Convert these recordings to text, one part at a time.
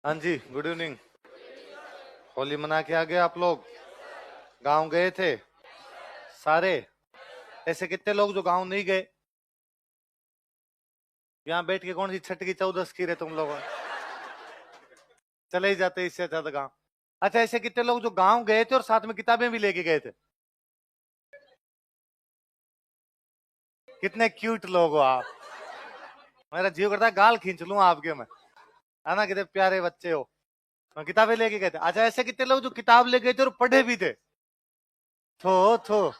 हाँ जी, good evening. Holi मना के आ गए आप लोग? गांव गए थे सारे? ऐसे कितने लोग जो गांव नहीं गए? यहाँ बैठ के कौन सी छठ की चौदस की रहे तुम लोग? चले ही जाते इससे ज्यादा गांव। अच्छा, ऐसे कितने लोग जो गांव गए थे और साथ में किताबें भी लेके गए थे? कितने क्यूट लोग हो आप। मेरा जीव करता है गाल खींच लूं आपके मैं। है ना, कितने प्यारे बच्चे हो। किताबें लेके गए थे। अच्छा, ऐसे कितने लोग जो किताब ले गए थे और पढ़े भी थे? थो।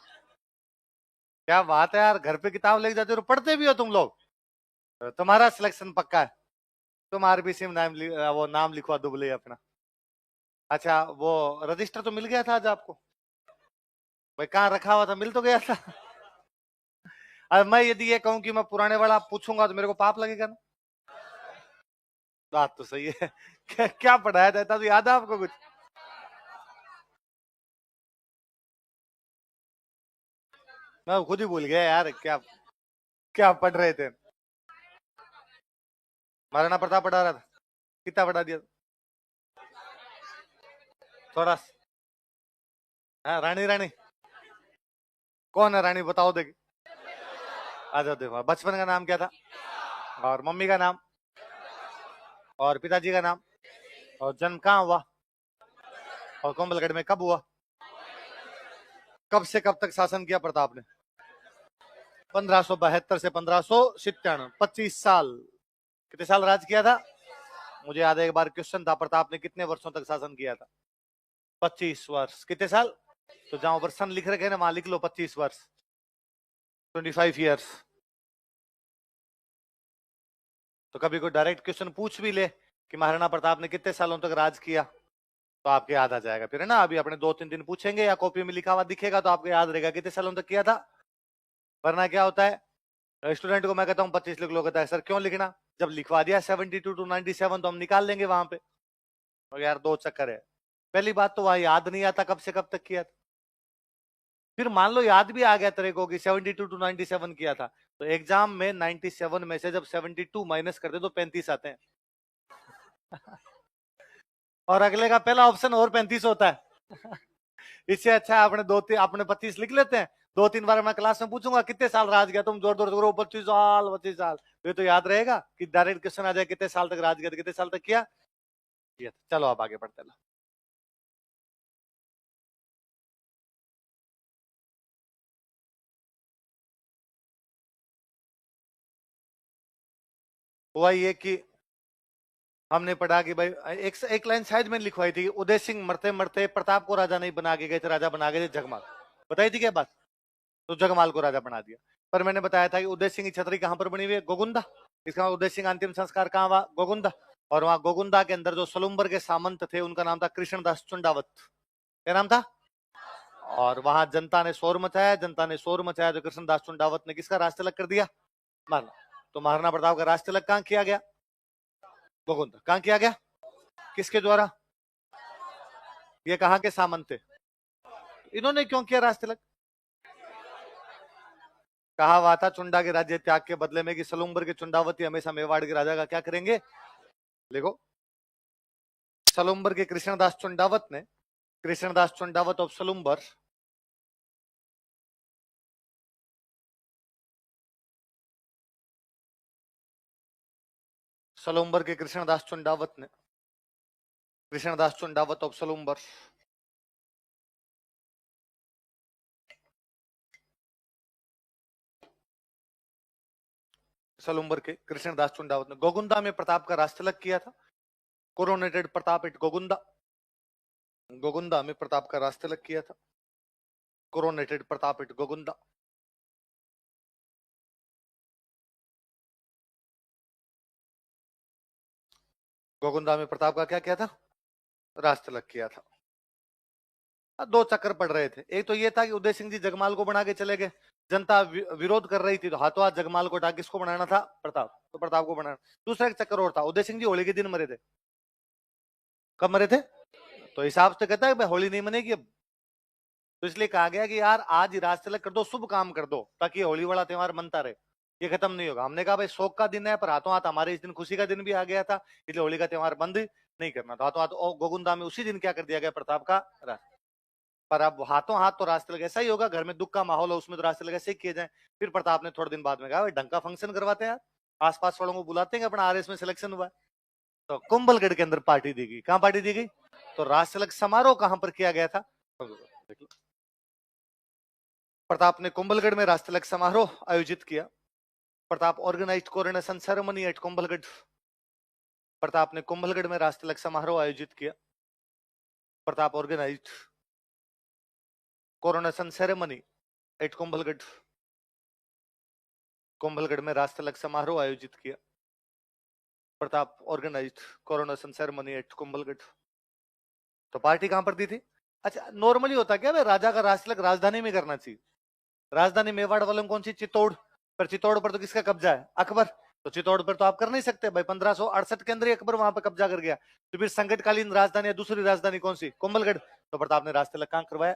क्या बात है यार, घर पे किताब लेके जाते हो और पढ़ते भी हो तुम लोग। तुम्हारा सिलेक्शन पक्का है। तुम आरबीसी में वो नाम लिखवा दो बोले अपना। अच्छा, वो रजिस्टर तो मिल गया था आज आपको? भाई कहाँ रखा हुआ था, मिल तो गया था। अब मैं यदि ये कहूं कि मैं पुराने वाला पूछूंगा तो मेरे को पाप लगेगा ना? बात तो सही है। क्या पढ़ाया था, तो याद है आपको कुछ? मैं खुद ही भूल गया यार, क्या क्या पढ़ रहे थे। महाराणा प्रताप पढ़ा रहा था। कितना पढ़ा दिया? थोड़ा हाँ, रानी रानी। कौन है रानी, बताओ देखी। अच्छा देखो, बचपन का नाम क्या था? और मम्मी का नाम? और पिताजी का नाम? और जन्म कहाँ हुआ? और कोमलगढ़ में कब हुआ? कब से कब तक शासन किया प्रताप ने? 1572 से 1597, 25 साल। कितने साल राज किया था? मुझे याद है, एक बार क्वेश्चन था, प्रताप ने कितने वर्षों तक शासन किया था? 25 वर्ष। कितने साल? तो जहां वर्षन लिख रखे ना, वहां लिख लो 25 वर्ष। 25 ईयर्स। तो कभी कोई डायरेक्ट क्वेश्चन पूछ भी ले कि महाराणा प्रताप ने कितने सालों तक राज किया, तो आपके याद आ जाएगा फिर, है ना। अभी अपने 2-3 दिन पूछेंगे या कॉपी में लिखा हुआ दिखेगा तो आपको याद रहेगा कितने सालों तक किया था। वरना क्या होता है, स्टूडेंट को मैं कहता हूँ 25 लिख लो, कहता है सर क्यों लिखना, जब लिखवा दिया 72 to 97 तो हम निकाल लेंगे वहां पे। और यार दो चक्कर है। पहली बात तो वहां याद नहीं आता कब से कब तक किया था। फिर मान लो याद भी आ गया तेरे को कि 72 to 97 किया था, तो एग्जाम में 97 में से जब 72 माइनस करते तो 35 आते हैं। और अगले का पहला ऑप्शन और 35 होता है। इससे अच्छा है अपने 25 लिख लेते हैं। 2-3 बार मैं क्लास में पूछूंगा कितने साल राज गया, तुम जोर जोर करो 25 साल 25 साल, तो ये तो याद रहेगा कि डायरेक्ट क्वेश्चन आ जाए कितने साल तक राज गया, कितने साल तक किया। चलो आप आगे बढ़ते लो। हुआ ये कि हमने पढ़ा कि भाई एक लाइन शायद मैंने लिखवाई थी, उदय सिंह मरते मरते प्रताप को राजा नहीं बना के गए थे, राजा बना गए थे जगमाल। बताई थी क्या बात? तो जगमाल को राजा बना दिया। पर मैंने बताया था कि उदय सिंह की छतरी कहां पर बनी हुई है? गोगुंदा। इसका उदय सिंह अंतिम संस्कार कहां हुआ? गोगुंदा। और वहां गोगुंदा के अंदर जो सलुम्बर के सामंत थे उनका नाम था कृष्णदास चुंडावत। क्या नाम था? और वहां जनता ने शोर मचाया, तो कृष्णदास चुंडावत ने किसका राज तिलक कर दिया? माना। तो महाराणा प्रताप का राज तिलक कहां किया गया? गोगुंदा। कहां किया गया? किसके द्वारा? ये कहां के सामंत थे? इन्होंने क्यों किया राज तिलक? कहा हुआ था चुंडा के राज्य त्याग के बदले में कि सलुम्बर के चुंडावती हमेशा मेवाड़ के राजा का क्या करेंगे? देखो, सलुम्बर के कृष्णदास चुंडावत ने, कृष्णदास चुंडावत ऑफ सलुम्बर, सलुम्बर के कृष्णदास चुंडावत ने, कृष्णदास चुंडावत ऑफ सलुम्बर, सलुम्बर के कृष्णदास चुंडावत ने गोगुंदा में प्रताप का राज तिलक किया था। Coronated Pratap at Gogunda. गोगुंदा में प्रताप का राज तिलक किया था। Coronated Pratap at Gogunda. गोगुंदा में प्रताप का क्या किया था? राज तिलक किया था। दो चक्कर पड़ रहे थे। एक तो ये था कि उदय सिंह जी जगमाल को बना के चले गए, जनता विरोध कर रही थी, तो हाथों हाथ जगमाल को हटा किसको बनाना था? प्रताप। तो प्रताप को बनाना। दूसरा एक चक्कर और था, उदय सिंह जी होली के दिन मरे थे। कब मरे थे? तो हिसाब से कहता है भाई होली नहीं मनेगी अब, तो इसलिए कहा गया कि यार आज ही राज तिलक कर दो, शुभ काम कर दो, ताकि होली वाला त्योहार मनता रहे, ये खत्म नहीं होगा। हमने कहा भाई शोक का दिन है, पर हाथों हाथ हमारे इस दिन खुशी का दिन भी आ गया था, इसलिए होली का त्योहार बंद नहीं करना था। हाथों हाथ गोगुंदा में उसी दिन क्या कर दिया गया, प्रताप का राज। पर अब हाथों हाथ तो राज तिलक ऐसा ही होगा, घर में दुख का माहौल है उसमें तो राज तिलक ऐसे ही किए जाए। फिर प्रताप ने थोड़े दिन बाद में कहा, ढंग का फंक्शन करवाते हैं यार, आसपास वालों को बुलाते हैं, अपना आरएस में सिलेक्शन हुआ है। तो कुंभलगढ़ के अंदर पार्टी दी गई। कहां पार्टी दी गई? तो राज तिलक समारोह कहां पर किया गया था? प्रताप ने कुंभलगढ़ में राज तिलक समारोह आयोजित किया। Pratap organized coronation ceremony at Kumbhalgarh. Pratap ने कुंभलगढ़ में राज तिलक समारोह आयोजित किया। Pratap organized coronation ceremony at Kumbhalgarh. Kumbhalgarh में राज तिलक समारोह आयोजित किया। Pratap organized coronation ceremony at Kumbhalgarh. तो पार्टी कहां पर दी थी? अच्छा, नॉर्मली होता क्या भाई, राजा का राज तिलक राजधानी में करना चाहिए। राजधानी मेवाड़ वालों कौन सी? चित्तौड़। पर चित्तौड़ पर तो किसका कब्जा है? अकबर। तो चित्तौड़ पर तो आप कर नहीं सकते भाई, 1568 के अंदर ही अकबर वहां पर कब्जा कर गया। तो फिर संकटकालीन राजधानी या दूसरी राजधानी कौन सी? कुंभलगढ़। तो प्रताप ने राज तिलक कहां करवाया?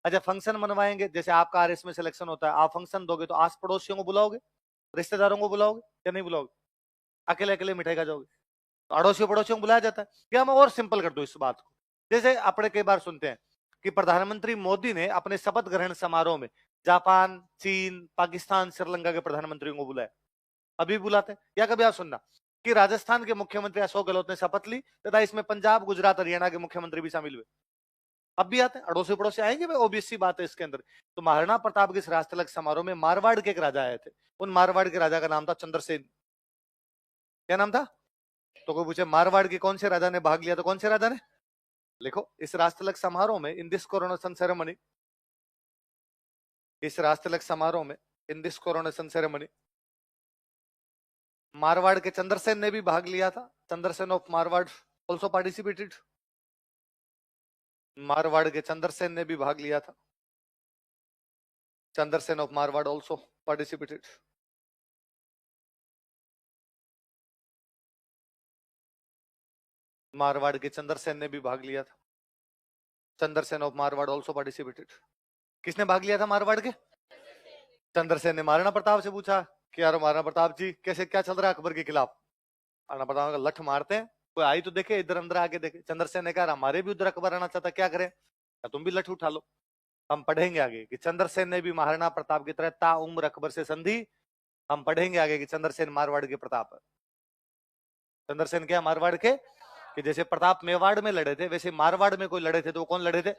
अच्छा, फंक्शन मनवाएंगे, जैसे आपका आरएस में सिलेक्शन होता है, आप फंक्शन दोगे तो आस पड़ोसियों को बुलाओगे, रिश्तेदारों को बुलाओगे या नहीं बुलाओगे? अकेले अकेले मिठाई खा जाओगे? तो अड़ोसियों पड़ोसियों को बुलाया जाता है। या मैं और सिंपल कर दूं इस बात को, जैसे अपने कई बार सुनते हैं कि प्रधानमंत्री मोदी ने अपने शपथ ग्रहण समारोह में जापान, चीन, पाकिस्तान, श्रीलंका के प्रधानमंत्रियों को बुलाया, अभी बुलाते हैं। या कभी आप सुनना कि राजस्थान के मुख्यमंत्री अशोक गहलोत ने शपथ ली तथा इसमें पंजाब, गुजरात, हरियाणा के मुख्यमंत्री भी शामिल हुए, अब भी आते हैं, अड़ोसी पड़ोसी आएंगे भाई, ओबीसी बात है इसके अंदर। तो महाराणा प्रताप के इस राज तिलक समारोह में मारवाड़ के एक राजा आए थे। उन मारवाड़ के राजा का नाम था चंद्रसेन। क्या नाम था? तो कोई पूछे मारवाड़ के कौन से राजा ने भाग लिया, तो कौन से राजा ने? लिखो, इस राज तिलक समारोह में, इन दिस कोरोनेशन सेरेमनी, इस राज तिलक समारोह में, in this coronation ceremony, Marwar के चंद्रसेन ने भी भाग लिया था। Chandrasen of Marwar also participated. Marwar के चंद्रसेन ने भी भाग लिया था। Chandrasen of Marwar also participated. Marwar के चंद्रसेन ने भी भाग लिया था। Chandrasen of Marwar also participated. किसने भाग लिया था मारवाड़ के? चंद्रसेन ने महाराणा प्रताप से पूछा कि यार महाराणा प्रताप जी, कैसे क्या चल रहा है अकबर के खिलाफ? महाराणा प्रताप का लठ मारते हैं, कोई आई तो देखे, इधर अंदर आके देखे। चंद्रसेन ने कहा हमारे भी उधर अकबर आना चाहता, क्या करें? तुम भी लठ उठा लो। हम पढ़ेंगे आगे कि चंद्रसेन ने भी महाराणा प्रताप की तरह ता उम्र अकबर से संधि। हम पढ़ेंगे आगे कि चंद्रसेन मारवाड़ के प्रताप है। चंद्रसेन क्या मारवाड़ के? कि जैसे प्रताप मेवाड़ में लड़े थे, वैसे मारवाड़ में कोई लड़े थे, तो वो कौन लड़े थे?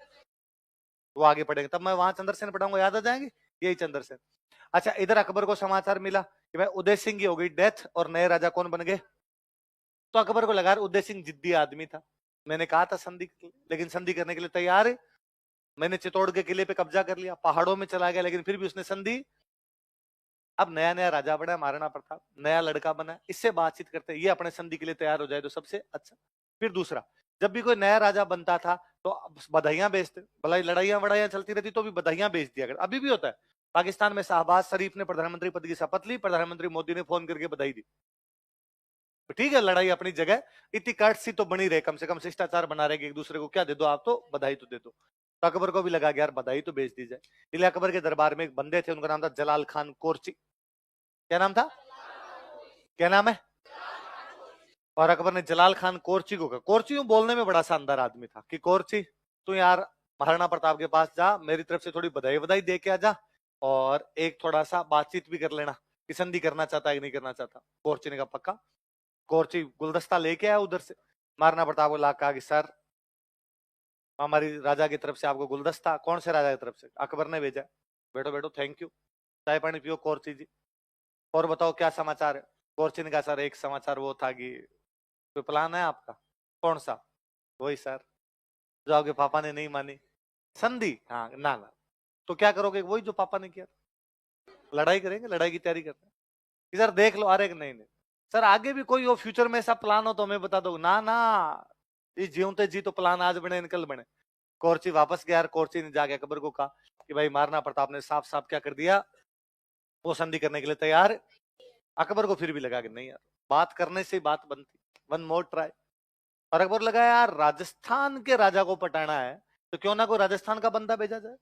वो आगे पढ़ेंगे, तब मैं वहां चंद्रसेन पढ़ाऊंगा, याद आ जाएंगे, यही चंद्रसेन। अच्छा, इधर अकबर को समाचार मिला कि भाई उदय सिंह की हो गई डेथ और नए राजा कौन बन गए? तो अकबर को लगा उदय सिंह जिद्दी आदमी था, मैंने कहा था संधि, लेकिन संधि करने के लिए तैयार है। मैंने चित्तौड़ के किले पे कब्जा कर लिया, पहाड़ों में चला गया, लेकिन फिर भी उसने संधि। अब नया नया राजा बना महाराणा प्रताप, नया लड़का बना, इससे बातचीत करते ये अपने संधि के लिए तैयार हो जाए तो सबसे अच्छा। फिर दूसरा, जब भी कोई नया राजा बनता था तो बधाइयां बेचते, भलाई लड़ाइयां वड़ाइयां चलती रहती तो भी बधाइयां बेच दिया करते, अभी भी होता है। पाकिस्तान में शहबाज शरीफ ने प्रधानमंत्री पद की शपथ ली, प्रधानमंत्री मोदी ने फोन करके बधाई दी। तो ठीक है, लड़ाई अपनी जगह, इतनी कर्टसी तो बनी रहे, कम से कम शिष्टाचार बना रहे, एक दूसरे को क्या दे दो आप, तो बधाई तो दे दो। तो अकबर को भी लगा यार बधाई तो बेच दी जाए। इसलिए अकबर के दरबार में एक बंदे थे, उनका नाम था जलाल खान कोरची। क्या नाम था? क्या नाम है? और अकबर ने जलाल खान कोरची को कहा, कोरची बोलने में बड़ा शानदार आदमी था, कि कोरची तू यार महाराणा प्रताप के पास जा, मेरी तरफ से थोड़ी बधाई बधाई दे के आ जा, और एक थोड़ा सा बातचीत भी कर लेना कि संधि करना चाहता है कि नहीं करना चाहता। कोरची ने कहा पक्का। कोरची गुलदस्ता लेके आया उधर से, महाराणा प्रताप को ला कहा कि सर हमारी राजा की तरफ से आपको गुलदस्ता। कौन से राजा की तरफ से? अकबर ने भेजा। बैठो बैठो, थैंक यू, चाय पानी पियो कोरची जी, और बताओ क्या समाचार है? कोरची ने कहा सर एक समाचार वो था कि कोई प्लान है आपका? कौन सा? वही सर जो आपके पापा ने नहीं मानी, संधि। हाँ ना ना, तो क्या करोगे? वही जो पापा ने किया, लड़ाई करेंगे, लड़ाई की तैयारी करते हैं। सर देख लो, अरे नहीं नहीं सर, आगे भी कोई हो फ्यूचर में ऐसा प्लान हो तो हमें बता दो ना। ना, इस जीवते जी तो प्लान आज बने निकल बने। कोरची वापस गया, कोरची ने जाके अकबर को कहा कि भाई महाराणा प्रताप ने साफ साफ क्या कर दिया, वो संधि करने के लिए तैयार है। अकबर को फिर भी लगा कि नहीं यार, बात करने से बात बनती, वन मोर ट्राई। और अकबर लगा यार राजस्थान के राजा को पटाना है तो क्यों ना कोई राजस्थान का बंदा भेजा जाए,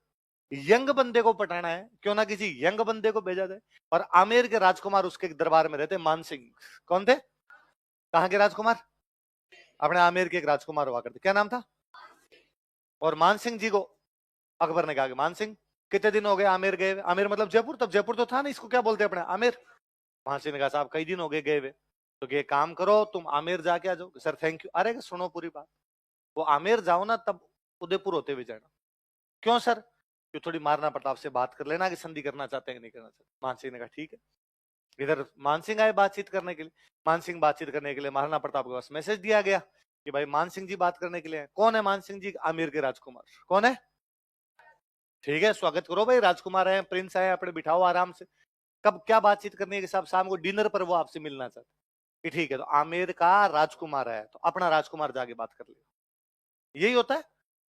यंग बंदे को पटाना है क्यों ना किसी यंग बंदे को भेजा जाए। और आमेर के राजकुमार उसके दरबार में रहते, मान सिंह। कौन थे? कहां के राजकुमार? अपने आमेर के एक राजकुमार हुआ करते, क्या नाम था? और मान सिंह जी को अकबर ने कहा कि मान सिंह कितने दिन हो गए आमेर गए हुए? आमेर मतलब जयपुर, तब जयपुर तो था नहीं, इसको क्या बोलते अपने आमेर। मान सिंह ने कहा साहब कई दिन हो गए गए हुए, तो ये काम करो तुम आमेर जाके आ जाओ। Sir thank you. अरे सुनो पूरी बात, वो आमेर जाओ ना तब उदयपुर होते हुए जाना। क्यों सर? क्यों थोड़ी महाराणा प्रताप से बात कर लेना कि संधि करना चाहते हैं कि नहीं करना चाहते। मान सिंह ने कहा ठीक है। इधर मान सिंह आए बातचीत करने के लिए। मान सिंह बातचीत करने के लिए महाराणा प्रताप के पास मैसेज दिया गया कि भाई मान सिंह जी बात करने के लिए हैं। कौन है मान सिंह जी? आमेर के राजकुमार। कौन है? ठीक है स्वागत करो भाई, राजकुमार है, प्रिंस है, अपने बिठाओ आराम से। कब क्या बातचीत करनी है कि साहब शाम को डिनर पर वो आपसे मिलना चाहते कि ठीक है, तो आमेर का राजकुमार है तो अपना राजकुमार जाके बात कर ले। यही होता है।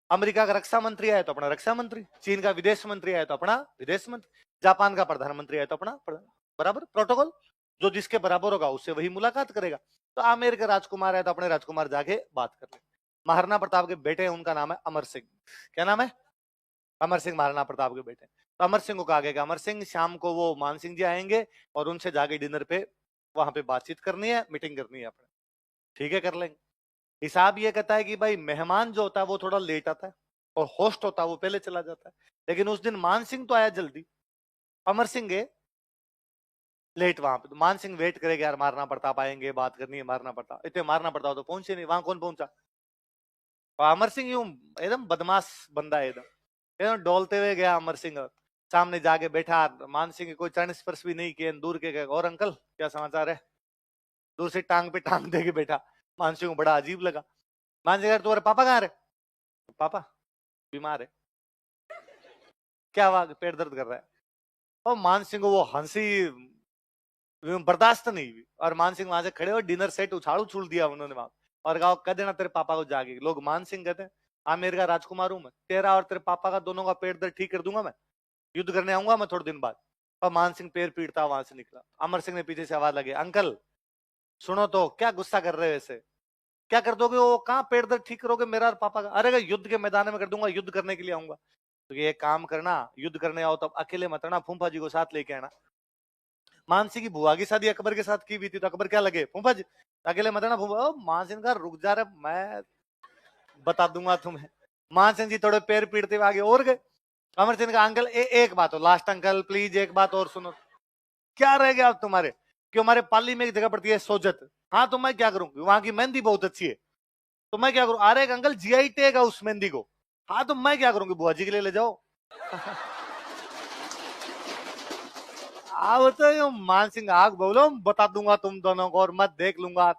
अमेरिका का रक्षा मंत्री आया तो अपना रक्षा मंत्री, चीन का विदेश मंत्री आया तो अपना विदेश मंत्री, जापान का प्रधानमंत्री आया तो अपना बराबर प्रोटोकॉल, जो जिसके बराबर होगा उससे वही मुलाकात करेगा। तो आमेर का राजकुमार है तो अपने राजकुमार जाके बात कर ले। महाराणा प्रताप के बेटे हैं, उनका नाम है अमर सिंह। क्या नाम है? अमर सिंह महाराणा प्रताप के बेटे। तो अमर सिंह को कहा गया कि अमर सिंह शाम को वो मान सिंह जी आएंगे और उनसे जाके डिनर पे वहां पे बातचीत करनी है, मीटिंग करनी है अपने। ठीक है कर लेंगे। हिसाब ये कहता है कि भाई मेहमान जो होता है वो थोड़ा लेट आता है और होस्ट होता है वो पहले चला जाता है। लेकिन उस दिन मान सिंह तो आया जल्दी, अमर सिंह गए लेट वहां पे। तो मान सिंह वेट करेगा यार महाराणा प्रताप आएंगे, बात करनी है महाराणा प्रताप। इतने महाराणा प्रताप तो पहुंचे नहीं, वहां कौन पहुंचा? और अमर सिंह यूं एकदम बदमाश बंदा है, एकदम डोलते हुए गया अमर सिंह, सामने जाके बैठा। मान सिंह कोई चरण स्पर्श भी नहीं किए, दूर के गए और अंकल क्या समाचार है, दूर से टांग पे टांग दे के बैठा। मान सिंह को बड़ा अजीब लगा। मान सिंह तुम्हारे पापा कहाँ रहे? पापा बीमार है। क्या हुआ? पेट दर्द कर रहा है। और मान सिंह को वो हंसी बर्दाश्त नहीं हुई और मान सिंह वहां से खड़े हो डिनर सेट उछाड़ उछूल दिया उन्होंने वहां और कहा कह देना तेरे पापा को जाके। लोग मान सिंह कहते हैं हाँ मेरे का राजकुमार हूं मैं, तेरा और तेरे पापा का दोनों का पेट दर्द ठीक कर दूंगा मैं, युद्ध करने आऊंगा मैं थोड़े दिन बाद। और मान सिंह पैर पीटता वहां से निकला। अमर सिंह ने पीछे से आवाज लगी, अंकल सुनो तो, क्या गुस्सा कर रहे हो ऐसे? क्या कर दोगे? वो कहाँ पेट दर्द ठीक करोगे मेरा और पापा का? अरे युद्ध के मैदान में कर दूंगा, युद्ध करने के लिए आऊंगा। तो ये काम करना, युद्ध करने आओ तब अकेले मत आना, फूफा जी को साथ लेके आना। मानसी की बुआ की शादी अकबर के साथ की हुई थी तो अकबर क्या लगे, फूफा जी अकेले मत आना। फूफा मानसिंह का रुक जा रहे, मैं बता दूंगा तुम्हें। मानसिंह जी थोड़े पैर पीटते हुए आगे और गए। अमर सिंह का अंकल एक बात हो, लास्ट अंकल प्लीज एक बात और सुनो। क्या रह गया अब तुम्हारे? कि हमारे पाली में एक जगह पड़ती है सोजत। हाँ तो मैं क्या करूँ, वहां की मेहंदी बहुत अच्छी है, तो मैं क्या करूं? अरे एक अंकल जीआई टैग है उस मेहंदी को। हाँ तो मैं क्या करूंगी, बुआ जी के लिए ले जाओ। आप तो मान सिंह आग बोलो, बता दूंगा तुम दोनों को और मत देख लूंगा।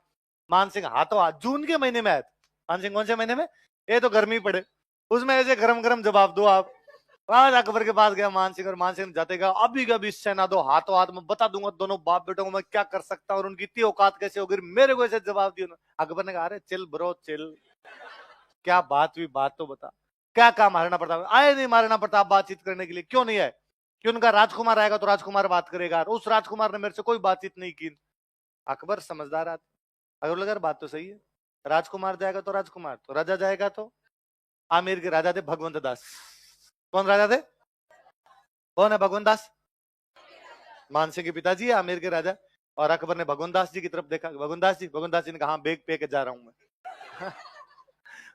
मान सिंह हाथों हाथ जून के महीने में आए थे। मान सिंह कौन से महीने में? ये तो गर्मी पड़े, उसमें ऐसे गरम गरम जवाब दो आप। आज अकबर के पास गया मान सिंह और मान सिंह जाते गया अभी कभी सेना दो हाथों हाथ में, बता दूंगा दोनों बाप बेटों को मैं क्या कर सकता हूँ और उनकी इतनी औकात कैसे होगी, मेरे को ऐसे जवाब दिया। अकबर ने कहा अरे चिल ब्रो चिल, क्या बात हुई बात तो बता। क्या कहा महाराणा प्रताप? आए नहीं महाराणा प्रताप बातचीत करने के लिए। क्यों नहीं आए? कि उनका राजकुमार आएगा तो राजकुमार बात करेगा, उस राजकुमार ने मेरे से कोई बातचीत नहीं की। अकबर समझदार आदमी, अकबर लगा बात तो सही है, राजकुमार जाएगा तो राजकुमार, तो राजा जाएगा तो। आमेर के राजा थे भगवंत दास। कौन राजा थे? कौन है भगवंत दास? मानसिंह के पिताजी है आमेर के राजा। और अकबर ने भगवंत दास जी की तरफ देखा, भगवंत दास जी, भगवंत दास जी ने कहा बैग पे के जा रहा हूं मैं।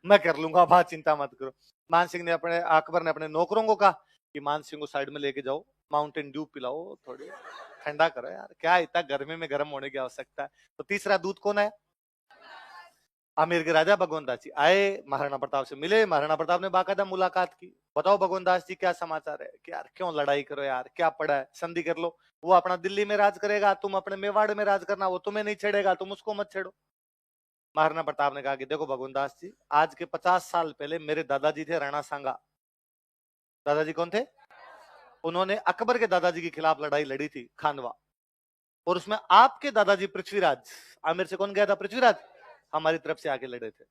मैं कर लूंगा बात, चिंता मत करो। मान सिंह ने अपने, अकबर ने अपने नौकरों को कहा कि मान सिंह को साइड में लेके जाओ, माउंटेन ड्यू पिलाओ, थोड़ी ठंडा करो यार, क्या इतना गर्मी में गर्म होने की आवश्यकता है। तो तीसरा दूत कौन है? आमेर के राजा भगवंत दास जी आए, महाराणा प्रताप से मिले। महाराणा प्रताप ने बाकायदा मुलाकात की। बताओ भगवंत दास जी क्या समाचार है? कि यार क्यों लड़ाई करो यार, क्या पड़ा है, संधि कर लो। वो अपना दिल्ली में राज करेगा, तुम अपने मेवाड़ में राज करना, वो तुम्हें नहीं छेड़ेगा, तुम उसको मत छेड़ो। महाराणा प्रताप ने कहा कि देखो भगवंत दास जी, आज के 50 साल पहले मेरे दादाजी थे राणा सांगा। दादाजी कौन थे? उन्होंने अकबर के दादाजी के खिलाफ लड़ाई लड़ी थी खानवा, और उसमें आपके दादाजी पृथ्वीराज, आमिर से कौन गया था? पृथ्वीराज हमारी तरफ से आके लड़े थे।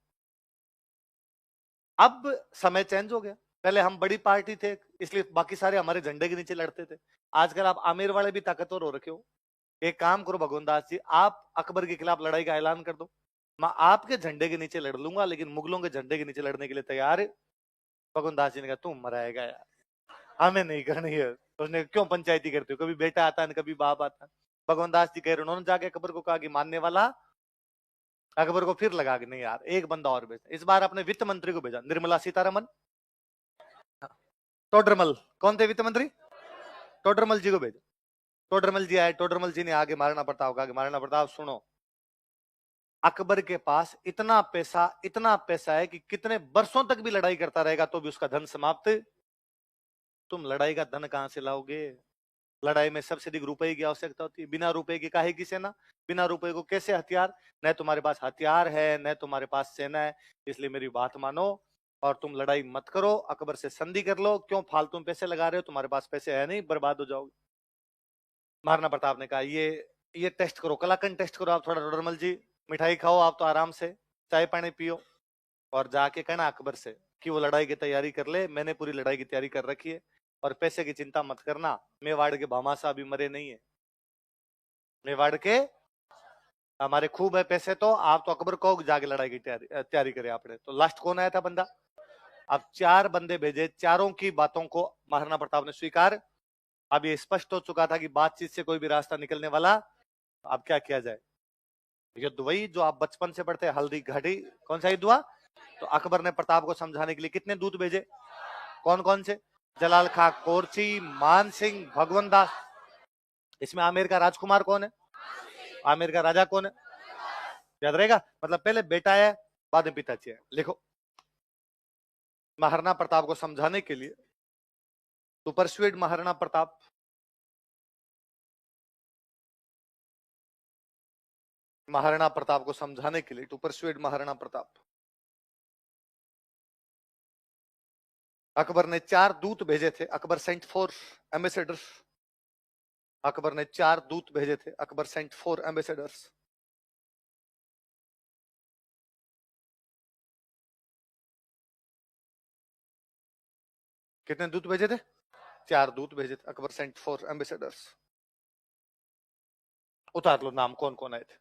अब समय चेंज हो गया, पहले हम बड़ी पार्टी थे इसलिए बाकी सारे हमारे झंडे के नीचे लड़ते थे, आजकल आप आमिर वाले भी ताकतवर हो रखे हो। एक काम करो भगवंत दास जी, आप अकबर के खिलाफ लड़ाई का ऐलान कर दो, मैं आपके झंडे के नीचे लड़ लूंगा, लेकिन मुगलों के झंडे के नीचे लड़ने के लिए तैयार है। भगवंत दास जी ने कहा तुम मराएगा यार, हमें नहीं करनी है। तो उसने क्यों पंचायती करते हो, कभी बेटा आता है कभी बाप आता है। भगवंत दास जी कह रहे, उन्होंने जाके अकबर को कहा कि मानने वाला अकबर को फिर लगा कि नहीं यार एक बंदा और भेजा। इस बार अपने वित्त मंत्री को भेजा, निर्मला सीतारमन, टोडरमल। कौन थे वित्त मंत्री? टोडरमल जी को भेजा। टोडरमल जी आए, टोडरमल जी ने आगे महाराणा प्रताप कहा कि महाराणा प्रताप सुनो, अकबर के पास इतना पैसा है कि कितने वर्षों तक भी लड़ाई करता रहेगा तो भी उसका धन समाप्त। तुम लड़ाई का धन कहां से लाओगे? लड़ाई में सबसे अधिक रुपए की आवश्यकता होती है, बिना रुपए की काहे की सेना, बिना रुपए को कैसे हथियार? न तुम्हारे पास हथियार है न तुम्हारे पास सेना है, इसलिए मेरी बात मानो और तुम लड़ाई मत करो, अकबर से संधि कर लो। क्यों फालतू में पैसे लगा रहे हो? तुम्हारे पास पैसे है नहीं, बर्बाद हो जाओगे। महाराणा प्रताप ने कहा ये टेस्ट करो, कलाकंद टेस्ट करो आप थोड़ा, टोडरमल जी मिठाई खाओ आप तो आराम से, चाय पानी पियो और जाके कहना अकबर से कि वो लड़ाई की तैयारी कर ले, मैंने पूरी लड़ाई की तैयारी कर रखी है और पैसे की चिंता मत करना, मेवाड़ के भामाशाह अभी मरे नहीं है, मेवाड़ के हमारे खूब है पैसे, तो आप तो अकबर को जाके लड़ाई की तैयारी करे आपने। तो लास्ट कौन आया था बंदा? अब 4 बंदे भेजे, चारों की बातों को महाराणा प्रताप ने स्वीकार। अब ये स्पष्ट हो चुका था कि बातचीत से कोई भी रास्ता निकलने वाला। अब क्या किया जाए? युद्ध वही जो आप बचपन से पढ़ते हैं, हल्दी घाटी। कौन सा युद्ध हुआ? तो अकबर ने प्रताप को समझाने के लिए कितने दूत भेजे? कौन कौन से? जलाल खां कोरची, मान सिंह, भगवंत दास। इसमें आमेर का राजकुमार कौन है? आमेर का राजा कौन है? याद रहेगा, मतलब पहले बेटा है बाद में पिताजी है। लिखो, महाराणा प्रताप को समझाने के लिए, टू परसुएड महाराणा प्रताप, महाराणा प्रताप को समझाने के लिए, टू परसुएड महाराणा प्रताप, अकबर ने 4 दूत भेजे थे। Akbar sent 4 ambassadors. अकबर ने 4 दूत भेजे थे। Akbar sent 4 ambassadors. कितने दूत भेजे थे? 4 दूत भेजे थे। Akbar sent 4 ambassadors. उतार लो नाम, कौन कौन आए थे?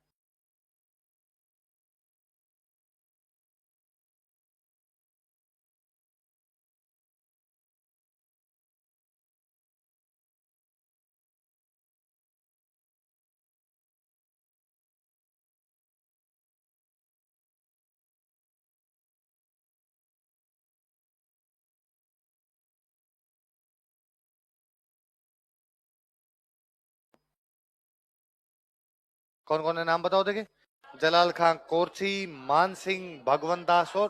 कौन कौन है नाम बताओ देखे? जलाल खां कोरची, मान सिंह, भगवंत दास और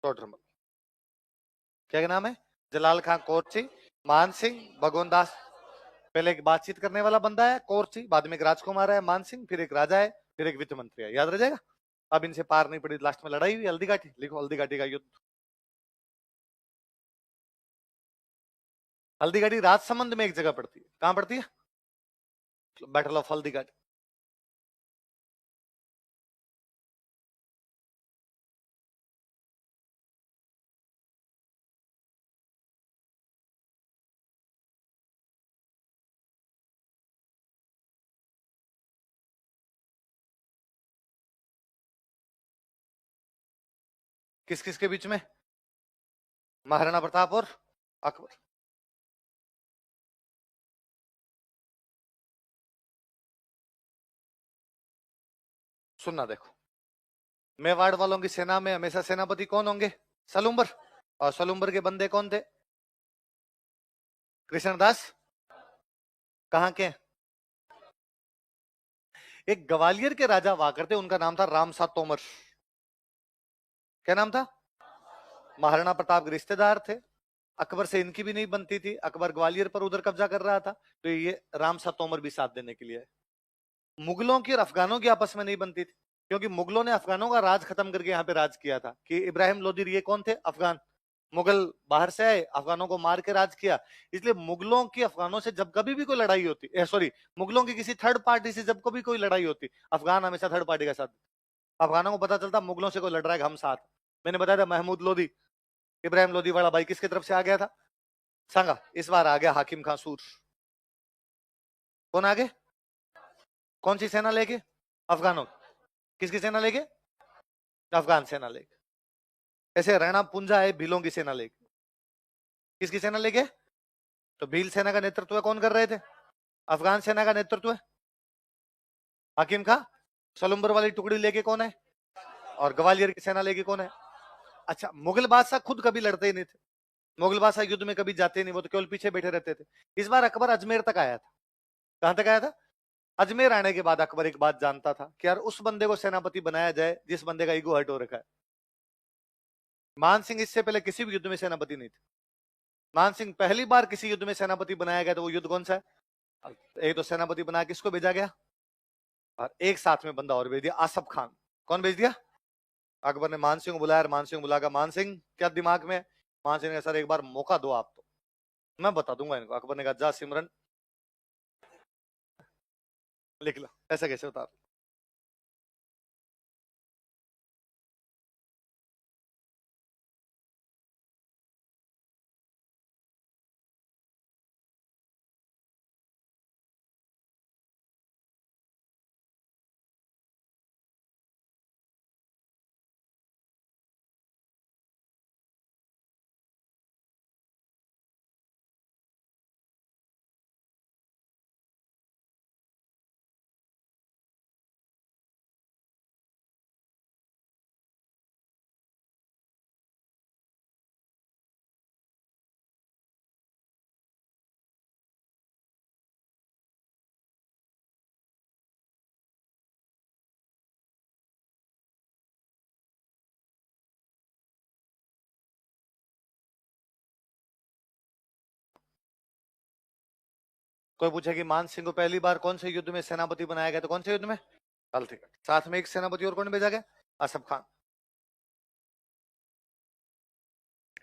टोडरमल। क्या नाम है? जलाल खां कोरची, मान सिंह, भगवंत दास। पहले एक बातचीत करने वाला बंदा है कोरची, बाद में एक राजकुमार है मान सिंह, फिर एक राजा है, फिर एक वित्त मंत्री है। याद रह जाएगा। अब इनसे पार नहीं पड़ी, लास्ट में लड़ाई हुई हल्दी घाटी। लिखो, हल्दी घाटी का युद्ध। हल्दी घाटी राजसमंद में एक जगह पड़ती है। कहां पड़ती है? Battle of Haldi Ghati. किस किस के बीच में? महाराणा प्रताप और अकबर। सुनना देखो, मेवाड़ वालों की सेना में हमेशा सेनापति कौन होंगे? सलूम्बर। और सलूम्बर के बंदे कौन थे? कृष्णदास। कहां के? एक ग्वालियर के राजा हुआ करते, उनका नाम था रामसा तोमर। क्या नाम था? महाराणा प्रताप के रिश्तेदार थे। अकबर से इनकी भी नहीं बनती थी, अकबर ग्वालियर पर उधर कब्जा कर रहा था, तो ये रामसा तोमर भी साथ देने के लिए। मुगलों की और अफगानों की आपस में नहीं बनती थी, क्योंकि मुगलों ने अफगानों का राज खत्म करके यहाँ पे राज किया था। कि इब्राहिम लोदी ये कौन थे? अफगान। मुगल बाहर से आए, अफगानों को मार के राज किया। इसलिए मुगलों की अफगानों से जब कभी भी कोई लड़ाई होती, सॉरी, मुगलों की किसी थर्ड पार्टी से जब कभी कोई लड़ाई होती, अफगान हमेशा थर्ड पार्टी का साथ। अफगानों को पता चलता मुगलों से कोई लड़ रहा है, हम साथ। मैंने बताया था महमूद लोदी, इब्राहिम लोदी वाला भाई किसकी तरफ से आ गया था? सांगा। इस बार आ गया हाकिम खां सूर। कौन आगे? कौन सी सेना लेके? अफगानों। किसकी सेना लेके? अफगान सेना लेके। ऐसे रैना पुंजा है भीलों की सेना लेके। किसकी सेना लेके? तो भील सेना का नेतृत्व कौन कर रहे थे? अफगान सेना का नेतृत्व हाकिम खां। सलुम्बर वाली टुकड़ी लेके कौन है? और ग्वालियर की सेना लेके कौन है? अच्छा, मुगल बादशाह खुद कभी लड़ते ही नहीं थे, मुगल बादशाह युद्ध में कभी जाते नहीं, वो तो केवल पीछे बैठे रहते थे। इस बार अकबर अजमेर तक आया था। कहां तक आया था? अजमेर आने के बाद अकबर एक बात जानता था कि यार उस बंदे को सेनापति बनाया जाए जिस बंदे का ईगो हर्ट हो रखा है। मान सिंह इससे पहले किसी भी युद्ध में सेनापति नहीं थे। मान सिंह पहली बार किसी युद्ध में सेनापति बनाया गया, तो वो युद्ध कौन सा है? एक तो सेनापति बना किसको भेजा गया, और एक साथ में बंदा और भेज दिया, आसफ खान। कौन भेज दिया? अकबर ने मान सिंह को बुलाया, मान सिंह को बुलाकर, मान सिंह क्या दिमाग में? मान सिंह ने कहा सर एक बार मौका दो आप, तो मैं बता दूंगा इनको। अकबर ने कहा जा सिमरन लिख लो। ऐसा कैसे उतार? कोई पूछे कि मान सिंह को पहली बार कौन से युद्ध में सेनापति बनाया गया, तो कौन से युद्ध में? चल ठीक है। साथ में एक सेनापति और कौन भेजा गया? आसफ खान।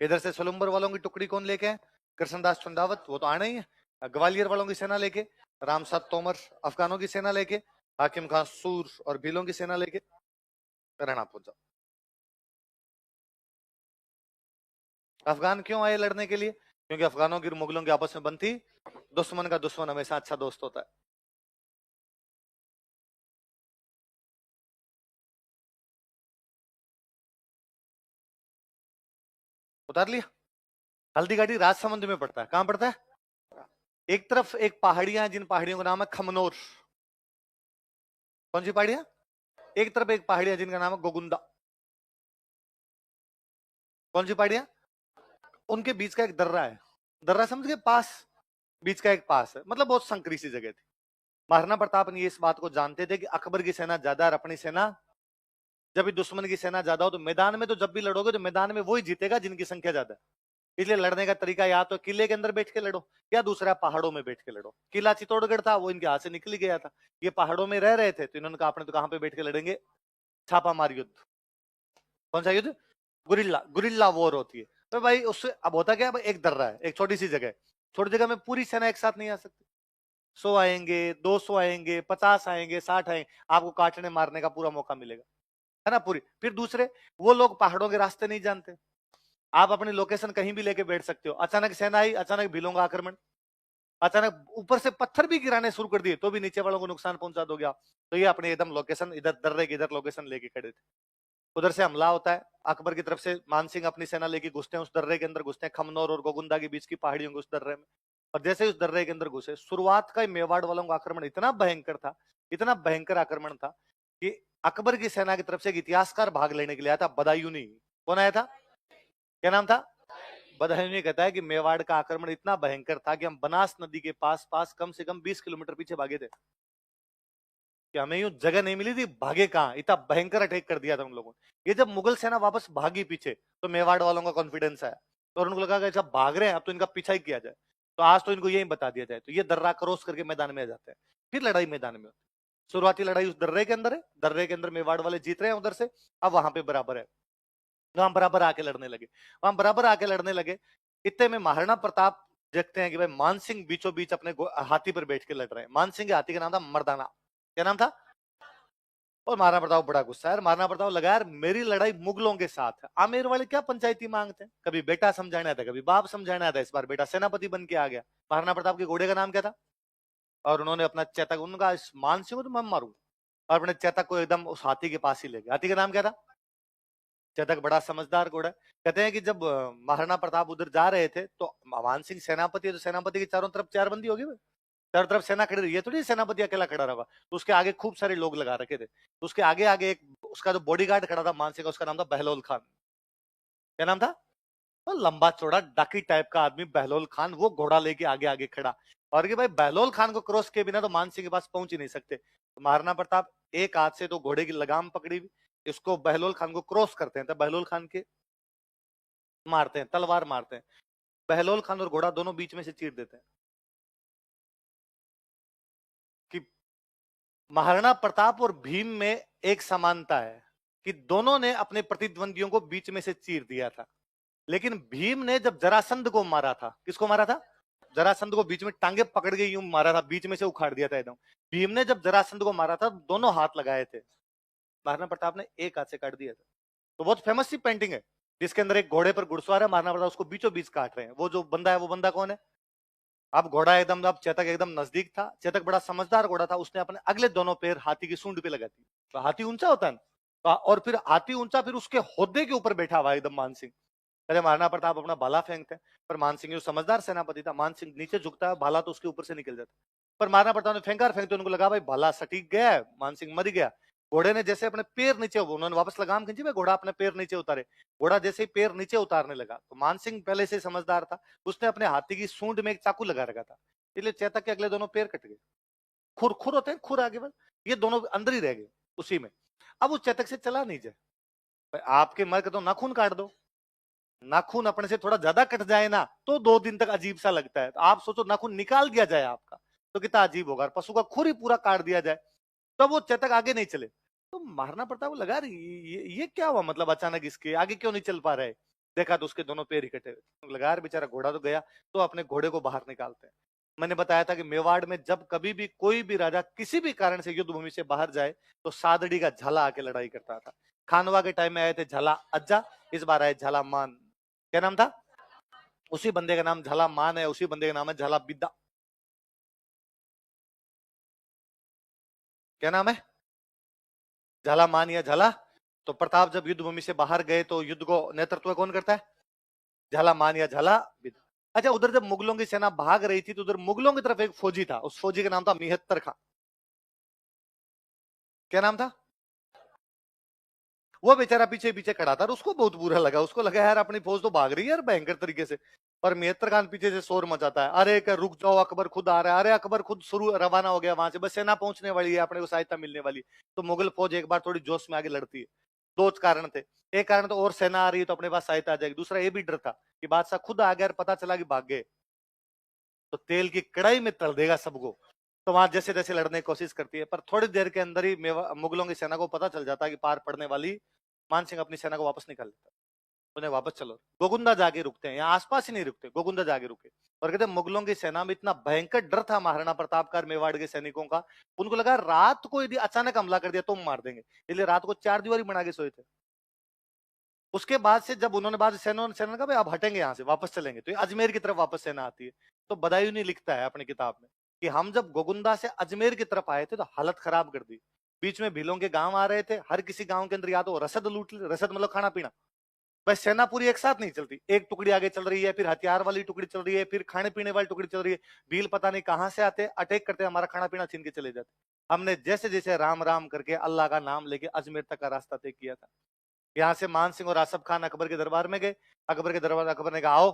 इधर से सलुम्बर वालों की टुकड़ी कौन लेके है? कृष्णदास चुंडावत, वो तो आना ही है। ग्वालियर वालों की सेना लेके रामसाद तोमर, अफगानों की सेना लेके हाकिम खान सूर और भीलों की सेना लेके रहना पहुंच जाओ। अफगान क्यों आए लड़ने के लिए? क्योंकि अफगानों की मुगलों की आपस में बनती, दुश्मन का दुश्मन हमेशा अच्छा दोस्त होता है। उतार लिया। हल्दी घाटी राजसमंद में पड़ता है। कहां पड़ता है? एक तरफ एक पहाड़ियां हैं, जिन पहाड़ियों का नाम है खमनोर। कौन सी पहाड़ियां? एक तरफ एक पहाड़ियां जिनका नाम है गोगुंदा। कौन सी पहाड़ियां? उनके बीच का एक दर्रा है। दर्रा समझ गए? पास, बीच का एक पास है, मतलब बहुत संकरी सी जगह थी। महाराणा प्रताप ने इस बात को जानते थे कि अकबर की सेना ज्यादा और अपनी सेना, जब भी दुश्मन की सेना ज्यादा हो तो मैदान में, तो जब भी लड़ोगे तो मैदान में वही जीतेगा जिनकी संख्या ज्यादा है। इसलिए लड़ने का तरीका या तो किले के अंदर बैठ के लड़ो, या दूसरा पहाड़ों में बैठ के लड़ो। किला चित्तौड़गढ़ था, वो इनके हाथ से निकल गया था। ये पहाड़ों में रह रहे थे, तो इन्होंने कहा अपने तो कहां पे बैठ के लड़ेंगे? छापामार युद्ध। कौन सा युद्ध? गुरिल्ला, गुरिल्ला वॉर होती है। तो भाई उससे अब होता क्या, एक दर्रा है, एक छोटी सी जगह, छोटी जगह में पूरी सेना एक साथ नहीं आ सकती। 100 आएंगे, 200 आएंगे, 50 आएंगे, 60 आएंगे, आपको काटने मारने का पूरा मौका मिलेगा, है ना पूरी। फिर दूसरे, वो लोग पहाड़ों के रास्ते नहीं जानते। आप अपनी लोकेशन कहीं भी लेके बैठ सकते हो, अचानक सेना आई, अचानक भीलों का आक्रमण, अचानक ऊपर से पत्थर भी गिराने शुरू कर दिए, तो भी नीचे वालों को नुकसान पहुंचा दोगे आप। तो ये अपने एकदम लोकेशन, इधर दर्रे की इधर लोकेशन लेके खड़े थे। उधर से हमला होता है अकबर की तरफ से। मान सिंह अपनी सेना लेके घुसते हैं उस दर्रे के अंदर, घुसते हैं खमनौर और गोगुंदा के बीच की पहाड़ियों के उस दर्रे में। और जैसे ही उस दर्रे के अंदर घुसे, शुरुआत का ही मेवाड़ वालों का आक्रमण इतना भयंकर था, इतना भयंकर आक्रमण था कि अकबर की सेना की तरफ से एक इतिहासकार भाग लेने के लिए आया था, बदायूनी। कौन आया था? क्या नाम था? बदायूनी कहता है कि मेवाड़ का आक्रमण इतना भयंकर था कि हम बनास नदी के पास पास कम से कम 20 किलोमीटर पीछे भागे थे, कि हमें यूं जगह नहीं मिली थी, भागे कहां, इतना भयंकर अटैक कर दिया था उन लोगों ने। ये जब मुगल सेना वापस भागी पीछे, तो मेवाड़ वालों का कॉन्फिडेंस आया, तो उनको लगा कि जब भाग रहे हैं अब तो इनका पीछा ही किया जाए, तो आज तो इनको यही बता दिया जाए। तो ये दर्रा क्रॉस करके मैदान में आ जाते हैं। फिर लड़ाई मैदान में होती है। शुरुआती लड़ाई उस दर्रे के अंदर है, दर्रे के अंदर मेवाड़ वाले जीत रहे हैं उधर से, अब वहां पे बराबर है, वहां बराबर आके लड़ने लगे, वहां बराबर आके लड़ने लगे। इतने में महाराणा प्रताप देखते हैं कि भाई मानसिंह बीचों बीच अपने हाथी पर बैठ के लड़ रहे हैं। मानसिंह के हाथी का नाम था मर्दाना। क्या नाम था? और महाराणा प्रताप बड़ा गुस्सा है। महाराणा प्रताप लगा यार मेरी लड़ाई मुगलों के साथ है, आमेर वाले क्या पंचायती मांगते हैं, कभी बेटा समझाना था, कभी बाप समझाना था, इस बार बेटा सेनापति बन के आ गया। महाराणा प्रताप के घोड़े का नाम क्या था? और उन्होंने अपना चेतक, उनका इस मान सिंह को तो मैं मारूंगा, और अपने चेतक को एकदम उस हाथी के पास ही ले गया। हाथी का नाम क्या था? चेतक बड़ा समझदार घोड़ा है। कहते हैं कि जब महाराणा प्रताप उधर जा रहे थे, तो मान सिंह सेनापति है, तो सेनापति के चारों तरफ चार बंदी होगी। चारों तरफ सेना खड़ी रही, ये थोड़ी सेनापति अकेला खड़ा रहा, तो उसके आगे खूब सारे लोग लगा रखे थे। तो उसके आगे आगे एक उसका जो बॉडीगार्ड खड़ा था मानसिंह का, उसका नाम था बहलोल खान। क्या नाम था? तो लंबा चौड़ा डाकी टाइप का आदमी बहलोल खान, वो घोड़ा लेके आगे आगे खड़ा, और कि भाई बहलोल खान को क्रॉस के बिना तो मानसिंह के पास पहुंच ही नहीं सकते। तो महाराणा प्रताप एक हाथ से तो घोड़े की लगाम पकड़ी हुई, इसको बहलोल खान को क्रॉस करते हैं, तो बहलोल खान के मारते हैं, तलवार मारते हैं, बहलोल खान और घोड़ा दोनों बीच में से चीर देते हैं। कि महाराणा प्रताप और भीम में एक समानता है कि दोनों ने अपने प्रतिद्वंदियों को बीच में से चीर दिया था, लेकिन भीम ने जब जरासंध को मारा था, किसको मारा था? जरासंध को बीच में टांगे पकड़ के यूं मारा था, बीच में से उखाड़ दिया था एकदम। भीम ने जब जरासंध को मारा था दोनों हाथ लगाए थे, महाराणा प्रताप ने एक हाथ से काट दिया था। तो बहुत फेमस सी पेंटिंग है जिसके अंदर एक घोड़े पर घुड़सवार है, महाराणा प्रताप उसको बीचों बीच काट रहे हैं। वो जो बंदा है वो बंदा कौन है? अब घोड़ा एकदम, अब चेतक एकदम नजदीक था, चेतक बड़ा समझदार घोड़ा था, उसने अपने अगले दोनों पैर हाथी की सूंड पे लगा दी। तो हाथी ऊंचा होता है ना, और फिर हाथी ऊंचा, फिर उसके होदे के ऊपर बैठा हुआ एकदम मानसिंह। पहले महाराणा प्रताप अपना भाला फेंकते हैं, पर मानसिंह जो समझदार सेनापति था, मानसिंह नीचे झुकता है, भाला तो उसके ऊपर से निकल जाता है। पर महाराणा प्रताप ने फेंका, फेंकते उनको लगा भाई भाला सटीक गया है, मानसिंह मर गया। घोड़े ने जैसे अपने पैर नीचे, उन्होंने वापस लगाम खींची, भाई घोड़ा अपने पैर नीचे उतारे। घोड़ा जैसे ही पैर नीचे उतारने लगा, तो मानसिंह पहले से समझदार था, उसने अपने हाथी की सूंड में एक चाकू लगा रखा था, इसलिए चेतक के अगले दोनों पैर कट गए। खुर खुर होते हैं, खुर आगे बढ़, ये दोनों अंदर ही रह गए उसी में। अब उस चेतक से चला नहीं जाए। आपके मर के तो नाखून काट दो, नाखून अपने से थोड़ा ज्यादा कट जाए ना तो 2 दिन तक अजीब सा लगता है। तो आप सोचो नाखून निकाल दिया जाए आपका तो कितना अजीब होगा, पशु का खुर ही पूरा काट दिया जाए, तब वो चेतक आगे नहीं चले। तो महाराणा प्रताप को लगा रही ये क्या हुआ, मतलब अचानक इसके आगे क्यों नहीं चल पा रहे। देखा तो उसके दोनों पैर ही कटे हुए, लगा यार बेचारा घोड़ा तो गया, तो अपने घोड़े को बाहर निकालते हैं। मैंने बताया था कि मेवाड़ में जब कभी भी कोई भी राजा किसी भी कारण से युद्ध भूमि से बाहर जाए तो सादड़ी का झाला आके लड़ाई करता था। खानवा के टाइम में आए थे झाला अज्जा, इस बार आए झाला मान। क्या नाम था? उसी बंदे का नाम झाला मान है, उसी बंदे का नाम है झाला बिद्दा। क्या नाम है? झाला मान या झाला। तो प्रताप जब युद्ध भूमि से बाहर गए तो युद्ध को नेतृत्व कौन करता है? झाला मान या झाला बिद्दा। अच्छा, उधर जब मुगलों की सेना भाग रही थी तो उधर मुगलों की तरफ एक फौजी था, उस फौजी का नाम था मिहत्तर खां। क्या नाम था? वो बेचारा पीछे पीछे खड़ा था और उसको बहुत बुरा लगा, उसको लगा यार अपनी फौज तो भाग रही है यार भयंकर तरीके से, पर मिहत्तर खान पीछे से शोर मचाता है, अरे क्या रुक जाओ, अकबर खुद आ रहा है। अरे अकबर खुद शुरू रवाना हो गया वहां से, बस सेना पहुंचने वाली है, अपने को सहायता मिलने वाली। तो मुगल फौज एक बार थोड़ी जोश में आगे लड़ती है। दो कारण थे, एक कारण तो और सेना आ रही है तो अपने पास सहायता आ जाएगी, दूसरा ये भी डर था कि बादशाह खुद आ गया और पता चला कि भाग गए तो तेल की कड़ाई में तल देगा सबको। तो वहां जैसे जैसे लड़ने की कोशिश करती है, पर थोड़ी देर के अंदर ही मुगलों की सेना को पता चल जाता है कि पार पड़ने वाली। मानसिंह अपनी सेना को वापस निकाल लेता है, उन्हें वापस चलो। गोगुंदा जाके रुकते हैं, यहाँ आसपास ही नहीं रुकते, गोगुंदा जाके रुके। और कहते मुगलों की सेना में इतना भयंकर डर था महाराणा प्रताप का, मेवाड़ के सैनिकों का, उनको लगा रात को यदि अचानक हमला कर दिया तो मार देंगे, इसलिए रात को 4 दीवारी बना के सोए थे। उसके बाद से जब उन्होंने बाद सेना सेना का भाई अब हटेंगे यहाँ से, वापस चलेंगे, तो अजमेर की तरफ वापस सेना आती है। तो बदायूं लिखता है अपनी किताब में कि हम जब गोगुंदा से अजमेर की तरफ आए थे तो हालत खराब कर दी। बीच में भीलों के गांव आ रहे थे, हर किसी गांव के अंदर या तो रसद लूट, रसद मतलब खाना पीना, बस सेना पूरी एक साथ नहीं चलती, एक टुकड़ी आगे चल रही है, फिर हथियार वाली टुकड़ी चल रही है, फिर खाने पीने वाली टुकड़ी चल रही है। भील पता नहीं कहां से आते, अटैक करते, हमारा खाना पीना छीन के चले जाते। हमने जैसे जैसे राम राम करके अल्लाह का नाम लेके अजमेर तक का रास्ता तय किया था। यहाँ से मान सिंह और आसफ खान अकबर के दरबार में गए। अकबर के दरबार, अकबर ने कहा आओ,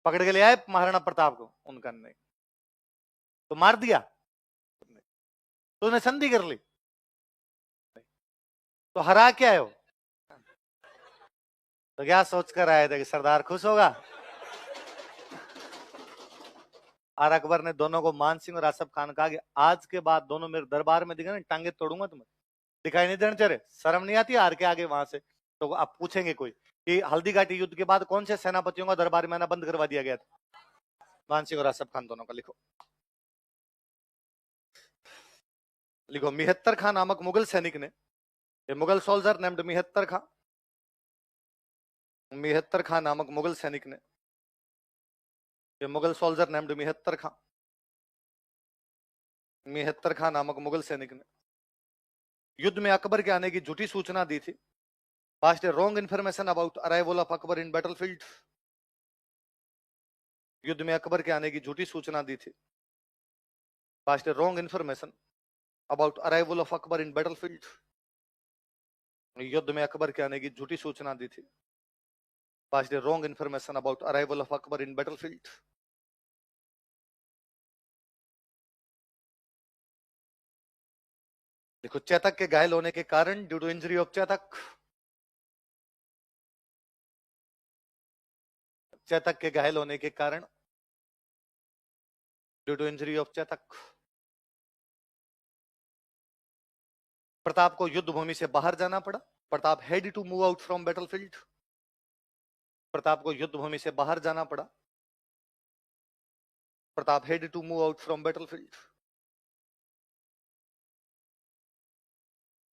पकड़ के ले आए महाराणा प्रताप को, उनका नहीं तो मार दिया, तो उन्हें संधि कर ली, तो हरा क्या है वो, तो क्या सोचकर आए थे कि सरदार खुश होगा। और अकबर ने दोनों को, मान सिंह और आसफ खान, कहा कि आज के बाद दोनों मेरे दरबार में दिखे ना टांगे तोड़ूंगा तुम्हें, दिखाई नहीं देना चेहरे, शर्म नहीं आती हार के आगे वहां से। तो आप पूछेंगे कोई कि हल्दी घाटी युद्ध के बाद कौन से सेनापतियों का दरबार में आना बंद करवा दिया गया था? मान सिंह और आसफ खान दोनों का लिखो, लिखो। मिहत्तर खान नामक मुगल सैनिक ने, ए मुगल सोल्जर नेम्ड मिहत्तर खान, मिहत्तर खान नामक मुगल सैनिक ने, ये मुगल सोल्जर नेम्ड मिहत्तर खान, मिहत्तर खान नामक मुगल सैनिक ने युद्ध में अकबर के आने की झूठी सूचना दी थी। Past A wrong information about arrival of Akbar in battlefield. युद्ध में अकबर के आने की झूठी सूचना दी थी। passed a wrong information about arrival of Akbar in battlefield. युद्ध में अकबर के आने की झूठी सूचना दी थी. Passed a wrong information about arrival of Akbar in battlefield. देखो, चेतक के घायल होने के कारण, due to injury of Chetak, Chetak के घायल होने के कारण, due to injury of Chetak, Pratap को युद्ध भूमि से बाहर जाना पड़ा. Pratap had to move out from battlefield. Pratap को युद्ध भूमि से बाहर जाना पड़ा. Pratap had to move out from battlefield.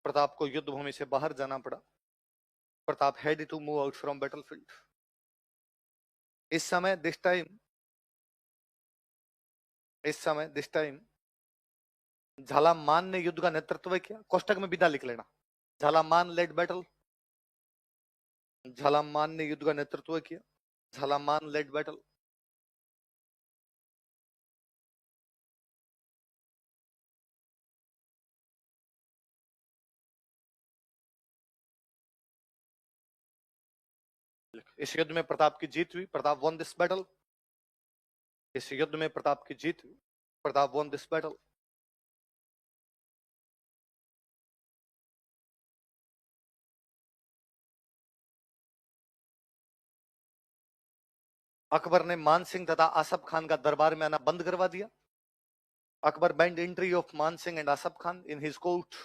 Pratap को युद्ध भूमि से बाहर जाना पड़ा. Pratap had to move out from battlefield. इस समय दिस टाइम झालामान ने युद्ध का नेतृत्व किया. कोष्टक में विदा लिख लेना. झालामान लेड बैटल. झालामान ने युद्ध का नेतृत्व किया. झालामान लेड बैटल. इस युद्ध में प्रताप की जीत हुई. Pratap one this battle. इस युद्ध में प्रताप की जीत हुई. Pratap one this battle. Akbar ने मान सिंह तथा आसफ खान का दरबार में आना बंद करवा दिया. अकबर बैंड एंट्री ऑफ मान Singh and Asaf Khan in his court.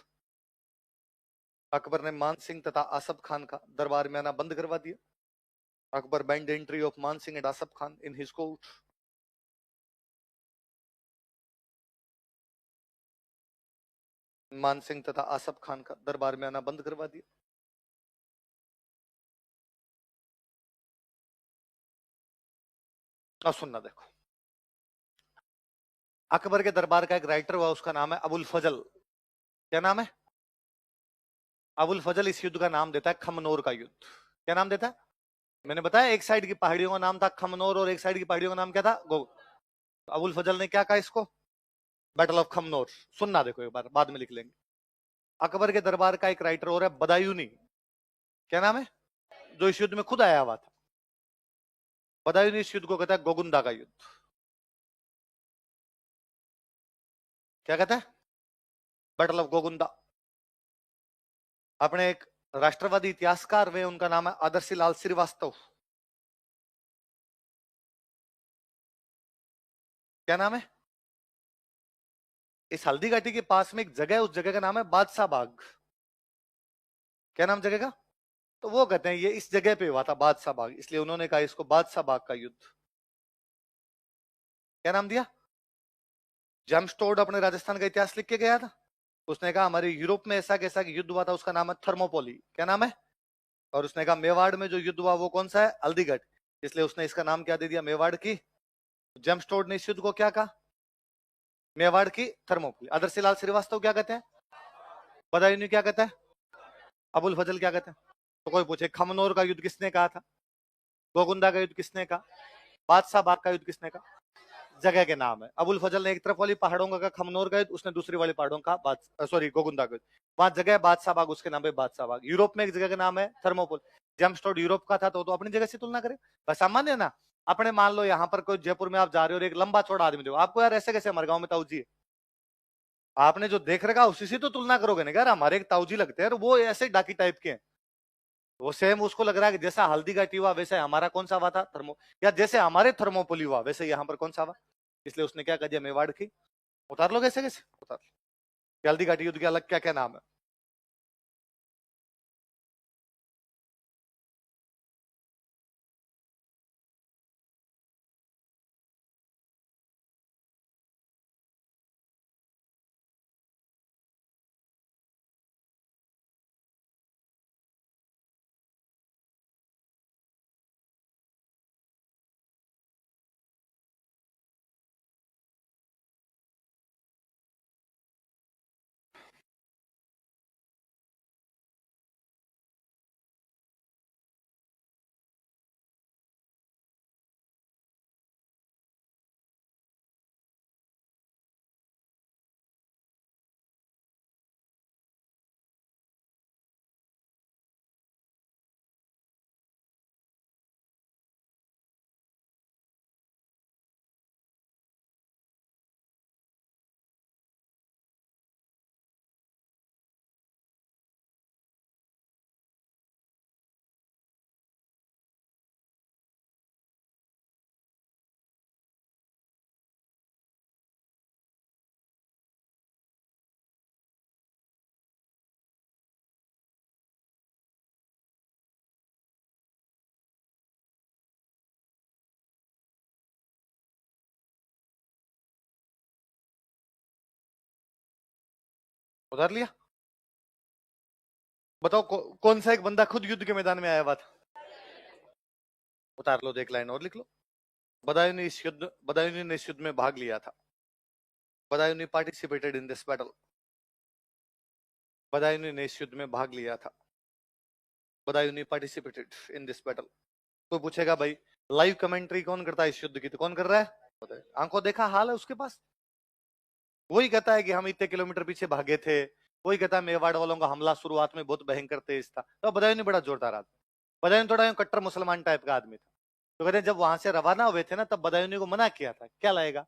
Akbar ने मान सिंह तथा आसफ खान का दरबार में आना बंद करवा दिया. अकबर बैंड एंट्री ऑफ मान Singh and Asaf Khan in his court. मान सिंह तथा आसफ खान का दरबार में आना बंद करवा दिया. अब सुनना देखो, अकबर के दरबार का एक राइटर हुआ, उसका नाम है अबुल फजल. क्या नाम है? अबुल फजल इस युद्ध का नाम देता है खमनोर का युद्ध. क्या नाम देता है? मैंने बताया एक साइड की पहाड़ियों का नाम था खमनोर और एक साइड की पहाड़ियों का नाम क्या था? तो अबुल फजल ने क्या कहा इसको? Battle of Khamnor. सुनना देखो एक बार, बाद में लिख लेंगे. अकबर के दरबार का एक राइटर और है बदायूनी. क्या नाम है? जो इस युद्ध में खुद आया हुआ था. बदायूनी इस युद्ध को कहता है गोगुंदा का युद्ध. क्या कहता है? Battle of Gogunda. अपने एक राष्ट्रवादी इतिहासकार वे, उनका नाम है आदर्शी लाल श्रीवास्तव. क्या नाम है? इस हल्दी घाटी के पास में एक जगह है, उस जगह का नाम है बादशाह बाग. क्या नाम जगह का? तो वो कहते हैं ये इस जगह पे हुआ था बादशाह बाग, इसलिए उन्होंने कहा इसको बादशाह बाग का युद्ध. क्या नाम दिया? जेम्स टोड अपने राजस्थान का इतिहास लिख के गया था. उसने कहा हमारे यूरोप में ऐसा कैसा युद्ध हुआ था, उसका नाम है थर्मोपोली. क्या नाम है? और उसने कहा मेवाड़ में जो युद्ध हुआ वो कौन सा है? हल्दीघाट. इसलिए उसने इसका नाम क्या दे दिया? मेवाड़ की. जेम्स टोड ने इस युद्ध को क्या कहा? मेवाड़ की थर्मोपोली. आदर्शी लाल श्रीवास्तव क्या कहते हैं? बदायूनी क्या कहता है? अबुल फजल क्या कहते हैं? तो कोई पूछे खमनोर का युद्ध किसने कहा था? गोगुंदा का युद्ध किसने कहा? बादशाह बाग का युद्ध किसने कहा? जगह के नाम है. अबुल फजल ने एक तरफ वाली पहाड़ों का खमनोर का युद्ध, उसने दूसरी वाली पहाड़ों का सॉरी गोगुंदा का युद्ध. वहां जगह बादशाह बाग, उसके नाम पे बादशाह बाग. यूरोप में एक जगह का नाम है थर्मोपोल. जेम्स टोड यूरोप का था तो अपनी जगह से तुलना करें. बस सामान्य ना. अपने मान लो यहाँ पर कोई जयपुर में आप जा रहे हो और एक लंबा चौड़ा आदमी देखो, आपको यार ऐसे कैसे हमारे गाँव में ताऊजी है, आपने जो देख रखा उसी से तो तुलना करोगे ना. यार हमारे एक ताऊजी लगते हैं, वो ऐसे डाकी टाइप के हैं. वो सेम उसको लग रहा है कि जैसा हल्दी घाटी हुआ वैसे हमारा कौन सा हुआ था थर्मो, या जैसे हमारे थर्मोपोली हुआ वैसे यहाँ पर कौन सा हुआ. इसलिए उसने क्या कर दिया? मेवाड़ की. उतार लो कैसे कैसे उतार लो. हल्दी घाटी युद्ध के अलग क्या क्या नाम है? उतार लिया। बताओ कौन सा एक बंदा खुद युद्ध के मैदान में आया हुआ था? उतार लो, एक लाइन और लिख लो। बदायूं ने इस युद्ध में भाग लिया था। Badayun participated in this battle. Badayun ने इस युद्ध में भाग लिया था। Badayun participated in this battle. कोई पूछेगा भाई लाइव कमेंट्री कौन करता है इस युद्ध की, तो कौन कर रहा है? आंखों देखा हाल है उसके पास। वही कहता है कि हम इतने किलोमीटर पीछे भागे थे। वही कहता है मेवाड़ वालों का हमला शुरुआत में बहुत भयंकर तेज था। तो बदायूं बड़ा जोरदार आदमी, बदायूं थोड़ा कट्टर मुसलमान टाइप का आदमी था। तो कहते हैं जब वहां से रवाना हुए थे ना, तब बदायूं को मना किया था, क्या लाएगा,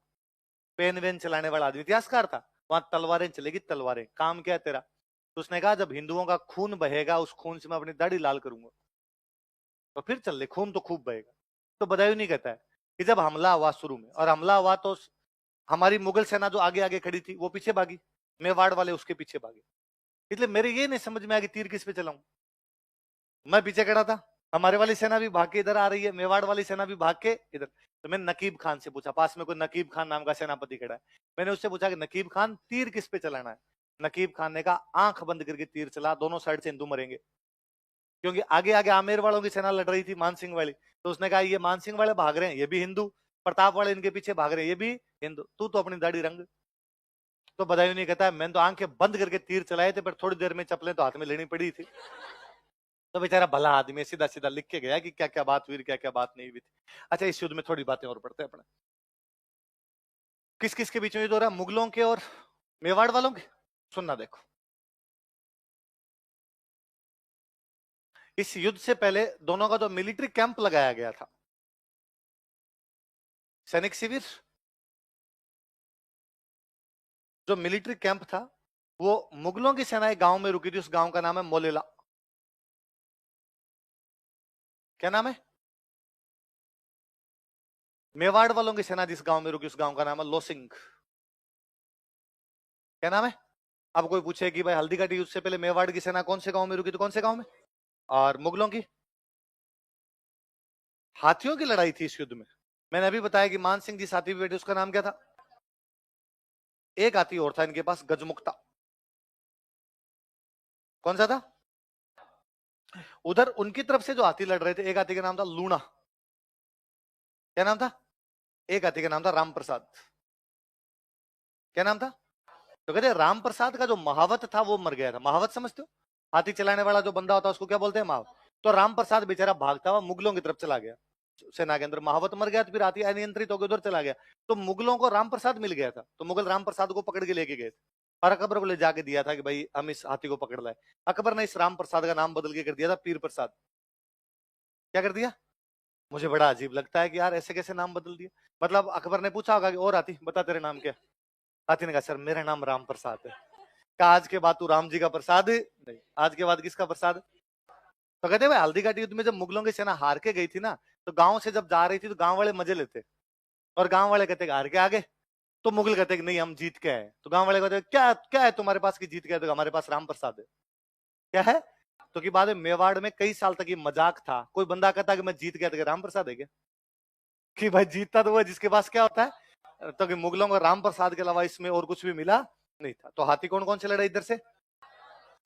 पेन वेन चलाने वाला आदमी, इतिहासकार था। वहां तलवारें चलेगी, तलवारें, काम क्या है तेरा? तो उसने कहा जब हिंदुओं का खून बहेगा, उस खून से मैं अपनी दाढ़ी लाल करूंगा। तो फिर चल ले, खून तो खूब बहेगा। तो बदायूं नहीं कहता है कि जब हमला हुआ शुरू में, और हमला हुआ तो हमारी मुगल सेना जो आगे आगे खड़ी थी वो पीछे भागी, मेवाड़ वाले उसके पीछे भागे। इसलिए मेरे ये नहीं समझ में आया कि तीर किस पे चलाऊं। मैं पीछे खड़ा था, हमारे वाली सेना भी भाग के इधर आ रही है, मेवाड़ वाली सेना भी भाग के इधर। तो मैंने नकीब खान से पूछा, पास में कोई नकीब खान नाम का सेनापति खड़ा है, मैंने उससे पूछा कि नकीब खान तीर किस पे चलाना है? नकीब खान ने कहा आंख बंद करके तीर चला, दोनों साइड से हिंदू मरेंगे। क्योंकि आगे आगे आमेर वालों की सेना लड़ रही थी, मान सिंह वाली। तो उसने कहा ये मान सिंह वाले भाग रहे हैं, ये भी हिंदू, प्रताप वाले इनके पीछे भाग रहे हैं, ये भी हिंदू, तू तो अपनी दाढ़ी रंग। तो बदायूं नहीं कहता है मैंने तो आंखें बंद करके तीर चलाए थे, पर थोड़ी देर में चप्पलें तो हाथ में लेनी पड़ी थी। तो बेचारा भला आदमी सीधा सीधा लिख के गया कि क्या क्या बात हुई, क्या क्या बात नहीं हुई थी। अच्छा, इस युद्ध में थोड़ी बातें और पढ़ते हैं अपने। किस किस के बीच में युद्ध हो रहा है? मुगलों के और मेवाड़ वालों के। सुनना देखो, इस युद्ध से पहले दोनों का जो मिलिट्री कैंप लगाया गया था, सैनिक शिविर, जो मिलिट्री कैंप था, वो मुगलों की सेना एक गांव में रुकी थी। उस गांव का नाम है मोलेला। क्या नाम है? मेवाड़ वालों की सेना जिस गांव में रुकी, उस गांव का नाम है लोसिंग। क्या नाम है? अब कोई पूछे कि भाई हल्दी घाटी युद्ध से पहले मेवाड़ की सेना कौन से गांव में रुकी, तो कौन से गांव में? और मुगलों की हाथियों की लड़ाई थी इस युद्ध में। मैंने अभी बताया कि मान सिंह जिस हाथी पे बैठे उसका नाम क्या था? एक हाथी और था इनके पास, गजमुक्ता। कौन सा था? उधर उनकी तरफ से जो हाथी लड़ रहे थे, एक हाथी का नाम था लूणा। क्या नाम था? एक हाथी का नाम था राम प्रसाद। क्या नाम था? तो कहते राम प्रसाद का जो महावत था वो मर गया था। महावत समझते हो? हाथी चलाने वाला जो बंदा होता है उसको क्या बोलते हैं? महावत। तो राम प्रसाद बेचारा भागता हुआ मुगलों की तरफ चला गया, सेना के अंदर। महावत मर गया तो फिर हाथी अनियंत्रित होकर उधर चला गया। तो मुगलों को राम प्रसाद मिल गया था, तो मुगल राम प्रसाद को पकड़ के लेके गए थे और अकबर को ले जाके दिया था कि भाई हम इस हाथी को पकड़ लाए। अकबर ने इस राम प्रसाद का नाम बदल के कर दिया था पीर प्रसाद। क्या कर दिया? मुझे बड़ा अजीब लगता है कि यार ऐसे कैसे नाम बदल दिया। मतलब अकबर ने पूछा होगा कि और हाथी बता तेरे नाम क्या? हाथी ने कहा सर मेरा नाम राम प्रसाद है। कहा आज के बाद तू राम जी का प्रसाद नहीं, आज के बाद किसका प्रसाद? तो कहते भाई हल्दी घाटी युद्ध में जब मुगलों की सेना हार के गई थी ना, तो गांव से जब जा रही थी तो गांव वाले मजे लेते, और गांव वाले कहते हार के आगे। तो मुगल कहते कि नहीं हम जीत के आए। तो गांव वाले कहते क्या क्या है तुम्हारे पास की जीत के आए? तो हमारे पास राम प्रसाद है। क्या है? तो की बाद में मेवाड़ में कई साल तक ये मजाक था, कोई बंदा कहता कि मैं जीत गया, तो राम प्रसाद है क्या? कि भाई जीतता तो वो जिसके पास क्या होता है। तो कि मुगलों को राम प्रसाद के अलावा इसमें और कुछ भी मिला नहीं था। तो हाथी कौन कौन से लड़े इधर से?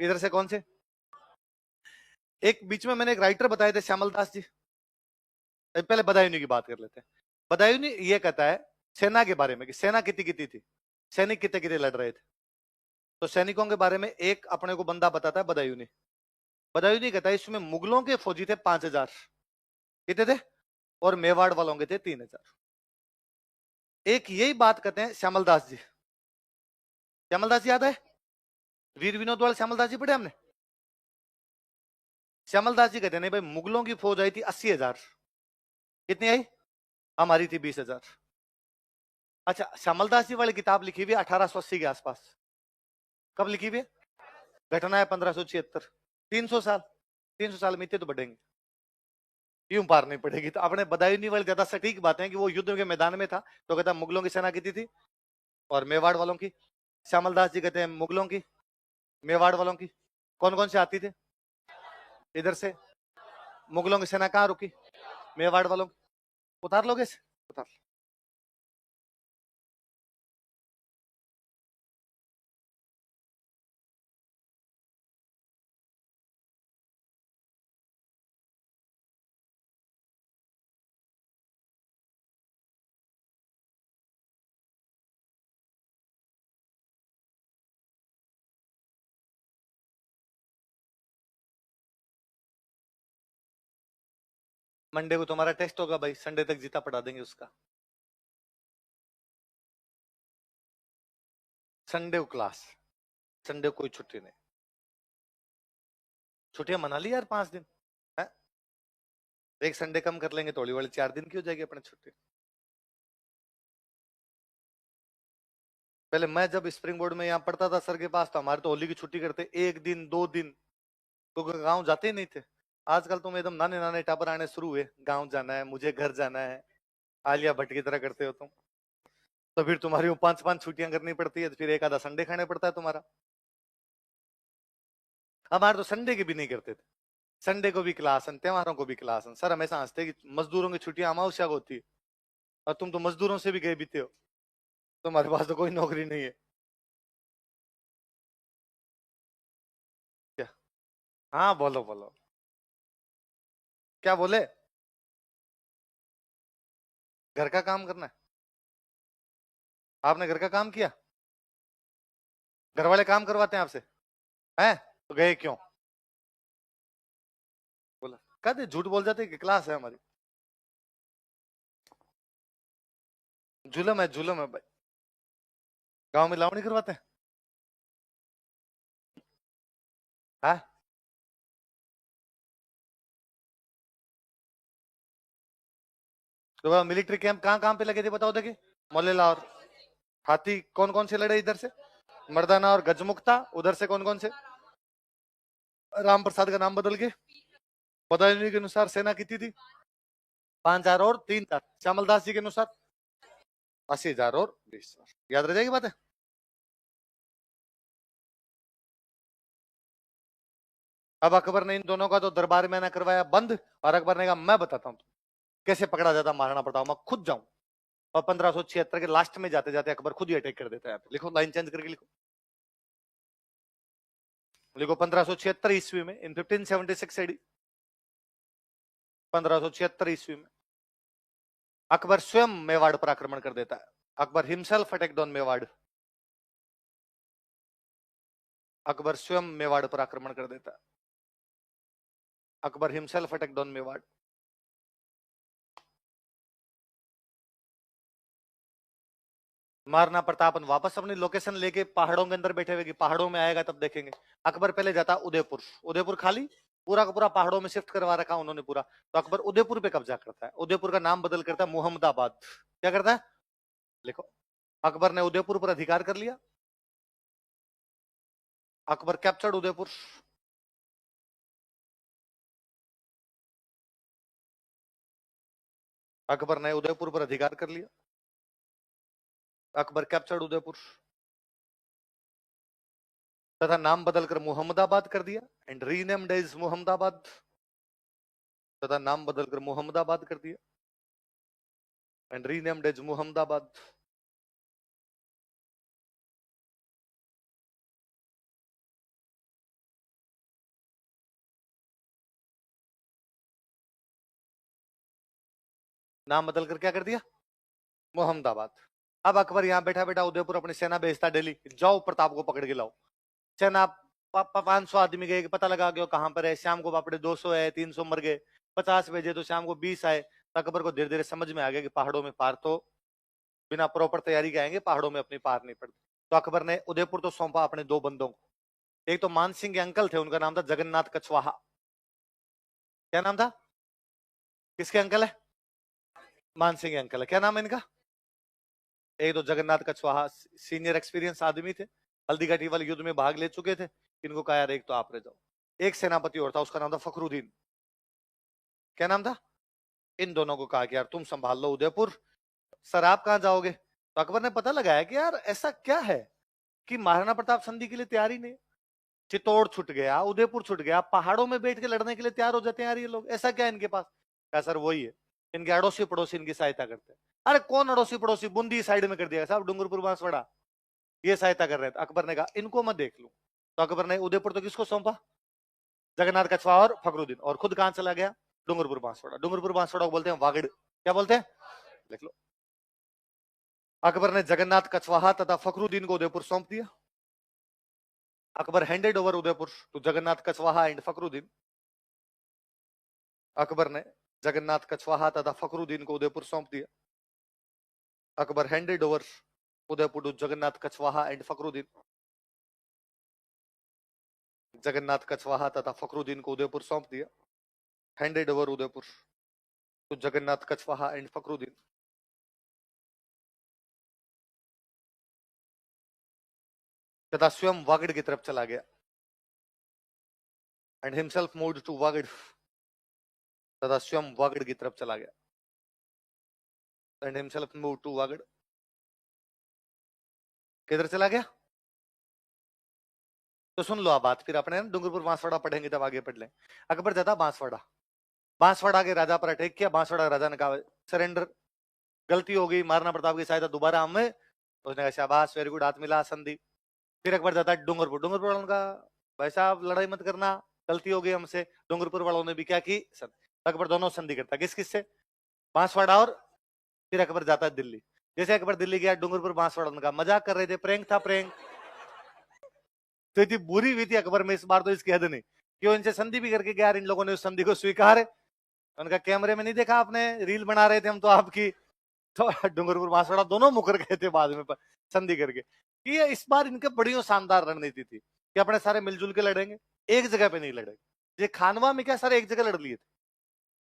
इधर से कौन से? एक बीच में मैंने एक राइटर बताए थे श्यामल दास जी। पहले बदायूं की बात कर लेते हैं। बदायूं ये कहता है सेना के बारे में कि सेना कितनी कितनी थी, सैनिक कितने कितने लड़ रहे थे। तो सैनिकों के बारे में एक अपने को बंदा बताता है बदायूं। बदायूं कहता है इसमें मुगलों के फौजी थे 5,000। कितने थे? और मेवाड़ वालों के थे 3,000। एक यही बात कहते हैं श्यामल दास जी। श्यामल दास याद है? वीर विनोद वाले श्यामल दास जी पढ़े हमने। श्यामल दास जी कहते हैं नहीं भाई, मुगलों की फौज आई थी 80,000। कितनी आई? हमारी थी 20,000। अच्छा, श्यामल दास जी वाली किताब लिखी हुई 1880 के आसपास। कब लिखी हुई है? घटना है 1576। 300 साल, 300 साल में इतने तो बढ़ेंगे, क्यों पार नहीं पड़ेगी। तो अपने बदायूं वाली ज्यादा सटीक बात है कि वो युद्ध के मैदान में था। तो कहता मुगलों की सेना कितनी थी और मेवाड़ वालों की। श्यामल दास जी कहते हैं मुगलों की, मेवाड़ वालों की। कौन कौन से आती थे इधर से? मुगलों की सेना कहाँ रुकी? मेवाड़ वालों की। उतार लोगे इसे? उतार। मंडे को तुम्हारा टेस्ट होगा भाई, संडे तक जीता पढ़ा देंगे उसका। संडे को क्लास, संडे को कोई छुट्टी नहीं। छुट्टियां मना ली यार 5 दिन है? एक संडे कम कर लेंगे, थोड़ी वाली 4 दिन की हो जाएगी अपने छुट्टी। पहले मैं जब स्प्रिंग बोर्ड में यहाँ पढ़ता था सर के पास, तो हमारे तो होली की छुट्टी करते 1 दिन 2 दिन, तो गांव जाते ही नहीं थे। आजकल तो एकदम नाने नाने टापर आने शुरू हुए, गांव जाना है, मुझे घर जाना है, आलिया भट्ट की तरह करते हो तुम। तो फिर तुम्हारी वो 5-5 छुट्टियां करनी पड़ती है, तो फिर एक आधा संडे खाने पड़ता है तुम्हारा। हमारे तो संडे के भी नहीं करते थे, संडे को भी क्लास, त्योहारों को भी क्लास। सर हमेशा हंसते कि मजदूरों की छुट्टियां अमावस्या को होती है, और तुम तो मजदूरों से भी गए बीते हो, तुम्हारे पास तो कोई नौकरी नहीं है क्या? हाँ बोलो बोलो, क्या बोले? घर का काम करना है? आपने घर का काम किया? घर वाले काम करवाते हैं आपसे? हैं? तो गए क्यों? बोला कहते झूठ बोल जाते कि क्लास है हमारी। जुलम है, जुलम है भाई। गांव में लावणी करवाते हैं? हाँ? तो मिलिट्री कैंप कहाँ कहाँ पे लगे थे बताओ देखिए। मोलेला और हाथी कौन कौन से लड़े इधर से? मर्दाना और गजमुक्ता। उधर से कौन कौन से? राम प्रसाद का नाम बदल के बदायूं के अनुसार सेना कितनी थी? 5,000 और 3,000। श्यामलदास जी के अनुसार 80,000 और 20,000। याद रह जाएगी बात है। अब अकबर ने इन दोनों का तो दरबार में ना करवाया बंद, और अकबर ने कहा मैं बताता हूँ कैसे पकड़ा जाता महाराणा प्रताप, मैं खुद जाऊं। और 1576 के लास्ट में जाते जाते अकबर खुद ही अटैक कर देता है। लिखो, लाइन चेंज करके लिखो, लिखो 1576 ईस्वी में, इन 1576 एडी, 1576 ईस्वी में अकबर स्वयं मेवाड़ पर आक्रमण कर देता है। Akbar himself attacked on Mewar. Akbar स्वयं मेवाड़ पर आक्रमण कर देता है। Akbar himself attacked on Mewar. Maharana Pratap वापस अपनी लोकेशन लेके पहाड़ों के अंदर बैठे हुए कि पहाड़ों में आएगा तब देखेंगे। अकबर पहले जाता उदयपुर, उदयपुर खाली, पूरा का पूरा पहाड़ों में शिफ्ट करवा रखा उन्होंने पूरा। तो अकबर उदयपुर पे कब्जा करता है, उदयपुर का नाम बदल करता है मुहम्मदाबाद। क्या करता है? लिखो, अकबर ने उदयपुर पर अधिकार कर लिया। अकबर कैप्चर्ड उदयपुर। अकबर ने उदयपुर पर अधिकार कर लिया। अकबर कैप्चर्ड उदयपुर तथा नाम बदलकर मुहम्मदाबाद कर दिया, एंड रीनेम्ड एज मुहम्मदाबाद। तथा नाम बदलकर मुहम्मदाबाद कर दिया, एंड रीनेम्ड एज मुहम्मदाबाद। नाम बदलकर क्या कर दिया? मुहम्मदाबाद। अब अकबर यहाँ बैठा बैठा उदयपुर अपनी सेना भेजता दिल्ली, जाओ प्रताप को पकड़ के लाओ। सेना 500 आदमी गए, पता लगा गया कहां पर है। शाम को बापड़े 200 है, 300 मर गए। 50 भेजे तो शाम को 20 आए। तो अकबर को धीरे धीरे समझ में आ गया कि पहाड़ों में पार तो बिना प्रॉपर तैयारी के आएंगे, पहाड़ों में अपनी पार नहीं पड़ती। तो अकबर ने उदयपुर तो सौंपा अपने 2 बंदों को। एक तो मान सिंह के अंकल थे, उनका नाम था जगन्नाथ कछवाहा। क्या नाम था? किसके अंकल है? मान सिंह के अंकल है। क्या नाम है इनका? एक तो जगन्नाथ कछवाहा, सीनियर एक्सपीरियंस आदमी थे, हल्दी घाटी वाले युद्ध में भाग ले चुके थे। इनको कहा यार एक तो आप रह जाओ। एक सेनापति और था, उसका नाम था फखरुद्दीन। क्या नाम था? इन दोनों को कहा कि यार तुम संभाल लो उदयपुर, सर आप कहां जाओगे? तो अकबर ने पता लगाया कि यार ऐसा क्या है कि महाराणा प्रताप संधि के लिए तैयार ही नहीं। चित्तौड़ छूट गया, उदयपुर छूट गया, पहाड़ों में बैठ के लड़ने के लिए तैयार हो जाते हैं यार ये लोग, ऐसा क्या है इनके पास? क्या सर वही है, इनके अड़ोसी पड़ोसी इनकी सहायता करते हैं। अरे कौन अड़ोसी पड़ोसी? बूंदी साइड में कर दिया साहब, डूंगरपुर बांसवाड़ा, ये सहायता कर रहे थे। अकबर ने कहा इनको मैं देख लूं। तो अकबर ने उदयपुर तो किसको सौंपा? जगन्नाथ कछवा और फखरुद्दीन। और खुद कहां चला गया? डूंगरपुर बांसवाड़ा। डूंगरपुर बांसवाड़ा को बोलते हैं वागड़। क्या बोलते हैं? लिख लो। अकबर ने जगन्नाथ कछवाहा तथा फखरुद्दीन को उदयपुर सौंप दिया। Akbar handed over Udaipur to Jagannath Kachhwaha and Fakhruddin. Akbar ने जगन्नाथ कछवाहा तथा फखरुद्दीन को उदयपुर सौंप दिया। Akbar handed over Udaipur to Jagannath Kachhwaha and Fakhruddin. Jagannath Kachhwaha तथा फखरुद्दीन को उदयपुर सौंप दिया। Handed over Udaipur to Jagannath Kachhwaha and Fakhruddin. तथा स्वयं वागड़ की तरफ चला गया and himself moved to Vagad. तथा स्वयं वागड़ की तरफ चला गया and himself moved to Vagad. किधर चला गया? तो सुन लो आप बात, फिर अपने डूंगरपुर बांसवाड़ा पढ़ेंगे तब आगे पढ़ लें। अकबर जाता बांसवाड़ा, बांसवाड़ा के राजा पर अटैक किया। बांसवाड़ा राजा ने कहा सरेंडर, गलती हो गई, मारना प्रताप की सहायता दोबारा हमें। उसने कहा शाबाश, वेरी गुड, हाथ मिला, संधि। फिर अकबर जाता है डूंगरपुर, डूंगरपुर वालों का भाई साहब लड़ाई मत करना, गलती हो गई हमसे। डूंगरपुर वालों ने भी क्या की? अकबर दोनों संधि करता, किस किस से? बांसवाड़ा और फिर अकबर जाता है दिल्ली। जैसे अकबर दिल्ली गया, डूंगरपुर बांसवाड़ा ने कहा मजाक कर रहे थे, प्रैंक था प्रैंक। तो इतनी बुरी हुई थी अकबर में इस बार तो इसकी हद नहीं, क्यों इनसे संधि भी करके गया, इन लोगों ने उस संधि को स्वीकार है। उनका कैमरे में नहीं देखा आपने, रील बना रहे थे हम तो आपकी। तो डूंगरपुर बांसवाड़ा दोनों मुकर गए थे बाद में संधि करके। ये इस बार इनके बड़ी शानदार रणनीति थी कि अपने सारे मिलजुल के लड़ेंगे, एक जगह पे नहीं लड़ेंगे। ये खानवा में क्या सारे एक जगह लड़ लिए थे,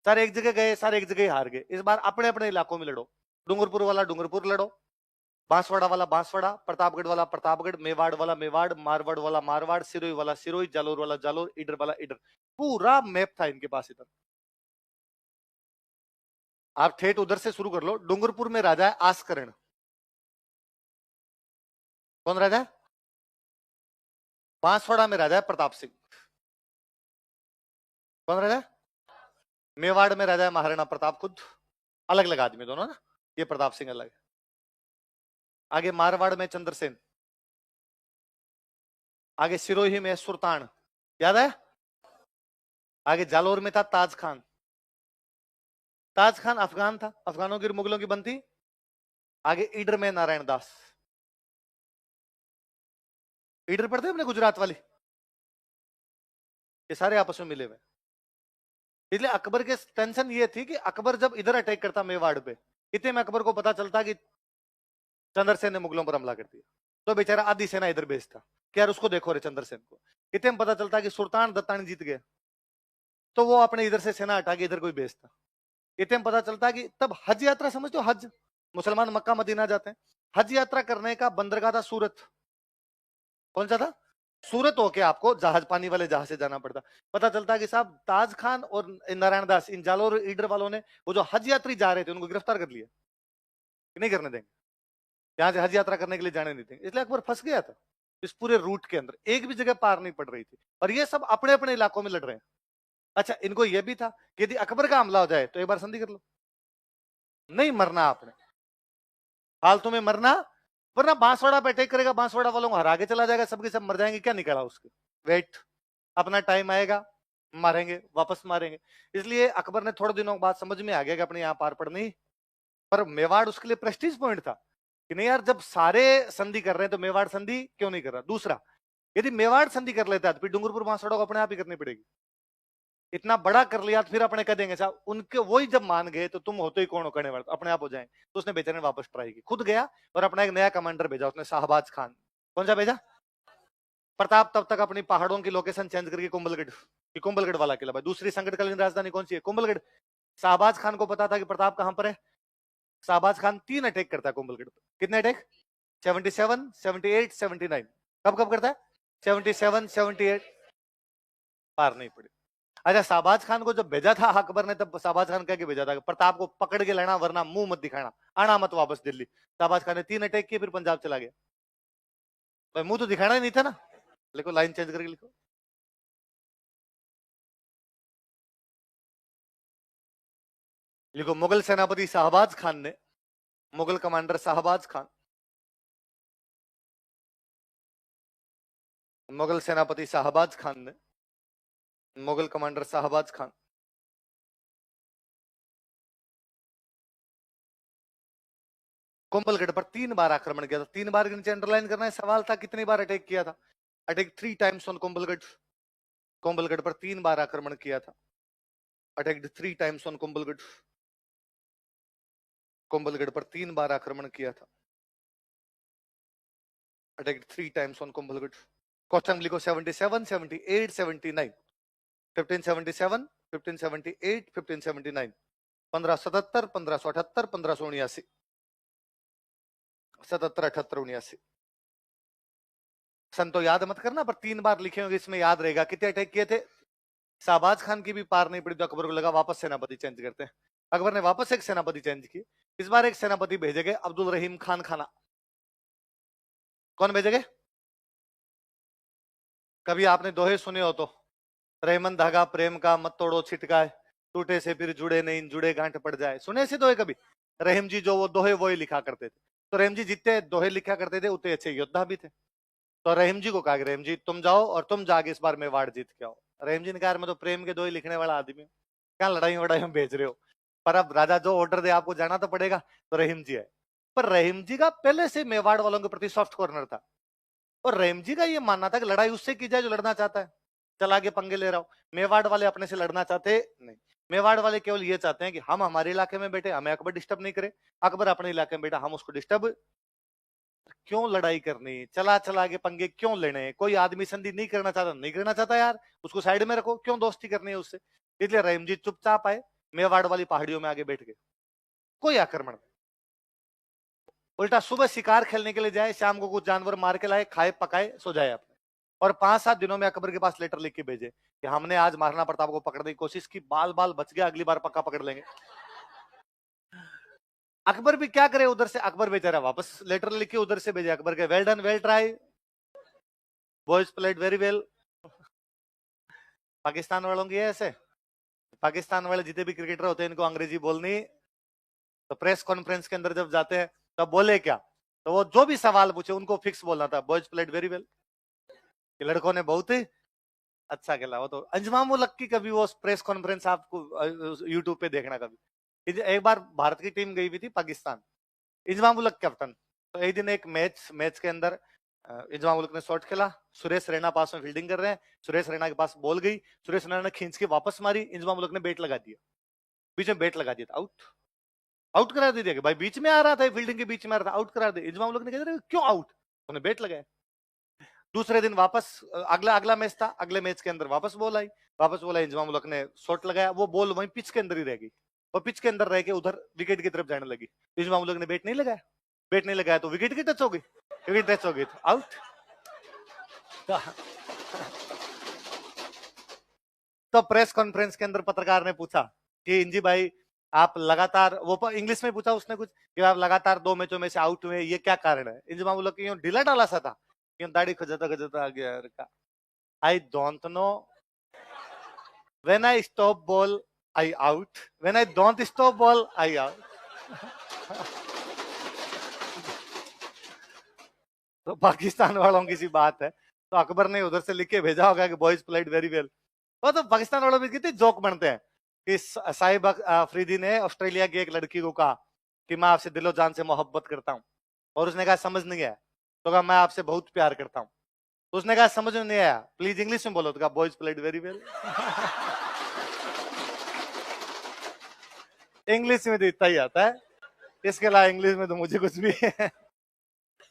सारे एक जगह गए, सारे एक जगह हार गए। इस बार अपने अपने इलाकों में लड़ो, डूंगरपुर वाला डूंगरपुर लड़ो, बांसवाड़ा वाला बांसवाड़ा, प्रतापगढ़ वाला प्रतापगढ़, मेवाड़ वाला मेवाड़, मारवाड़ वाला मारवाड़, सिरोही वाला सिरोही, जालोर वाला जालोर, इडर वाला इडर। पूरा मैप था इनके पास इधर। आप ठेठ उधर से शुरू कर लो। डूंगरपुर में राजा है आस्करण। कौन राजा है? बांसवाड़ा में राजा है प्रताप सिंह। कौन राजा है? मेवाड़ में राजा है महाराणा प्रताप खुद। अलग अलग आदमी दोनों ना, ये प्रताप सिंह अलग है। आगे मारवाड़ में चंद्रसेन, आगे सिरोही में सुल्तान, याद है? आगे जालोर में था ताज खान। ताज खान अफगान था, अफगानों की मुगलों की बनती। आगे ईडर में नारायण दास। ईडर पढ़ते अपने गुजरात वाली, ये सारे आपस में मिले हुए। इसलिए अकबर के टेंशन ये थी कि अकबर जब इधर अटैक करता मेवाड़ पे, इतने में अकबर को पता चलता कि चंद्रसेन ने मुगलों पर हमला कर दिया, तो बेचारा आधी सेना इधर भेजता कि यार उसको देखो रे चंद्रसेन को। इतने में पता चलता कि सुल्तान दत्तानी जीत गए, तो वो अपने इधर से सेना हटा के इधर कोई भेजता। इतने में पता चलता कि तब हज यात्रा समझते हो, हज मुसलमान मक्का मदीना जाते हैं, हज यात्रा करने का बंदरगाह था सूरत। कौन सा था? सूरत होके आपको जहाज, पानी वाले जहाज से जाना पड़ता। पता चलता कि साहब ताज खान और नारायण दास, इन जालोर ईडर वालों ने वो जो हज यात्री जा रहे थे उनको गिरफ्तार कर लिया, कि नहीं करने देंगे, यहां से हज यात्रा करने के लिए जाने नहीं देंगे। इसलिए अकबर फंस गया था इस पूरे रूट के अंदर, एक भी जगह पार नहीं पड़ रही थी, और ये सब अपने अपने इलाकों में लड़ रहे हैं। अच्छा, इनको यह भी था कि यदि अकबर का हमला हो जाए तो एक बार संधि कर लो, नहीं मरना आपने, फालतू में मरना, वरना बांसवाड़ा पे अटैक करेगा, बांसवाड़ा वालों को हरा के चला जाएगा, सबके सब मर जाएंगे, क्या निकला उसके। वेट, अपना टाइम आएगा, मारेंगे, वापस मारेंगे। इसलिए अकबर ने थोड़े दिनों बाद समझ में आ गया कि अपने यहाँ पार पड़नी, पर मेवाड़ उसके लिए प्रेस्टीज पॉइंट था कि नहीं यार, जब सारे संधि कर रहे हैं तो मेवाड़ संधि क्यों नहीं कर रहा। दूसरा, यदि मेवाड़ संधि कर लेता है तो फिर डूंगरपुर बांसवाड़ा को अपने आप ही करनी पड़ेगी। इतना बड़ा कर लिया तो फिर अपने कह देंगे साहब, उनके वही जब मान गए तो तुम होते ही कौन हो करने वाले, अपने आप हो जाए। तो उसने बेचारे ने वापस ट्राई की, खुद गया और अपना एक नया कमांडर भेजा उसने, शाहबाज खान। कौन सा भेजा? प्रताप तब तक अपनी पहाड़ों की लोकेशन चेंज करके कुंभलगढ़, कुंभलगढ़ वाला किला भाई, दूसरी संकटकालीन राजधानी कौन सी है? कुंभलगढ़। शाहबाज खान को पता था कि प्रताप कहां पर है। शाहबाज खान 3 अटैक करता है कुंभलगढ़ पर। कितने अटैक? 77, 78, 79। कब कब करता है? 77, 78। पार नहीं पड़ी। अच्छा, शाहबाज खान को जब भेजा था अकबर ने, तब शाहबाज खान कह के भेजा था प्रताप को पकड़ के लेना, वरना मुंह मत दिखाना, आना मत वापस दिल्ली। शाहबाज खान ने 3 अटैक किए, फिर पंजाब चला गया। भाई मुंह तो दिखाना ही नहीं था ना, लिखो, लाइन चेंज करके लिखो। लिखो, मुगल सेनापति शाहबाज खान ने, मुगल कमांडर शाहबाज खान, मुगल सेनापति शाहबाज खान ने, मुगल कमांडर शाहबाज खान कुंभलगढ़ पर 3 बार आक्रमण किया था। 3 बार के नीचे अंडरलाइन करना है, सवाल था कितनी बार अटैक किया था। Attack 3 times on Kumbhalgarh. Kumbhalgarh पर 3 बार आक्रमण किया था। Attacked 3 times on Kumbhalgarh, Kumbhalgarh पर 3 बार आक्रमण किया था। Attacked 3 times on Kumbhalgarh. Question लिखो 77, 78, 79। 1577, 1578, 1579, 1577, 1578, 1579, 77, 78, 79। सन तो याद मत करना, पर 3 बार लिखे होंगे, इसमें याद रहेगा कितने अटैक किए थे। शाहबाज खान की भी पार नहीं पड़ी तो अकबर को लगा वापस सेनापति चेंज करते हैं। अकबर ने वापस एक सेनापति चेंज की। इस बार एक सेनापति भेजे गए, अब्दुल रहीम खान खाना। कौन भेजे गए? कभी आपने दोहे सुने हो तो, रहमन धागा प्रेम का मत तोड़ो छिटकाए, टूटे से फिर जुड़े नहीं जुड़े गांठ पड़ जाए। सुने ऐसे दोहे कभी? रहीम जी जो वो दोहे वो ही लिखा करते थे। तो रहीम जी जितने दोहे लिखा करते थे उतने अच्छे योद्धा भी थे। तो रहीम जी को कहा, रहीम जी तुम जाओ और तुम जाके इस बार मेवाड़ जीत के आओ। रहीम जी ने कहा, मैं तो प्रेम के दोहे लिखने वाला आदमी हूँ, क्या लड़ाई वड़ाई में भेज रहे हो? पर अब राजा जो ऑर्डर दे आपको जाना तो पड़ेगा। तो रहीम जी है, पर रहीम जी का पहले से मेवाड़ वालों के प्रति सॉफ्ट कॉर्नर था। और रहीम जी का ये मानना था कि लड़ाई उससे की जाए जो लड़ना चाहता है। चला के पंगे ले रहा हूं। मेवाड़ वाले अपने से लड़ना चाहते नहीं। मेवाड़ वाले केवल ये चाहते हैं कि हम हमारे इलाके में बैठे, हमें अकबर डिस्टर्ब नहीं करे, अकबर अपने इलाके में बैठा, हम उसको डिस्टर्ब क्यों लड़ाई करनी, चला चला के पंगे क्यों लेने। कोई आदमी संधि नहीं करना चाहता, नहीं करना चाहता यार, उसको साइड में रखो, क्यों दोस्ती करनी है उससे। इसलिए रहीम जी चुपचाप आए, मेवाड़ वाली पहाड़ियों में आगे बैठ गए, कोई आक्रमण। उल्टा सुबह शिकार खेलने के लिए जाए, शाम को कुछ जानवर मार के लाए, खाए पकाए सो जाए अपने। और 5-7 दिनों में अकबर के पास लेटर लिख के भेजे कि हमने आज महाराणा प्रताप को पकड़ने की कोशिश की, बाल बाल बच गया, अगली बार पक्का पकड़ लेंगे। अकबर भी क्या करे, उधर से अकबर बेचारा वापस लेटर लिख के उधर से भेजे। अकबर के well done, well try, boys played very well. Pakistan वालों की है ऐसे, पाकिस्तान वाले जितने भी क्रिकेटर होते हैं इनको अंग्रेजी बोलनी। तो प्रेस कॉन्फ्रेंस के अंदर जब जाते हैं तब बोले क्या, तो वो जो भी सवाल पूछे उनको फिक्स बोलना था, बॉयज प्लेड वेरी वेल, लड़कों ने बहुत ही अच्छा खेला। वो तो अंजमाम उल हक की कभी वो प्रेस कॉन्फ्रेंस आपको यूट्यूब पे देखना कभी। एक बार भारत की टीम गई हुई थी पाकिस्तान, इंजमाम उल हक कैप्टन। तो एक दिन एक मैच के अंदर इंजमाम उल हक ने शॉट खेला, सुरेश रैना पास में फील्डिंग कर रहे हैं, सुरेश रैना के पास बॉल गई, सुरेश रैना ने खींच के वापस मारी, इंजमाम उल हक ने बैट लगा दिया, बीच में बैट लगा दिया, आउट, आउट करा दिया कि भाई बीच में आ रहा था, फील्डिंग के बीच में आ रहा था, आउट करा दिया। इंजमाम उल हक ने कहा क्यों आउट, उन्होंने बैट लगाया। दूसरे दिन वापस अगला अगला मैच था, अगले मैच के अंदर वापस बॉल आई, वापस बॉल आई, इंजमाम उल हक ने शॉट लगाया, वो बॉल वहीं पिच के अंदर ही रह गई, और पिच के अंदर रह के उधर विकेट की तरफ जाने लगी। इंजमाम उल हक ने बैट नहीं लगाया, बैट नहीं लगाया तो विकेट की टच हो गई, विकेट टच हो गई तो आउट। तो प्रेस कॉन्फ्रेंस के अंदर पत्रकार ने पूछा कि इंजी भाई आप लगातार, वो इंग्लिश में पूछा उसने कुछ कि आप लगातार 2 मैचों में से आउट हुए, ये क्या कारण है? इंजमाम उल हक यूं ढीला डाला सा था, यूं दाढ़ी खजता खजता आ गया यार का, I don't know, when I stop ball I out, when I don't stop ball I out. तो पाकिस्तान वालों की सी बात है, तो अकबर ने उधर से लिख के भेजा होगा कि बॉयज प्लेड वेरी वेल। वो तो पाकिस्तान वालों में कितने जोक बनते हैं कि साहिब अफरीदी ने ऑस्ट्रेलिया की एक लड़की को कहा कि मैं आपसे दिलो जान से मोहब्बत करता हूँ, और उसने कहा समझ नहीं आया, तो कहा मैं आपसे बहुत प्यार करता हूँ, तो उसने कहा समझ में नहीं आया, प्लीज इंग्लिश में बोलो, तो कहा boys played very well. English में तो इतना ही आता है, इसके अलावा इंग्लिश में तो मुझे कुछ भी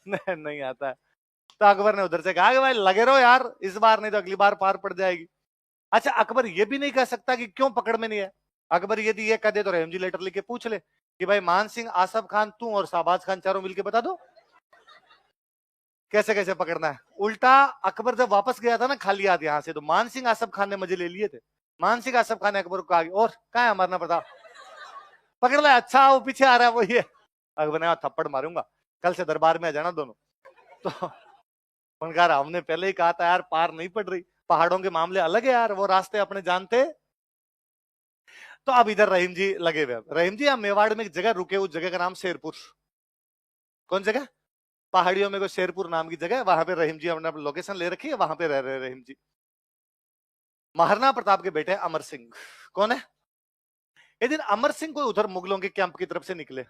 नहीं आता है। तो अकबर ने उधर से कहा कि भाई लगे रहो यार, इस बार नहीं तो अगली बार पार पड़ जाएगी। अच्छा, अकबर ये भी नहीं कह सकता कि क्यों पकड़ में नहीं है। अकबर यदि ये कह दे तो रहीम जी लेटर लिख के पूछ ले कि भाई मान सिंह, आसफ खान, तू और शाहबाज खान चारों मिलके बता दो कैसे कैसे पकड़ना है। उल्टा अकबर जब वापस गया था ना खाली हाथ यहाँ से, तो मान सिंह आसफ खान ने मजे ले लिए थे। मान सिंह आसफ खान ने अकबर को कहा और कहा है अमरना प्रताप, पकड़ लिया, अच्छा वो पीछे आ रहा है वो ये। अकबर ने थप्पड़ मारूंगा, कल से दरबार में आ जाना दोनों। तो उनका हमने पहले ही कहा था यार, पार नहीं पड़ रही, पहाड़ों के मामले अलग है यार, वो रास्ते अपने जानते। तो अब इधर रहीम जी लगे हुए। रहीम जी, हम मेवाड़ में एक जगह रुके, उस जगह का नाम शेरपुर। कौन जगह? पहाड़ियों में कोई शेरपुर नाम की जगह है, वहां पे रहीम जी अपने लोकेशन ले रखी है, वहां पे रह रहे रहीम जी। महाराणा प्रताप के बेटे अमर सिंह कौन है? एक दिन अमर सिंह को उधर मुगलों के कैंप की तरफ से निकले,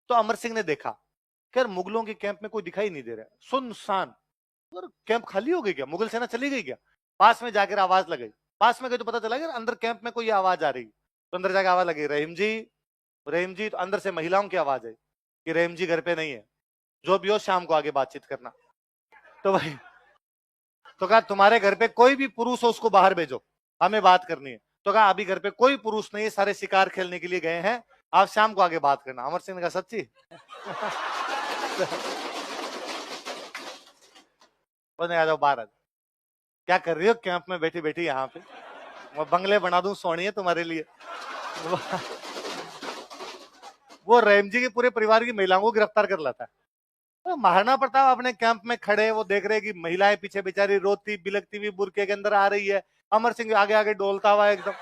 तो अमर सिंह ने देखा कि यार मुगलों के कैंप में कोई दिखाई नहीं दे रहा, सुनसान, और कैंप खाली हो गई क्या, मुगल सेना चली गई क्या? पास में जाकर आवाज लगाई, पास में गई तो पता चला कि अंदर कैंप में कोई आवाज आ रही। तो अंदर जाके आवाज लगी, रहीम जी। तो अंदर से महिलाओं की आवाज है कि रहीम जी घर पे नहीं है, जो भी हो शाम को आगे बातचीत करना। तो भाई तो कहा तुम्हारे घर पे कोई भी पुरुष हो उसको बाहर भेजो, हमें बात करनी है। तो कहा अभी घर पे कोई पुरुष नहीं है, सारे शिकार खेलने के लिए गए हैं, आप शाम को आगे बात करना। अमर सिंह ने कहा सच्ची? बोले आ जाओ बाहर आ जाओ। क्या कर रही हो कैंप में बैठी बैठी यहाँ पे? मैं बंगले बना दूं सोनिए तुम्हारे लिए। वो रहीम जी के पूरे परिवार की महिलाओं को गिरफ्तार कर लाता है। तो महाराणा प्रताप अपने कैंप में खड़े, वो देख रहे कि महिलाएं पीछे बेचारी रोती बिलकती हुई बुरके के अंदर आ रही है, अमर सिंह आगे आगे डोलता हुआ एकदम।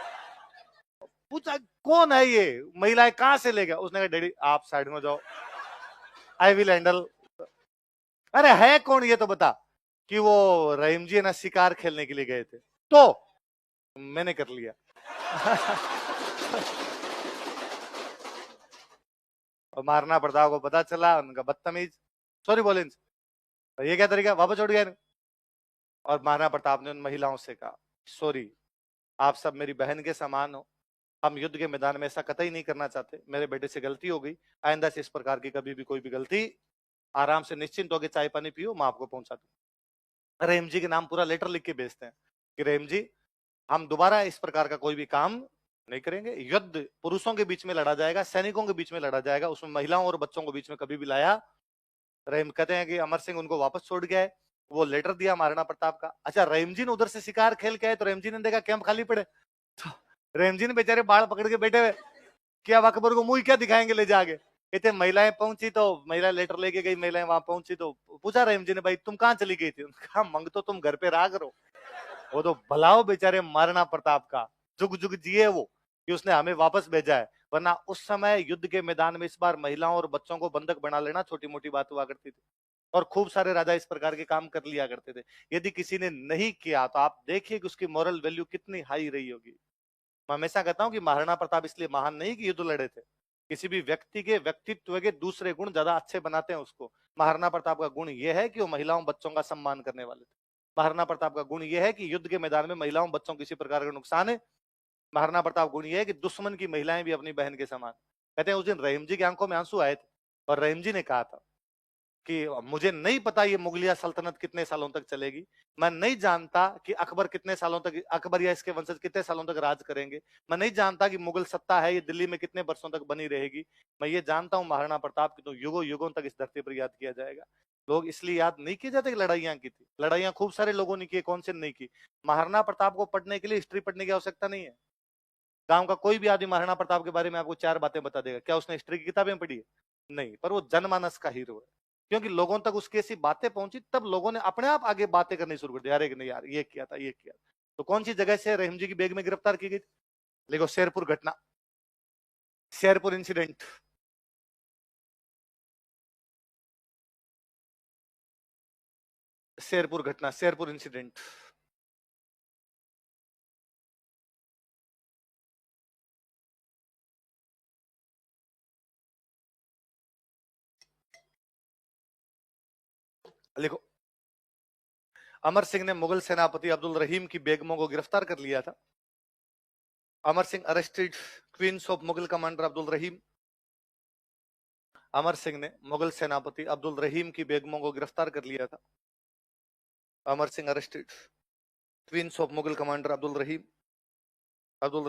पूछा कौन है ये, महिलाएं कहां से ले गया? उसने कहा डैडी आप साइड में जाओ, आई विल हैंडल। अरे है कौन ये तो बता। कि वो रहीम जी ना शिकार खेलने के लिए गए थे, तो मैंने कर लिया। और महाराणा प्रताप को पता चला, उनका बदतमीज, सॉरी बोले तो ये क्या तरीका, वापस उठ गया। और महाराणा प्रताप ने उन महिलाओं से कहा सॉरी, आप सब मेरी बहन के समान हो, हम युद्ध के मैदान में ऐसा कतई नहीं करना चाहते, मेरे बेटे से गलती हो गई, आइंदा से इस प्रकार की कभी भी कोई भी गलती, आराम से निश्चिंत होकर चाय पानी पियो, मैं आपको पहुंचा दूं। रहीम जी के नाम पूरा लेटर लिख के भेजते हैं कि रहीम जी हम दोबारा इस प्रकार का कोई भी काम नहीं करेंगे, युद्ध पुरुषों के बीच में लड़ा जाएगा, सैनिकों के बीच में लड़ा जाएगा, उसमें महिलाओं और बच्चों को बीच में कभी भी लाया। रहीम कहते हैं कि अमर सिंह उनको वापस छोड़ गया है, वो लेटर दिया महाराणा प्रताप का। अच्छा रहीम जी ने उधर से शिकार खेल के आए, तो रहीम जी ने देखा कैंप खाली पड़े, तो रहीम जी ने बेचारे बाढ़ पकड़ के बैठे हुए, कि अब अकबर को मुंह क्या दिखाएंगे ले जाके। कहते महिलाएं पहुंची, तो महिला लेटर लेके गई, महिलाएं वहां पहुंची तो पूछा रहीम जी ने भाई तुम कहां चली गई थी? कहा मंग तो तुम घर पे रहा करो। वो तो भलाओ बेचारे महाराणा प्रताप का, जुग जुग जिए वो, कि उसने हमें वापस भेजा है, वरना उस समय युद्ध के मैदान में इस बार महिलाओं और बच्चों को बंधक बना लेना छोटी मोटी बात हुआ करती थी। और खूब सारे राजा इस प्रकार के काम कर लिया करते थे। यदि किसी ने नहीं किया तो आप देखिए कि उसकी मॉरल वैल्यू कितनी हाई रही होगी। मैं हमेशा कहता हूं कि महाराणा प्रताप इसलिए महान नहीं कि युद्ध लड़े थे, किसी भी व्यक्ति के व्यक्तित्व के दूसरे गुण ज्यादा अच्छे बनाते हैं उसको। महाराणा प्रताप का गुण यह है कि वो महिलाओं बच्चों का सम्मान करने वाले थे। महाराणा प्रताप का गुण यह है कि युद्ध के मैदान में महिलाओं बच्चों किसी प्रकार का नुकसान है। महाराणा प्रताप गुण यह है कि दुश्मन की महिलाएं भी अपनी बहन के समान। कहते हैं उस दिन रहीम जी की आंखों में आंसू आए थे, और रहीम जी ने कहा था कि मुझे नहीं पता ये मुगलिया सल्तनत कितने सालों तक चलेगी, मैं नहीं जानता कि अकबर कितने सालों तक, अकबर या इसके वंशज कितने सालों तक राज करेंगे, मैं नहीं जानता कि मुगल सत्ता है ये दिल्ली में कितने वर्षों तक बनी रहेगी, मैं ये जानता हूं महाराणा प्रताप की तो युगों युगों तक इस धरती पर याद किया जाएगा। लोग इसलिए याद नहीं किए जाते कि लड़ाइयां की थी, लड़ाइयां खूब सारे लोगों ने की, कौन से नहीं की। महाराणा प्रताप को पढ़ने के लिए हिस्ट्री पढ़ने की आवश्यकता नहीं है। गांव का कोई भी आदमी महाराणा प्रताप के बारे में आपको चार बातें बता देगा, क्या उसने हिस्ट्री की किताबें पढ़ी है? नहीं, पर वो जनमानस का हीरो है, क्योंकि लोगों तक उसकी ऐसी बातें पहुंची, तब लोगों ने अपने आप आगे बातें करनी शुरू कर दी, यार नहीं यार ये किया था ये किया। तो कौन सी जगह से रहीम जी की बेग में गिरफ्तार की गई थी? देखो शेरपुर घटना, शेरपुर इंसिडेंट। शेरपुर घटना, शेरपुर इंसिडेंट। लिखो, अमर सिंह ने मुगल सेनापति अब्दुल रहीम की बेगमों को गिरफ्तार कर लिया था। Amar Singh arrested queens of Mughal commander Abdul Rahim. Amar Singh ने मुगल सेनापति अब्दुल रहीम की बेगमों को गिरफ्तार कर लिया था। Amar Singh arrested queens of Mughal commander Abdul Rahim, Abdul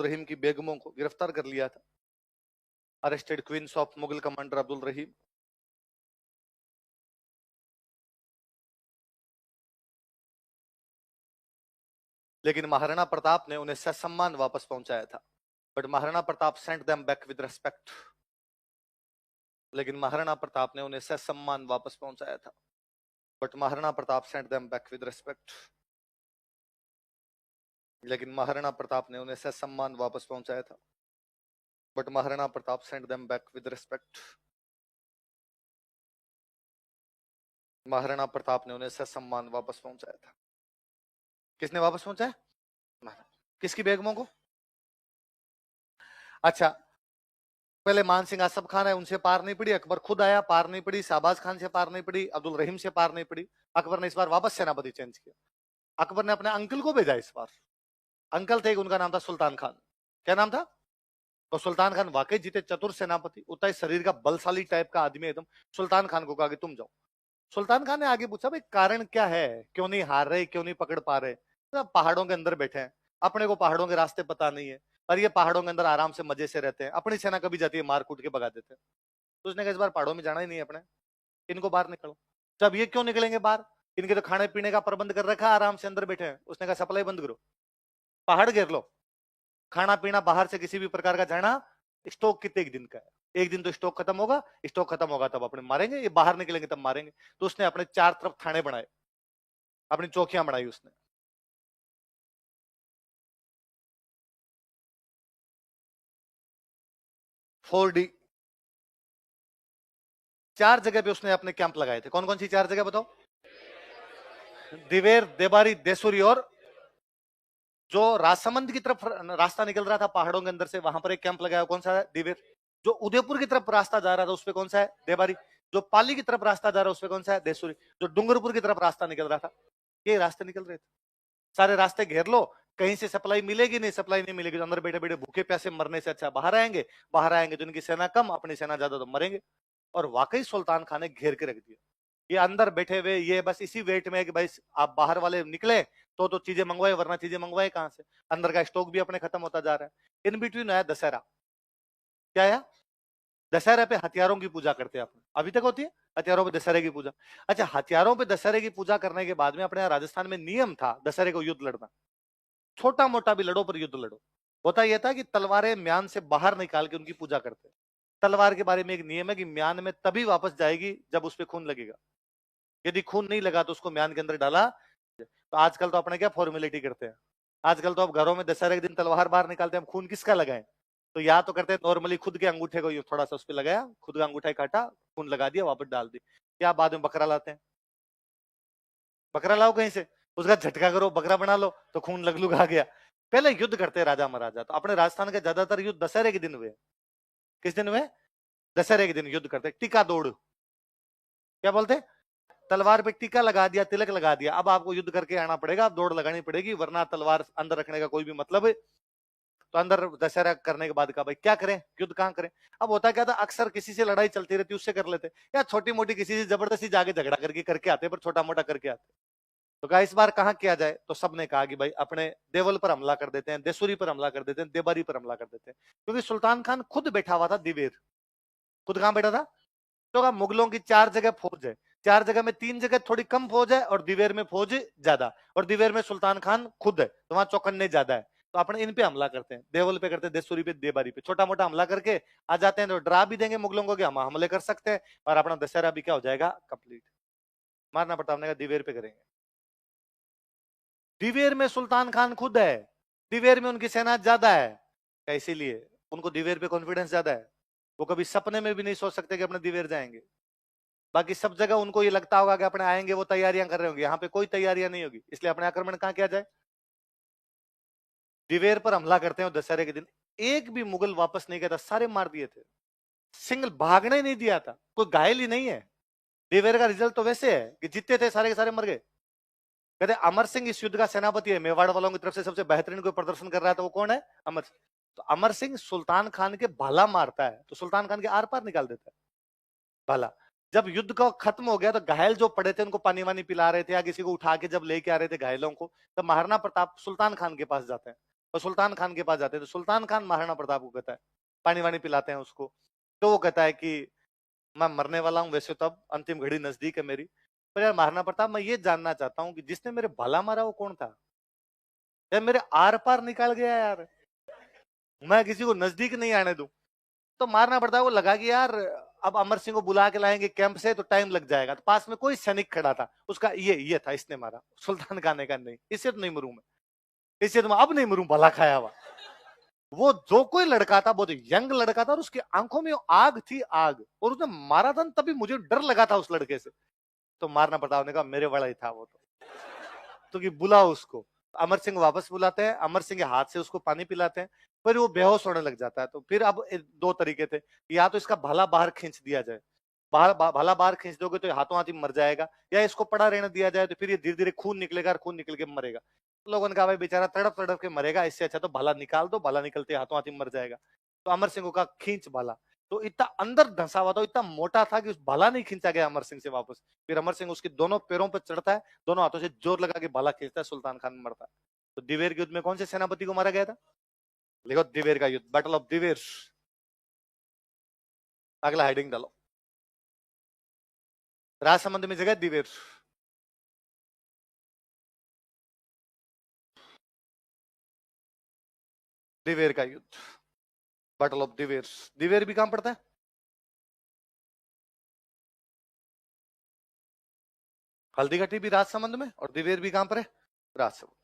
Rahim की बेगमों को गिरफ्तार कर लिया था। Arrested queens of Mughal commander Abdul Rahim. लेकिन महाराणा प्रताप ने उन्हें ससम्मान वापस पहुंचाया था, but Maharana Pratap sent them back with respect. लेकिन महाराणा प्रताप ने उन्हें ससम्मान वापस पहुंचाया था, but Maharana Pratap sent them back with respect. लेकिन महाराणा प्रताप ने उन्हें ससम्मान वापस पहुंचाया था, but Maharana Pratap sent them back with respect. Maharana Pratap ने उन्हें ससम्मान वापस पहुंचाया था। किसने वापस पहुंचाया? किसकी बेगमों को? अच्छा, पहले मान सिंह आसफ खान है, उनसे पार नहीं पड़ी, अकबर खुद आया, पार नहीं पड़ी, शाहबाज खान से पार नहीं पड़ी, अब्दुल रहीम से पार नहीं पड़ी। अकबर ने इस बार वापस सेनापति चेंज किया। अकबर ने अपने अंकल को भेजा इस बार। अंकल थे, उनका नाम था सुल्तान खान। क्या नाम था? तो सुल्तान खान वाकई जीते, चतुर सेनापति, उतना ही शरीर का बलशाली टाइप का आदमी एकदम। सुल्तान खान को कहा कि तुम जाओ। सुल्तान खान ने आगे पूछा भाई कारण क्या है, क्यों नहीं हार रहे, क्यों नहीं पकड़ पा रहे? तो पहाड़ों के अंदर बैठे हैं, अपने को पहाड़ों के रास्ते पता नहीं है, और ये पहाड़ों के अंदर आराम से मजे से रहते हैं, अपनी सेना कभी जाती है मार कूट के भगा देते हैं। तो उसने कहा इस बार पहाड़ों में जाना ही नहीं है अपने, इनको बाहर निकलो। जब ये क्यों निकलेंगे बाहर, इनके तो खाने पीने का प्रबंध कर रखा है, आराम से अंदर बैठे हैं। उसने कहा सप्लाई बंद करो, पहाड़ घेर लो, खाना पीना बाहर से किसी भी प्रकार का जाना, स्टॉक कितने एक दिन का है, एक दिन तो स्टॉक खत्म होगा, स्टॉक खत्म होगा तब अपने मारेंगे, ये बाहर निकलेंगे तब मारेंगे। तो उसने अपने चार तरफ थाने बनाए, अपनी चौकियां बनाई उसने। 4D, चार जगह पे उसने अपने कैंप लगाए थे। कौन कौन सी चार जगह बताओ? दिवेर, देबारी, देसुरी, और जो राजसमंद की तरफ रास्ता निकल रहा था पहाड़ों के अंदर से, वहां पर एक कैंप लगाया। कौन सा है? दिवेर। जो उदयपुर की तरफ रास्ता जा रहा था उस पे कौन सा है? देबारी। जो पाली की तरफ रास्ता जा रहा है उस पे कौन सा है? देसुरी। जो डूंगरपुर की तरफ रास्ता निकल रहा था, ये रास्ते निकल रहे थे। सारे रास्ते घेर लो, कहीं से सप्लाई मिलेगी नहीं, सप्लाई नहीं मिलेगी तो अंदर बैठे बैठे भूखे प्यासे मरने से अच्छा बाहर आएंगे, बाहर आएंगे तो इनकी सेना कम, अपनी सेना ज्यादा तो मरेंगे। और वाकई सुल्तान खान ने घेर के रख दिया। ये अंदर बैठे हुए, ये बस इसी वेट में है कि भाई आप बाहर वाले निकले तो चीजें मंगवाए, वरना चीजें मंगवाए कहां से? अंदर का स्टॉक भी अपने खत्म होता जा रहा है। इन बिटवीन आया दशहरा। क्या आया? दशहरे पे हथियारों की पूजा करते हैं अपने, अभी तक होती है हथियारों पे दशहरे की पूजा। अच्छा, हथियारों पे दशहरे की पूजा करने के बाद में अपने यहाँ राजस्थान में नियम था दशहरे को युद्ध लड़ना। छोटा मोटा भी लड़ो पर युद्ध लड़ो। होता यह था कि तलवारें म्यान से बाहर निकाल के उनकी पूजा करते। तलवार के बारे में एक नियम है कि म्यान में तभी वापस जाएगी जब उस पर खून लगेगा, यदि खून नहीं लगा तो उसको म्यान के अंदर डाला। तो आजकल तो अपने क्या फॉर्मेलिटी करते हैं, आजकल तो अब घरों में दशहरे के दिन तलवार बाहर निकालते हैं, हम खून किसका लगाएं? तो या तो करते हैं नॉर्मली खुद के अंगूठे को यूं थोड़ा सा उस पर लगाया, खुद का अंगूठा काटा, खून लगा दिया, वापस डाल दी। क्या बाद में बकरा लाते हैं, बकरा लाओ कहीं से, उसका झटका करो, बकरा बना लो, तो खून लग लुग आ गया। पहले युद्ध करते हैं राजा महाराजा, तो अपने राजस्थान के ज्यादातर युद्ध दशहरे के दिन हुए। किस दिन हुए? दशहरे के दिन युद्ध करते। टीका दौड़, क्या बोलते? तलवार पे टीका लगा दिया, तिलक लगा दिया, अब आपको युद्ध करके आना पड़ेगा, अब दौड़ लगानी पड़ेगी, वरना तलवार अंदर रखने का कोई भी मतलब है। तो अंदर दशहरा करने के बाद कहा भाई क्या करें, युद्ध कहां करें? अब होता क्या था, अक्सर किसी से लड़ाई चलती रहती, उससे कर लेते, या छोटी मोटी किसी से जबरदस्ती जाके झगड़ा करके आते, पर छोटा मोटा करके आते। तो कहा इस बार कहां किया जाए? तो सबने कहा कि भाई अपने देवल पर हमला कर देते हैं, देसुरी पर हमला कर देते हैं, देबारी पर हमला कर देते हैं। क्योंकि सुल्तान खान खुद बैठा हुआ था दिवेर। खुद कहां बैठा था? तो कहा मुगलों की चार जगह फौज है, चार जगह में तीन जगह थोड़ी कम फौज है और दिवेर में फौज ज्यादा, और दिवेर में सुल्तान खान खुद है, तो वहां चौकन्ने ज्यादा है। तो अपने इन पे हमला करते हैं, देवल पे करते हैं, देसुरी पे, देबारी पे, छोटा मोटा हमला करके आ जाते हैं, तो डरा भी देंगे मुगलों को कि हम हमले कर सकते हैं, और अपना दशहरा भी क्या हो जाएगा? कंप्लीट। मारना प्रताप ने कहा दिवेर पे करेंगे। दिवेर में सुल्तान खान खुद है, दिवेर में उनकी सेना ज्यादा है, इसीलिए उनको दिवेर पे कॉन्फिडेंस ज्यादा है। वो कभी सपने में भी नहीं सोच सकते कि अपने दिवेर जाएंगे। बाकी सब जगह उनको ये लगता होगा कि अपने आएंगे, वो तैयारियां कर रहे होंगे, यहाँ पे कोई तैयारियां नहीं होगी, इसलिए अपने आक्रमण कहां किया जाए? दिवेर पर हमला करते हैं दशहरे के दिन। एक भी मुगल वापस नहीं गया था, सारे मार दिए थे, सिंगल भागने नहीं दिया था, कोई घायल ही नहीं है। दिवेर का रिजल्ट तो वैसे है कि जीते थे सारे के सारे मर गए। कहते अमर सिंह इस युद्ध का सेनापति है, मेवाड़ वालों की तरफ से सबसे बेहतरीन कोई प्रदर्शन कर रहा है तो वो कौन है? अमर सिंह। तो अमर सिंह सुल्तान खान के भाला मारता है, तो सुल्तान खान के आर पार निकाल देता है भाला। जब युद्ध का खत्म हो गया तो घायल जो पड़े थे उनको पानी वानी पिला रहे थे, या किसी को उठा के जब लेके आ रहे थे घायलों को, तब महाराणा प्रताप सुल्तान खान के पास जाते हैं, और सुल्तान खान के पास जाते हैं तो सुल्तान खान महाराणा प्रताप को कहता है, पानी वानी पिलाते हैं उसको, तो वो कहता है कि मैं मरने वाला हूं वैसे, तो अब अंतिम घड़ी नजदीक है मेरी, पर यार महाराणा प्रताप मैं ये जानना चाहता हूँ कि जिसने मेरे भाला मारा वो कौन था? यार मेरे आर पार निकाल गया यार, मैं किसी को नजदीक नहीं आने दूं। तो मारना पड़ता है, वो लगा कि यार अब अमर सिंह को बुला के लाएंगे कैंप से तो टाइम लग जाएगा, तो पास में कोई सैनिक खड़ा था, उसका ये था, इसने मारा। सुल्तान खान का नहीं, इससे तो नहीं मरूं मैं, इससे तो मैं अब नहीं मरूं, भला खाया हुआ। वो जो कोई लड़का था बहुत यंग लड़का था, और उसकी आंखों में आग थी, आग, और उसने मारा था, तभी मुझे डर लगा था उस लड़के से। तो मारना प्रताप ने कहा मेरे वाला ही था वो तो कि बुलाओ उसको। अमर सिंह वापस बुलाते हैं, अमर सिंह के हाथ से उसको पानी पिलाते हैं, फिर वो बेहोश होने लग जाता है। तो फिर अब दो तरीके थे, या तो इसका भाला बाहर खींच दिया जाए, भाला बाहर खींच दोगे तो हाथों हाथ ही मर जाएगा, या इसको पड़ा रहने दिया जाए तो फिर ये धीरे धीरे खून निकलेगा और खून निकल के मरेगा। लोगों ने कहा भाई बेचारा तड़प तड़प के मरेगा, इससे अच्छा तो भाला निकाल दो, भाला निकलते हाथों हाथ ही मर जाएगा। तो अमर सिंह को कहा खींच भाला। तो इतना अंदर धंसा हुआ था, इतना मोटा था कि उस भाला नहीं खींचा गया अमर सिंह से वापस। फिर अमर सिंह उसके दोनों पैरों पर चढ़ता है, दोनों हाथों से जोर लगा के भाला खींचता है, सुल्तान खान मरता है। तो दिवेर के युद्ध में कौन से सेनापति को मारा गया था? लिखो दिवेर का युद्ध, बैटल ऑफ दिवेर। अगला हेडिंग डालो, राजसमंद में जगह दिवेर। दिवेर का युद्ध, बैटल ऑफ दिवेर। दिवेर भी कहां पड़ता है? हल्दीघाटी भी राजसमंद में, और दिवेर भी कहां पर है? राजसमंद।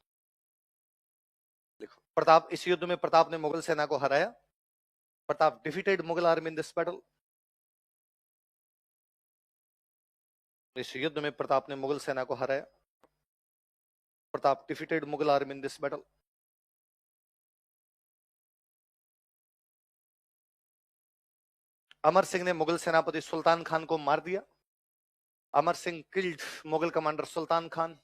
देखो प्रताप, इस युद्ध में प्रताप ने मुगल सेना को हराया। Pratap defeated Mughal army in this battle. इस युद्ध में प्रताप ने मुगल सेना को हराया। Pratap defeated Mughal army in this battle. Amar Singh ने मुगल सेनापति सुल्तान खान को मार दिया। Amar Singh killed Mughal commander Sultan Khan.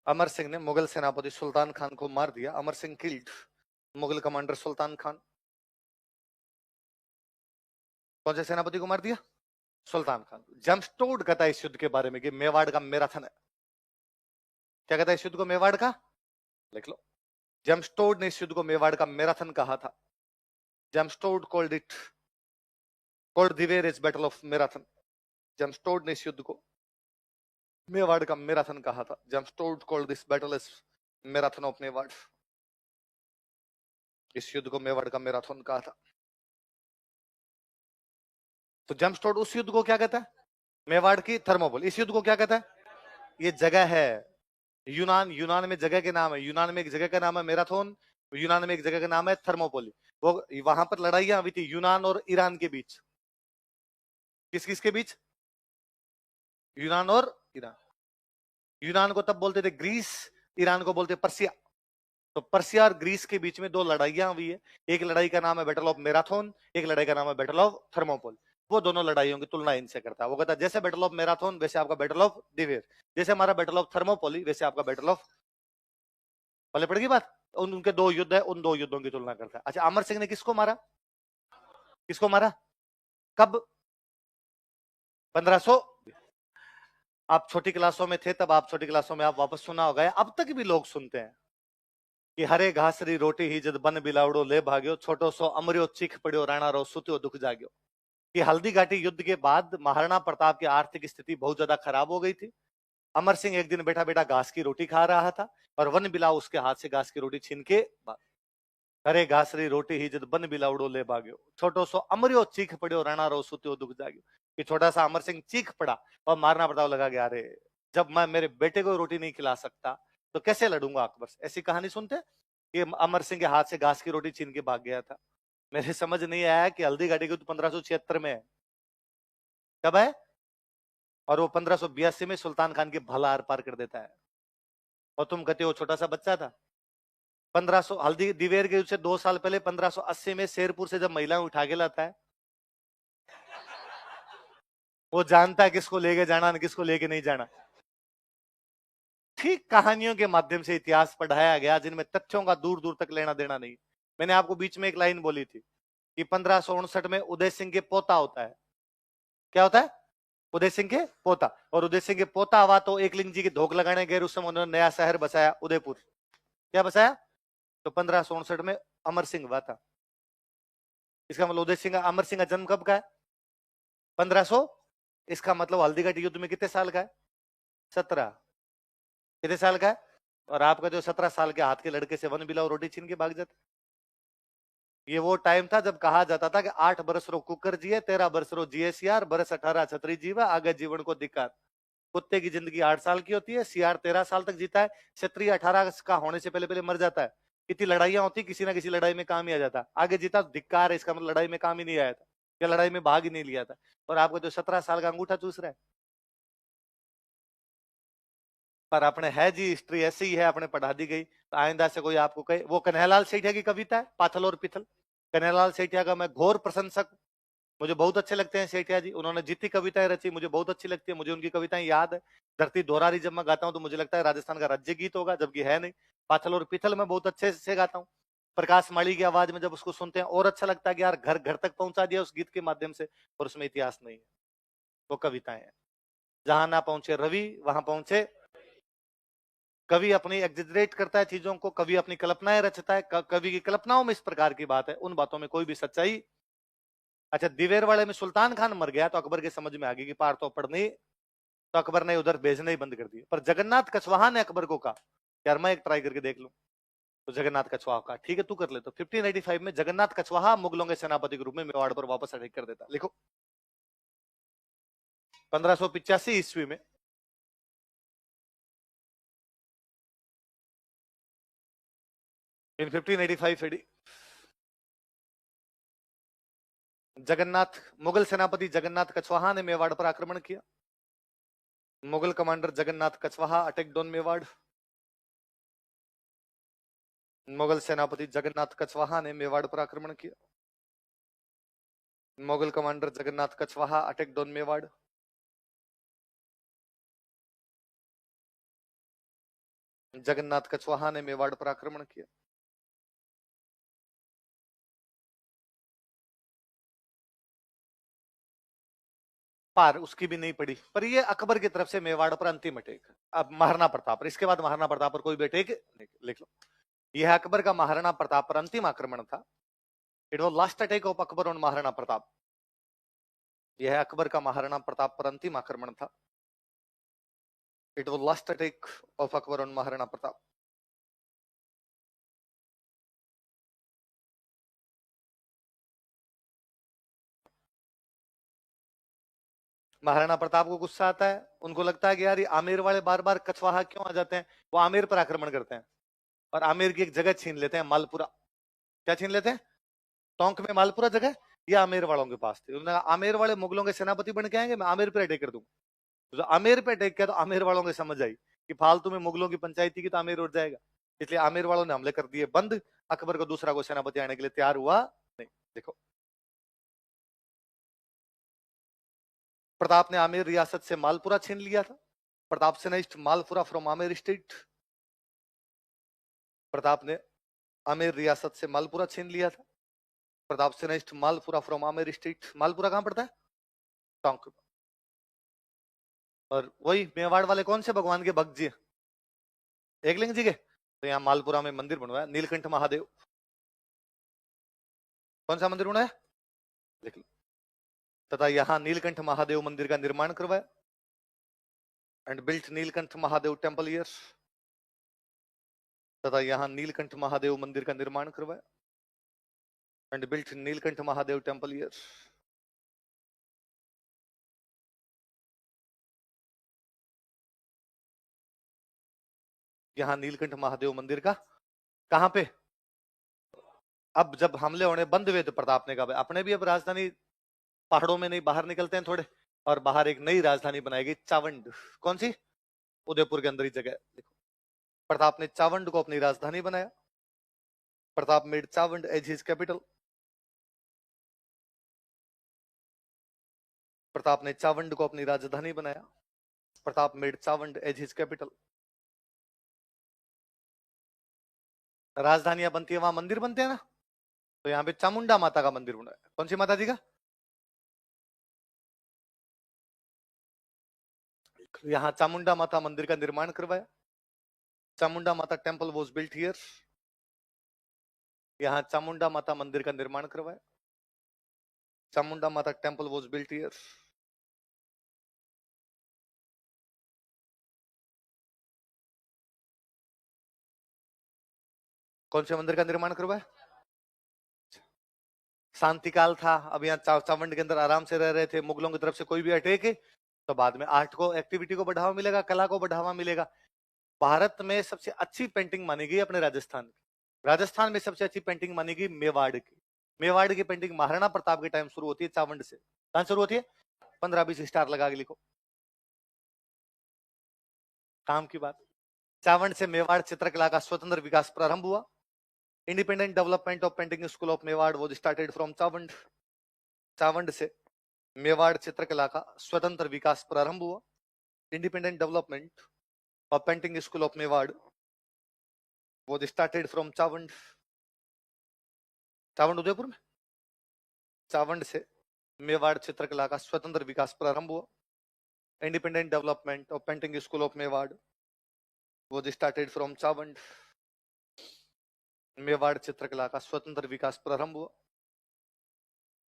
अमर सिंह ने मुगल सेनापति सुल्तान खान को मार दिया। Amar Singh killed Mughal commander Sultan Khan. कौन से सेनापति को मार दिया? सुल्तान खान। जमस्टोड कहता है इस युद्ध के बारे में कि मेवाड़ का मैराथन है। क्या कहता है इस युद्ध को? मेवाड़ का, लिख लो। जमस्टोड ने इस युद्ध को मेवाड़ का मैराथन कहा था। James Tod called it, called Dewair is battle of marathon. James Tod ने इस युद्ध को मेवाड़ का मैराथन कहा था। James Tod called this battle is marathon of Mewar. इस युद्ध को मेवाड़ का मैराथन कहा था। तो जमस्टोड उस युद्ध को क्या कहता है? मेवाड़ की थर्मोपोल। इस युद्ध को क्या कहता है? ये जगह है यूनान। यूनान में जगह के नाम है, यूनान में एक जगह का नाम है मैराथन, यूनान में एक जगह का नाम है थर्मोपोली। वो वहां पर लड़ाइयां हुई थी यूनान और ईरान के बीच। किस किस के बीच? यूनान और ईरान। यूनान को तब बोलते थे ग्रीस, ईरान को बोलते पर्सिया। तो पर्सिया और ग्रीस के बीच में दो लड़ाइयां हुई है। एक लड़ाई का नाम है बैटल ऑफ मैराथन, एक लड़ाई का नाम है बैटल ऑफ थर्मोपोल। वो दोनों लड़ाइयों की तुलना इनसे करता है। वो कहता है जैसे बैटल ऑफ मैराथन वैसे आपका बैटल ऑफ दिवेर, जैसे हमारा बैटल ऑफ थर्मोपोली वैसे आपका बैटल ऑफ, पहले पड़ेगी बात। उनके दो युद्ध है, उन दो युद्धों की तुलना करता है। अच्छा, अमर सिंह ने किसको मारा? किसको मारा? कब? 1500। आप छोटी क्लासों में थे तब, आप छोटी क्लासों में आप वापस सुना होगा, अब तक भी लोग सुनते हैं कि हरे घासरी रोटी ही जद बन बिलावड़ो ले भाग्यो, छोटो सो अमरियो चीख पड़ियो राणा रो सुत्यो दुख जाग्यो। कि हल्दी घाटी युद्ध के बाद महाराणा प्रताप की आर्थिक स्थिति बहुत ज्यादा खराब हो गई थी। अमर सिंह एक दिन बैठा बैठा घास की रोटी खा रहा था और वन बिलाव उसके हाथ से घास की रोटी छीन के, हरे घासरी रोटी ही जद बन बिलावड़ो ले भाग्यो, छोटो सो अमरियो चीख पड़ियो राणा रो सुत्यो दुख जाग्यो। कि छोटा सा अमर सिंह चीख पड़ा और महाराणा प्रताप लगा गया, अरे जब मैं मेरे बेटे को रोटी नहीं खिला सकता तो कैसे लड़ूंगा अकबर से। ऐसी कहानी सुनते कि अमर सिंह के हाथ से घास की रोटी छीन के भाग गया था। मेरे समझ नहीं आया कि हल्दी घाटी युद्ध 1576 में है। कब है? और वो 1582 में सुल्तान खान की भला आर पार कर देता है। और तुम कहते हो छोटा सा बच्चा था। 1500 हल्दी दिवेर के युद्ध से 2 साल पहले 1580 में शेरपुर से जब महिलाएं उठा के लाता है, वो जानता है किसको लेके जाना और किसको लेके नहीं जाना। ठीक कहानियों के माध्यम से इतिहास पढ़ाया गया जिनमें तथ्यों का दूर दूर तक लेना देना नहीं। मैंने आपको बीच में एक लाइन बोली थी कि 1559 में उदय सिंह के पोता होता है। क्या होता है? उदय सिंह के पोता। और उदय सिंह के पोता हुआ तो एकलिंग जी की धोख लगाने गए, उस समय उन्होंने नया शहर बसाया उदयपुर। क्या बसाया? तो 1559 में अमर सिंह हुआ था। इसका मतलब उदय सिंह, अमर सिंह का जन्म कब का है? 1500। इसका मतलब हल्दीघाटी युद्ध में कितने साल का है? 17। कितने साल का है? और आपका जो 17 साल के हाथ के लड़के से वन बिलाव रोटी छीन के भाग जाता। ये वो टाइम था जब कहा जाता था कि 8 बरस रो कुकर जिए, 13 बरस रो जिए सियार, बरस 18 छतरी जीवा, आगे जीवन को दिक्कत। कुत्ते की जिंदगी 8 साल की होती है, सियार 13 साल तक जीता है, क्षत्रिय 18 का होने से पहले पहले मर जाता है। कितनी लड़ाइयां होती, किसी ना किसी लड़ाई में काम ही आ जाता। आगे जीता तो धिक्कार है, इसका मतलब लड़ाई में काम ही नहीं आया था या लड़ाई में भाग ही नहीं लिया था। और आपको जो 17 साल का अंगूठा चूस रहा है। पर अपने है जी हिस्ट्री ऐसी ही है, अपने पढ़ा दी गई। तो आइंदा से कोई आपको कहे, वो कन्हैयालाल सेठिया की कविता है पाथल और पिथल। कन्हैयालाल सेठिया का मैं घोर प्रशंसक, मुझे बहुत अच्छे लगते हैं सेठिया जी। उन्होंने जितनी कविताएं रची मुझे बहुत अच्छी लगती है, मुझे उनकी कविताएं याद है। धरती दोहरारी जब मैं गाता हूँ तो मुझे लगता है राजस्थान का राज्य गीत होगा, जबकि है नहीं। पाथल और पीथल मैं बहुत अच्छे से गाता हूँ। प्रकाश माली की आवाज में जब उसको सुनते हैं और अच्छा लगता है कि यार घर घर तक पहुंचा दिया उस गीत के माध्यम से, और उसमें इतिहास नहीं है, वो कविताएं हैं। जहां ना पहुंचे रवि वहां पहुंचे कवि। अपनी एग्जिजरेट करता है चीजों को, कवि अपनी कल्पनाएं रचता है, कवि की कल्पनाओं में इस प्रकार की बात है, उन बातों में कोई भी सच्चाई। अच्छा, दिवेर वाले में सुल्तान खान मर गया तो अकबर के समझ में आ गई कि पार तो पड़नी, तो अकबर ने उधर भेजने ही बंद कर दिए। पर जगन्नाथ कछवाहा ने अकबर को कहा यार मैं एक ट्राई करके देख लूं, तो जगन्नाथ कछवाहा कहा ठीक है तू कर ले। तो 1585 में जगन्नाथ कछवाहा मुगलों के सेनापति के रूप में मेवाड़ पर वापस अटैक कर देता। लिखो 1585 ईस्वी में इन 1585 एडी जगन्नाथ मुगल सेनापति जगन्नाथ कछवाहा ने मेवाड़ पर आक्रमण किया। Mughal commander Jagannath Kachhwaha attacked on Mewar. Mughal सेनापति जगन्नाथ कछवाहा ने मेवाड़ पर आक्रमण किया। Mughal commander Jagannath Kachhwaha attacked on Mewar. Jagannath Kachhwaha ने मेवाड़ पर आक्रमण किया। पार उसकी भी नहीं पड़ी, पर ये अकबर की तरफ से मेवाड़ पर अंतिम अटैक। अब महाराणा प्रताप पर, इसके बाद महाराणा प्रताप पर कोई भी अटैक नहीं। लिख लो, यह अकबर का महाराणा प्रताप पर अंतिम आक्रमण था। It was last attack of Akbar on Maharana Pratap. यह अकबर का महाराणा प्रताप पर अंतिम आक्रमण था। It was last attack of Akbar on Maharana Pratap. Maharana Pratap को गुस्सा आता है, उनको लगता है कि यार ये आमेर वाले बार बार कछवाहा क्यों आ जाते हैं। वो आमेर पर आक्रमण करते हैं और आमेर की एक जगह छीन लेते हैं, मालपुरा। क्या छीन लेते हैं? टोंक में मालपुरा जगह, ये आमेर वालों के पास थी। उन्होंने कहा आमेर वाले मुगलों के सेनापति बन के आएंगे, मैं आमेर पर अटैक कर दूंगा। तो आमेर पे अटैक किया तो आमेर वालों को समझ आई कि फालतू में मुगलों की पंचायती की तो आमेर उठ जाएगा, इसलिए आमेर वालों ने हमले कर दिए बंद। अकबर को दूसरा को सेनापति आने के लिए तैयार हुआ नहीं। देखो, प्रताप ने आमेर रियासत से मालपुरा छीन लिया था। Pratap seized Malpura from Amer state. Pratap ने आमेर रियासत से मालपुरा छीन लिया था। Pratap seized Malpura from Amer state. Malpura कहां पड़ता है? टोंक। और वही मेवाड़ वाले कौन से भगवान के भक्त जी? एकलिंग जी के। तो यहाँ मालपुरा में मंदिर बनवाया, नीलकंठ महादेव। कौन सा मंदिर बनाया? लिख लो। तथा यहाँ नीलकंठ महादेव मंदिर का निर्माण करवाया। And built Neelkanth Mahadev temple here. तथा यहाँ नीलकंठ महादेव मंदिर का निर्माण करवाया। And built Neelkanth Mahadev temple here. यहाँ नीलकंठ महादेव मंदिर का कहां पे? अब जब हमले होने बंद हुए तो प्रताप ने कहा अपने भी अब राजधानी पहाड़ों में नहीं, बाहर निकलते हैं थोड़े, और बाहर एक नई राजधानी बनाई गई, चावंड। कौन सी? उदयपुर के अंदर ही जगह। देखो, प्रताप ने चावंड को अपनी राजधानी बनाया। Pratap made Chavand as his capital. Pratap ने चावंड को अपनी राजधानी बनाया। Pratap made Chavand as his capital. राजधानियां बनती है वहां मंदिर बनते हैं ना, तो यहाँ पे चामुंडा माता का मंदिर बना है। कौन सी माता जी का? यहाँ चामुंडा माता मंदिर का निर्माण करवाया। चामुंडा माता टेम्पल वॉज बिल्ट हियर। यहाँ चामुंडा माता मंदिर का निर्माण करवाया। चामुंडा माता टेम्पल वॉज बिल्ट हियर। कौन से मंदिर का निर्माण करवाया? शांति काल था, अब यहाँ चावंड के अंदर आराम से रह रहे थे, मुगलों की तरफ से कोई भी अटैक है तो बाद में आर्ट को, एक्टिविटी को बढ़ावा मिलेगा, कला को बढ़ावा मिलेगा। भारत में सबसे अच्छी पेंटिंग मानी गई अपने राजस्थान की। राजस्थान में सबसे अच्छी पेंटिंग मानी गई मेवाड़ की। मेवाड़ की पेंटिंग महाराणा प्रताप के टाइम शुरू होती है चावंड से। कहां शुरू होती है? 15-20 स्टार लगा के लिखो, काम की बात। चावंड से मेवाड़ चित्रकला का स्वतंत्र विकास प्रारंभ हुआ। Independent development of painting school of Mewar वो स्टार्टेड फ्रॉम चावंड। चावंड से मेवाड़ चित्रकला का स्वतंत्र विकास प्रारंभ हुआ। Independent development of painting school of Mewar वो स्टार्टेड फ्रॉम चावंड। चावंड उदयपुर में। चावंड से मेवाड़ चित्रकला का स्वतंत्र विकास प्रारंभ हुआ। Independent development of painting school of Mewar वो स्टार्टेड फ्रॉम चावंड। मेवाड़ चित्रकला का स्वतंत्र विकास प्रारंभ हुआ।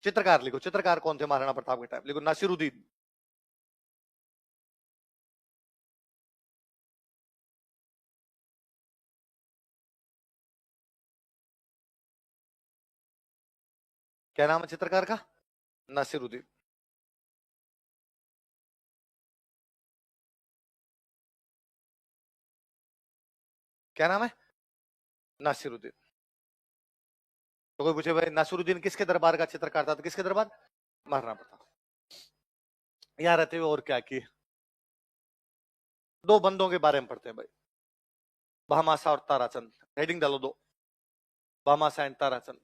चित्रकार लिखो, चित्रकार कौन थे महाराणा प्रताप के टाइम? लिखो नासिरुद्दीन। क्या नाम है चित्रकार का? नासिरुद्दीन। क्या नाम है? नासिरुद्दीन। तो कोई पूछे भाई नासिरुद्दीन किसके दरबार का चित्रकार था? तो किसके दरबार? महाराणा प्रताप। यहाँ रहते हुए और क्या किए? दो बंदों के बारे में पढ़ते हैं भाई, भामाशा और ताराचंद। हेडिंग डालो दो, भामाशा एंड ताराचंद।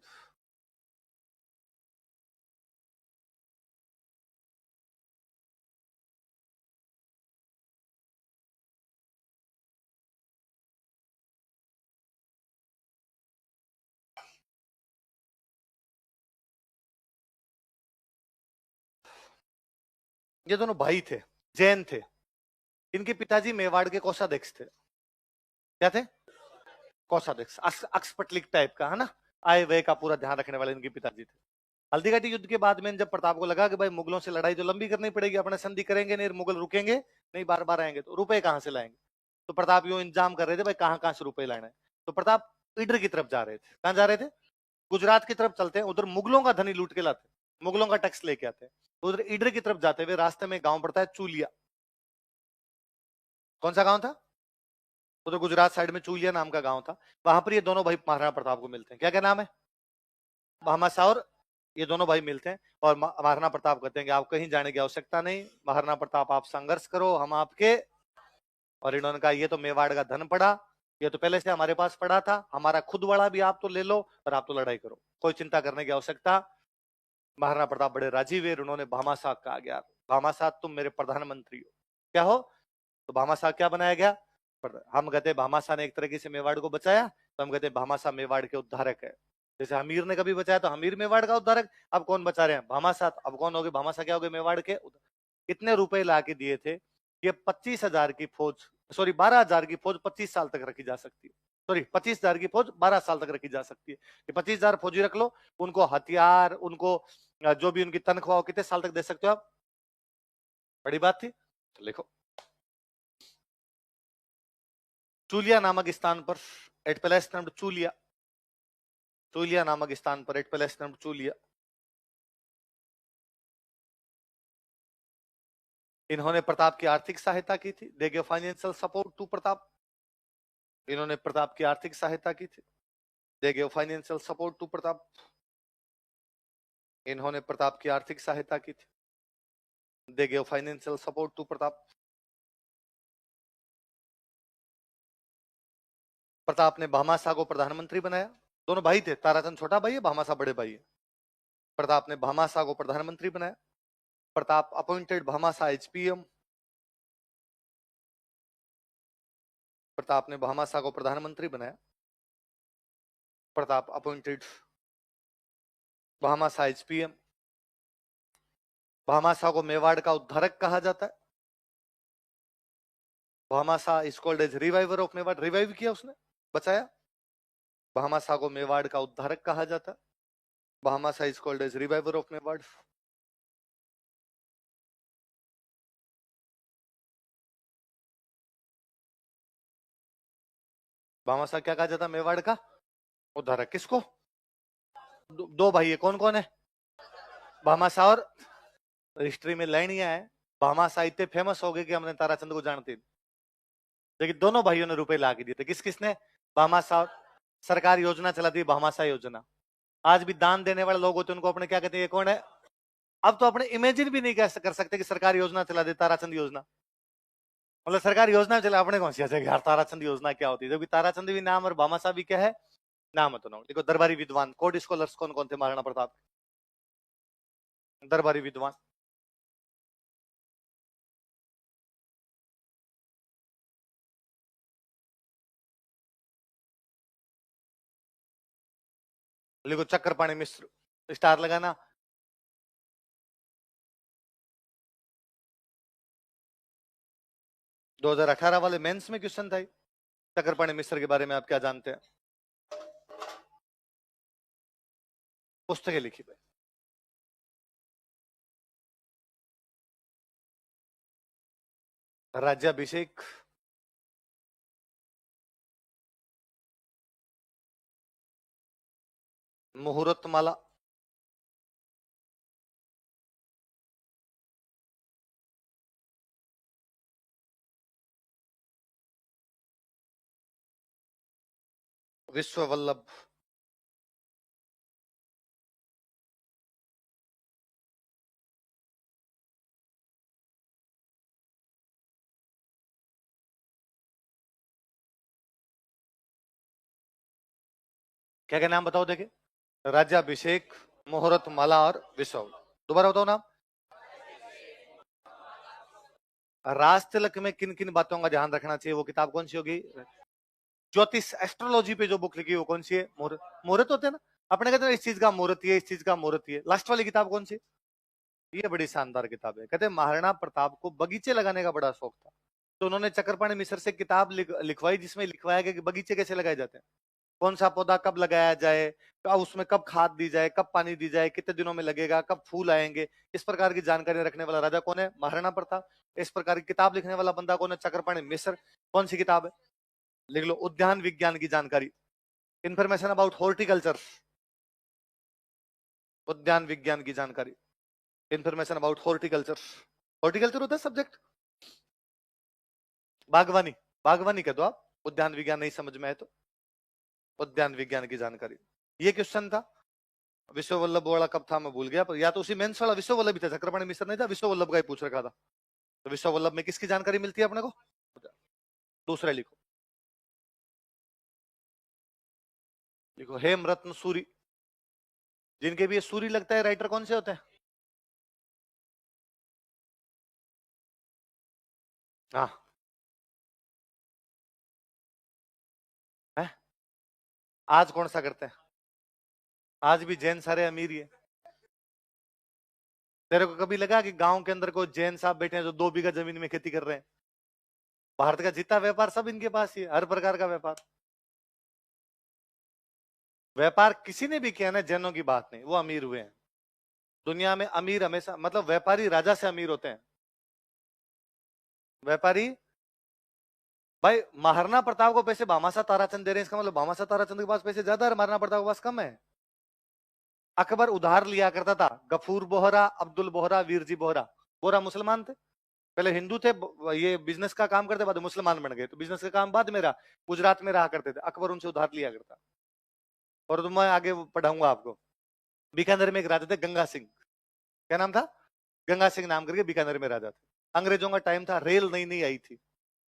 ये दोनों भाई थे, जैन थे। इनके पिताजी मेवाड़ के कोषाध्यक्ष थे। क्या थे? कोषाध्यक्ष, अक्सपटलिक टाइप का, है ना, आय व्यय का पूरा ध्यान रखने वाले इनके पिताजी थे। हल्दीघाटी युद्ध के बाद में जब प्रताप को लगा कि भाई मुगलों से लड़ाई तो लंबी करनी पड़ेगी, अपने संधि करेंगे नहीं, मुगल रुकेंगे नहीं, बार बार आएंगे, तो रुपए कहां से लाएंगे? तो प्रताप यूं इंतजाम कर रहे थे भाई कहां कहां से रुपए लाने। तो प्रताप ईडर की तरफ जा रहे थे। कहां जा रहे थे? गुजरात की तरफ चलते हैं, उधर मुगलों का धनी लूट के लाते, मुगलों का टैक्स लेके आते हैं। तो उधर ईडर की तरफ जाते हुए रास्ते में गांव पड़ता है चूलिया। कौन सा गांव था? उधर गुजरात साइड में चूलिया नाम का गांव था। वहां पर ये दोनों भाई महाराणा प्रताप को मिलते हैं। क्या क्या नाम है? भामाशा और ये दोनों भाई मिलते हैं और महाराणा प्रताप कहते हैं कि आप कहीं जाने की आवश्यकता नहीं, महाराणा प्रताप आप संघर्ष करो, हम आपके। और इन्होंने कहा ये तो मेवाड़ का धन पड़ा, ये तो पहले से हमारे पास पड़ा था, हमारा खुद वाला भी आप तो ले लो और आप तो लड़ाई करो, कोई चिंता करने की आवश्यकता। महाराणा प्रताप बड़े राजी हुए, उन्होंने भामाशा कहा गया भामाशा तुम मेरे प्रधानमंत्री हो। क्या हो? तो भामाशा क्या बनाया गया? हम कहते हैं भामाशा ने एक तरीके से मेवाड़ को बचाया, तो हम कहते हैं भामाशा मेवाड़ के उद्धारक है। जैसे हमीर ने कभी बचाया तो हमीर मेवाड़ का उद्धारक, अब कौन बचा रहे हैं? भामाशा। अब कौन हो गए? भामाशा क्या हो गए? मेवाड़ के। कितने रुपए ला के दिए थे? ये 25,000 की फौज, सॉरी 12,000 की फौज 25 साल तक रखी जा सकती है। सॉरी 25,000 की फौज 12 साल तक रखी जा सकती है। ये 25,000 फौजी रख लो, उनको हथियार, उनको जो भी उनकी तनख्वाह कितने साल तक दे सकते हो आप? बड़ी बात थी। तो लिखो चूलिया नामक स्थान पर eight palace named Chuliya, Chuliya नामक स्थान पर एट पैलेस नेम्ड चूलिया इन्होंने प्रताप की आर्थिक सहायता की थी। They give financial support to Pratap. इन्होंने प्रताप की आर्थिक सहायता की थी। They give financial support to Pratap. इन्होंने प्रताप की आर्थिक सहायता की थी। They give financial support to Pratap. Pratap ने भामाशा को प्रधानमंत्री बनाया। दोनों भाई थे, ताराचंद छोटा भाई है, भामाशा बड़े भाई है। प्रताप ने भामाशा को प्रधानमंत्री बनाया। Pratap appointed Bhamashah as PM. Pratap ने भामाशा को प्रधानमंत्री बनाया। Pratap appointed Bhamashah as PM. Bhamashah को मेवाड़ का उद्धारक कहा जाता है। Bhamashah is called as reviver of Mewar. Revive किया उसने, बचाया। भामाशा को मेवाड़ का उद्धारक कहा जाता है। Bhamashah is called as reviver of Mewar. Bhamashah क्या कहा जाता है? मेवाड़ का उद्धारक। किसको? दो भाई है, कौन कौन है? भामाशा और, हिस्ट्री में लाइनियां है, भामाशा इतने फेमस हो गए कि हमने ताराचंद को जानते थे, लेकिन दोनों भाइयों ने रुपए ला के दिए थे। किस किसने? भामाशा। सरकार योजना चलाती है भामाशा योजना। आज भी दान देने वाले लोग होते हैं, उनको अपने क्या कहते हैं? कौन है? अब तो अपने इमेजिन भी नहीं कर सकते कि सरकार योजना चला दे, ताराचंद योजना। मतलब सरकार योजना चला, अपने कौन सी यार ताराचंद योजना क्या होती है? जबकि ताराचंद भी नाम और भामाशा भी क्या है? नाम मत सुनाओ। देखो दरबारी विद्वान, कोर्ट स्कॉलर्स कौन कौन थे महाराणा प्रताप? दरबारी विद्वान, लिखो चक्रपाणी मिश्र, स्टार लगाना। 2018 वाले मेंस में क्वेश्चन था चक्रपाणी मिश्र के बारे में आप क्या जानते हैं? पुस्तकें लिखी भाई। राज्याभिषेक, मुहूर्त माला, विश्व वल्लभ, क्या क्या नाम बताओ देखे? राज्याभिषेक, मुहूर्त माला और विश्व वल्लभ। दोबारा बताओ नाम। राज तिलक में किन किन बातों का ध्यान रखना चाहिए, वो किताब कौन सी होगी? ज्योतिष एस्ट्रोलॉजी पे जो बुक लिखी है वो कौन सी है? मुहूर्त, मुहूर्त होते हैं ना, अपने कहते हैं इस चीज का मुहूर्त है, इस चीज का मुहूर्त है। लास्ट वाली किताब कौन सी? ये बड़ी शानदार किताब है। कहते हैं महाराणा प्रताप को बगीचे लगाने का बड़ा शौक था, तो उन्होंने चक्रपाणी मिश्र से किताब लिखवाई जिसमें लिखवाया गया कि बगीचे कैसे लगाए जाते हैं, कौन सा पौधा कब लगाया जाए, उसमें कब खाद दी जाए, कब पानी दी जाए, कितने दिनों में लगेगा, कब फूल आएंगे। इस प्रकार की जानकारी रखने वाला राजा कौन है? महाराणा प्रताप। इस प्रकार की किताब लिखने वाला बंदा कौन है? चक्रपाणी मिश्र। कौन सी किताब है? लिख लो, उद्यान विज्ञान की जानकारी, इंफॉर्मेशन अबाउट हॉर्टिकल्चर, उद्यान विज्ञान की जानकारी, इंफॉर्मेशन अबाउट हॉर्टिकल्चर। हॉर्टिकल्चर होता है सब्जेक्ट बागवानी, बागवानी कह दो आप, उद्यान विज्ञान नहीं समझ में आए तो उद्यान विज्ञान की जानकारी। ये क्वेश्चन था। विश्व वल्लभ वाला कब था मैं भूल गया, पर या तो उसी मेंस वाला विश्व वल्लभ ही था, चक्रपाणी मिश्र नहीं था, विश्व वल्लभ का ही पूछ रखा था। तो विश्व वल्लभ में किसकी जानकारी मिलती है अपने को? दूसरा लिखो, लिखो हेमरत्न सूरी। जिनके भी ये सूरी लगता है राइटर कौन से होते हैं? हाँ है? आज कौन सा करते हैं? आज भी जैन सारे अमीर ही है। तेरे को कभी लगा कि गांव के अंदर कोई जैन साहब बैठे हैं जो 2 बीघा जमीन में खेती कर रहे हैं? भारत का जितना व्यापार सब इनके पास ही है, हर प्रकार का व्यापार। व्यापार किसी ने भी किया ना, जैनों की बात नहीं, वो अमीर हुए हैं। दुनिया में अमीर हमेशा मतलब व्यापारी राजा से अमीर होते हैं। व्यापारी भाई, महाराणा प्रताप को पैसे भामाशाह ताराचंद दे रहे हैं, इसका मतलब भामाशाह ताराचंद के पास पैसे ज्यादा है, महाराणा प्रताप के पास कम है। अकबर उधार लिया करता था, गफूर बोहरा, अब्दुल बोहरा, वीरजी बोहरा। बोहरा मुसलमान थे, पहले हिंदू थे, ये बिजनेस का काम करते, बाद मुसलमान बन गए, तो बिजनेस का काम बाद में रहा, गुजरात में रहा करते थे। अकबर उनसे उधार लिया करता। और तो मैं आगे पढ़ाऊंगा आपको। बीकानेर में एक राजा थे गंगा सिंह, क्या नाम था? गंगा सिंह नाम करके बीकानेर में राजा थे। अंग्रेजों का टाइम था, रेल नई नई आई थी,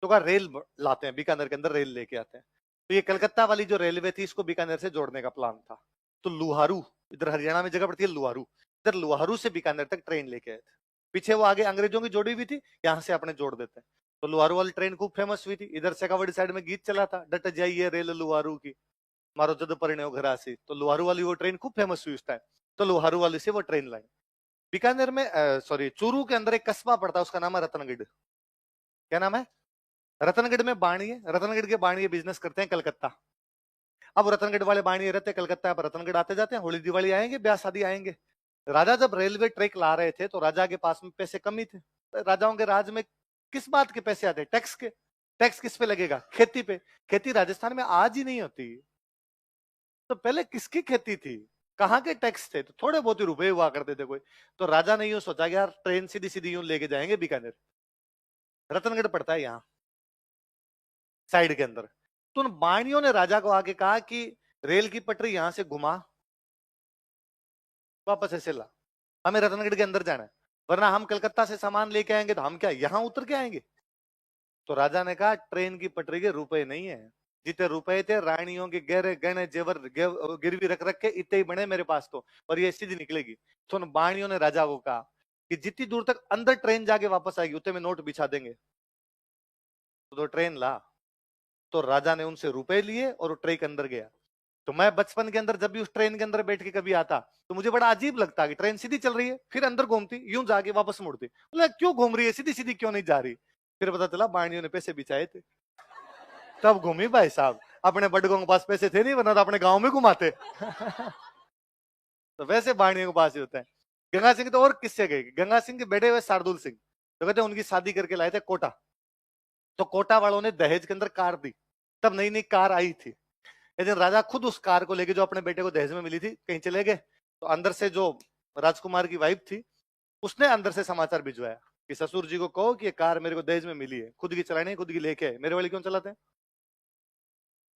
तो कहा रेल लाते हैं, बीकानेर के अंदर रेल लेके आते हैं। तो ये कलकत्ता वाली जो रेलवे थी इसको बीकानेर से जोड़ने का प्लान था। तो लुहारू, इधर हरियाणा में जगह पड़ती है लुहारू, इधर लुहारू से बीकानेर तक ट्रेन लेके आए थे। पीछे वो आगे अंग्रेजों की जोड़ी हुई थी, यहाँ से अपने जोड़ देते हैं। तो लुहारू वाली ट्रेन खूब फेमस हुई थी। इधर शेखावाटी साइड में गीत चला था, डट जाइए रेल लुहारू की, मारो जद परिणय घरासी। तो लुहारू वाली वो ट्रेन खूब फेमस हुई उस टाइम, तो लुहारू वाली से वो ट्रेन लाई। बीकानेर में सॉरी चूरू के अंदर एक कस्बा पड़ता है, उसका नाम है रतनगढ़। क्या नाम है? रतनगढ़ में बाणिये, रतनगढ़ के बाणिये बिजनेस करते हैं कलकत्ता। अब रतनगढ़ वाले बाणिये रहते हैं कलकत्ता पर, रतनगढ़ आते जाते हैं, होली दिवाली आएंगे, ब्याह शादी आएंगे। राजा जब रेलवे ट्रैक ला रहे थे तो राजा के पास में पैसे कम ही थे। राजाओं के राज में किस बात के पैसे आते? टैक्स के। टैक्स किस पे लगेगा? खेती पे। खेती राजस्थान में आज ही नहीं होती, तो पहले किसकी खेती थी, कहाँ के टैक्स थे? तो थोड़े बहुत ही रुपए हुआ करते थे कोई। तो राजा ने यूं सोचा कि यार ट्रेन सीधी सीधी यूं लेके जाएंगे बीकानेर, रतनगढ़ पड़ता है यहाँ साइड के अंदर। तो उन बाणियों ने राजा को आके कहा कि रेल की पटरी यहां से घुमा, वापस ऐसे ला, हमें रतनगढ़ के अंदर जाना है, वरना हम कलकत्ता से सामान लेके आएंगे तो हम क्या यहां उतर के आएंगे? तो राजा ने कहा ट्रेन की पटरी के रुपए नहीं है, जितने रुपए थे रानियों के गहरे गहने जेवर गिरवी रख रख के इतने ही बने मेरे पास तो, और ये सीधी निकलेगी। तो उन बाणियों ने राजा को कहा कि जितनी दूर तक अंदर ट्रेन जाके वापस आएगी उतने में नोट बिछा देंगे। तो ट्रेन ला, तो राजा ने उनसे रुपए लिए और वो ट्रेन के अंदर गया। तो मैं बचपन के अंदर जब भी उस ट्रेन के अंदर बैठ के कभी आता तो मुझे बड़ा अजीब लगता कि ट्रेन सीधी चल रही है फिर अंदर घूमती यूं जाके वापस मुड़ती, बोला क्यों घूम रही है, सीधी सीधी क्यों नहीं जा रही। फिर पता चला बाणियों ने पैसे बिछाए थे, तब घूमी भाई साहब। अपने बड़कों के पास पैसे थे नहीं, वरना तो अपने गांव में घुमाते। तो वैसे बाणियों के पास ही होता है। गंगा सिंह तो और किससे गए, गंगा सिंह के बेटे हुए शार्दुल सिंह, तो कहते उनकी शादी करके लाए थे कोटा। तो कोटा वालों ने दहेज के अंदर कार दी, तब नई नई कार आई थी। लेकिन राजा खुद उस कार को लेके जो अपने बेटे को दहेज में मिली थी कहीं चले गए। तो अंदर से जो राजकुमार की वाइफ थी उसने अंदर से समाचार भिजवाया कि ससुर जी को कहो कि ये कार मेरे को दहेज में मिली है, खुद की चलानी है, खुद की लेके आए, मेरे वाले क्यों चलाते हैं।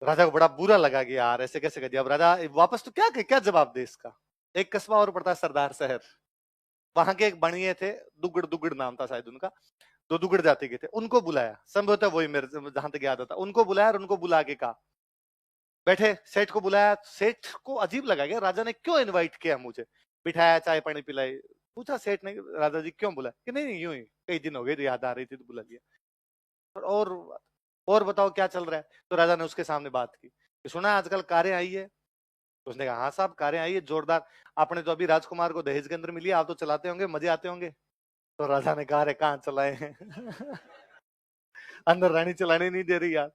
राजा को बड़ा बुरा लगा कि यार ऐसे कैसे कर दिया। अब राजा वापस तो क्या जवाब दे इसका। एक कस्बा और पड़ता है सरदार शहर, वहां के एक बणिये थे, दुगड़ दुगड़ नाम था शायद उनका, दो दुगड़ जाति के थे। उनको बुलाया, संभवतः वही मेरे जहां तक याद आता, उनको बुलाया और उनको बुला के कहा, बैठे, सेठ को बुलाया। सेठ को अजीब लगा गया राजा ने क्यों इनवाइट किया मुझे, बिठाया, चाय पानी पिलाई। पूछा सेठ ने राजा जी क्यों बुलाया, कि नहीं नहीं यूं ही कई दिन हो गए तो याद आ रही थी तो बुला लिया। और बताओ क्या चल रहा है। तो राजा ने उसके सामने बात की कि सुना आजकल कारें आई है। तो उसने कहा हाँ साहब कारें आई है जोरदार, आपने तो अभी राजकुमार को दहेज के अंदर मिली, आप तो चलाते होंगे, मजे आते होंगे। तो राजा ने कहा अरे कहाँ चलाए हैं। अंदर रानी चलाने नहीं दे रही यार।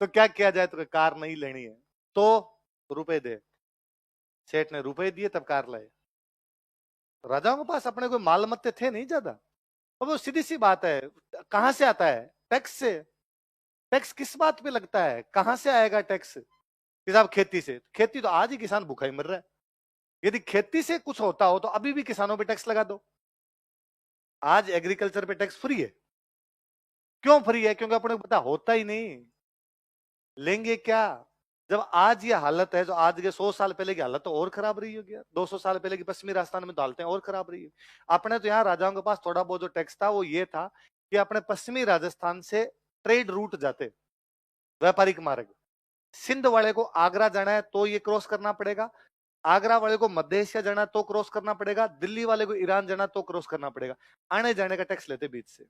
तो क्या किया जाए, तो कार नहीं लेनी है तो रुपए दे। सेठ ने रुपए दिए तब कार लाए। राजाओं के पास अपने कोई माल मत्ते थे नहीं ज्यादा। अब वो सीधी सी बात है, कहां से आता है, टैक्स से। टैक्स किस बात पे लगता है, कहां से आएगा टैक्स, कि साहब खेती से। खेती तो आज ही किसान भूखा ही मर रहा है। यदि खेती से कुछ होता हो तो अभी भी किसानों पे टैक्स लगा दो। आज एग्रीकल्चर पे टैक्स फ्री है। क्यों फ्री है, क्योंकि अपने को पता होता ही नहीं, लेंगे क्या। जब आज ये हालत है, जो आज के 100 साल पहले की हालत तो और खराब रही होगी यार। 200 साल पहले की पश्चिमी राजस्थान में तो हालतें और खराब रही है। अपने तो यहाँ राजाओं के पास थोड़ा बहुत जो टैक्स था वो ये था कि अपने पश्चिमी राजस्थान से ट्रेड रूट जाते, व्यापारिक मार्ग, सिंध वाले को आगरा जाना है तो ये क्रॉस करना पड़ेगा, आगरा वाले को मध्य एशिया जाना तो क्रॉस करना पड़ेगा, दिल्ली वाले को ईरान जाना तो क्रॉस करना पड़ेगा। आने जाने का टैक्स लेते बीच से,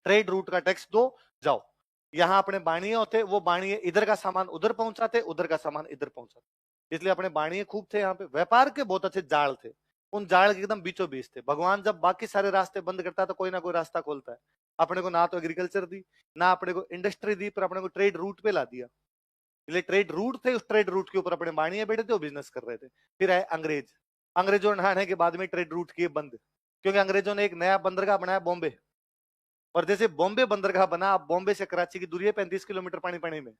ट्रेड रूट का टैक्स दो जाओ। यहाँ अपने बाणिये होते, वो बाणिये इधर का सामान उधर पहुंचाते, उधर का सामान इधर पहुंचाते। इसलिए अपने बाणिये खूब थे यहाँ पे। व्यापार के बहुत अच्छे जाल थे, उन जाल के एकदम बीचों बीच थे। भगवान जब बाकी सारे रास्ते बंद करता है तो कोई ना कोई रास्ता खोलता है। अपने को ना तो एग्रीकल्चर दी, ना अपने को इंडस्ट्री दी, पर अपने को ट्रेड रूट पे ला दिया। इसलिए ट्रेड रूट थे, उस ट्रेड रूट के ऊपर अपने बाणिये बैठे थे, वो बिजनेस कर रहे थे। फिर आए अंग्रेज। अंग्रेजों ने आने के बाद में ट्रेड रूट किए बंद, क्योंकि अंग्रेजों ने एक नया बंदरगाह बनाया बॉम्बे। और जैसे बॉम्बे बंदरगाह बना, अब बॉम्बे से कराची की दूरी है 35 किलोमीटर पानी पानी में।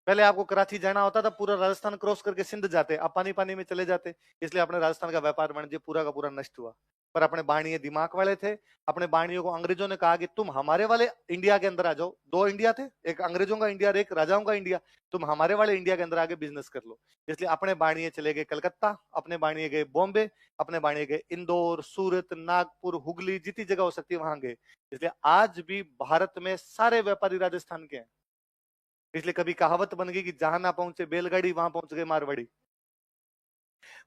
पहले आपको कराची जाना होता था, पूरा राजस्थान क्रॉस करके सिंध जाते, अब पानी पानी में चले जाते। इसलिए अपने राजस्थान का व्यापार वाणिज्य पूरा का पूरा नष्ट हुआ। पर अपने बाणिये दिमाग वाले थे। अपने बाणियों को अंग्रेजों ने कहा कि तुम हमारे वाले इंडिया के अंदर आ जाओ। दो इंडिया थे, एक अंग्रेजों का इंडिया और एक राजाओं का इंडिया। तुम हमारे वाले इंडिया के अंदर आके बिजनेस कर लो। इसलिए अपने बाणिये चले गए कलकत्ता, अपने बाणिये गए बॉम्बे, अपने बाणिये गए इंदौर, सूरत, नागपुर, हुगली, जितनी जगह हो सकती है वहां गए। इसलिए आज भी भारत में सारे व्यापारी राजस्थान के हैं। इसलिए कभी कहावत बन गई कि जहां ना पहुंचे बैलगाड़ी वहां पहुंच गए मारवाड़ी।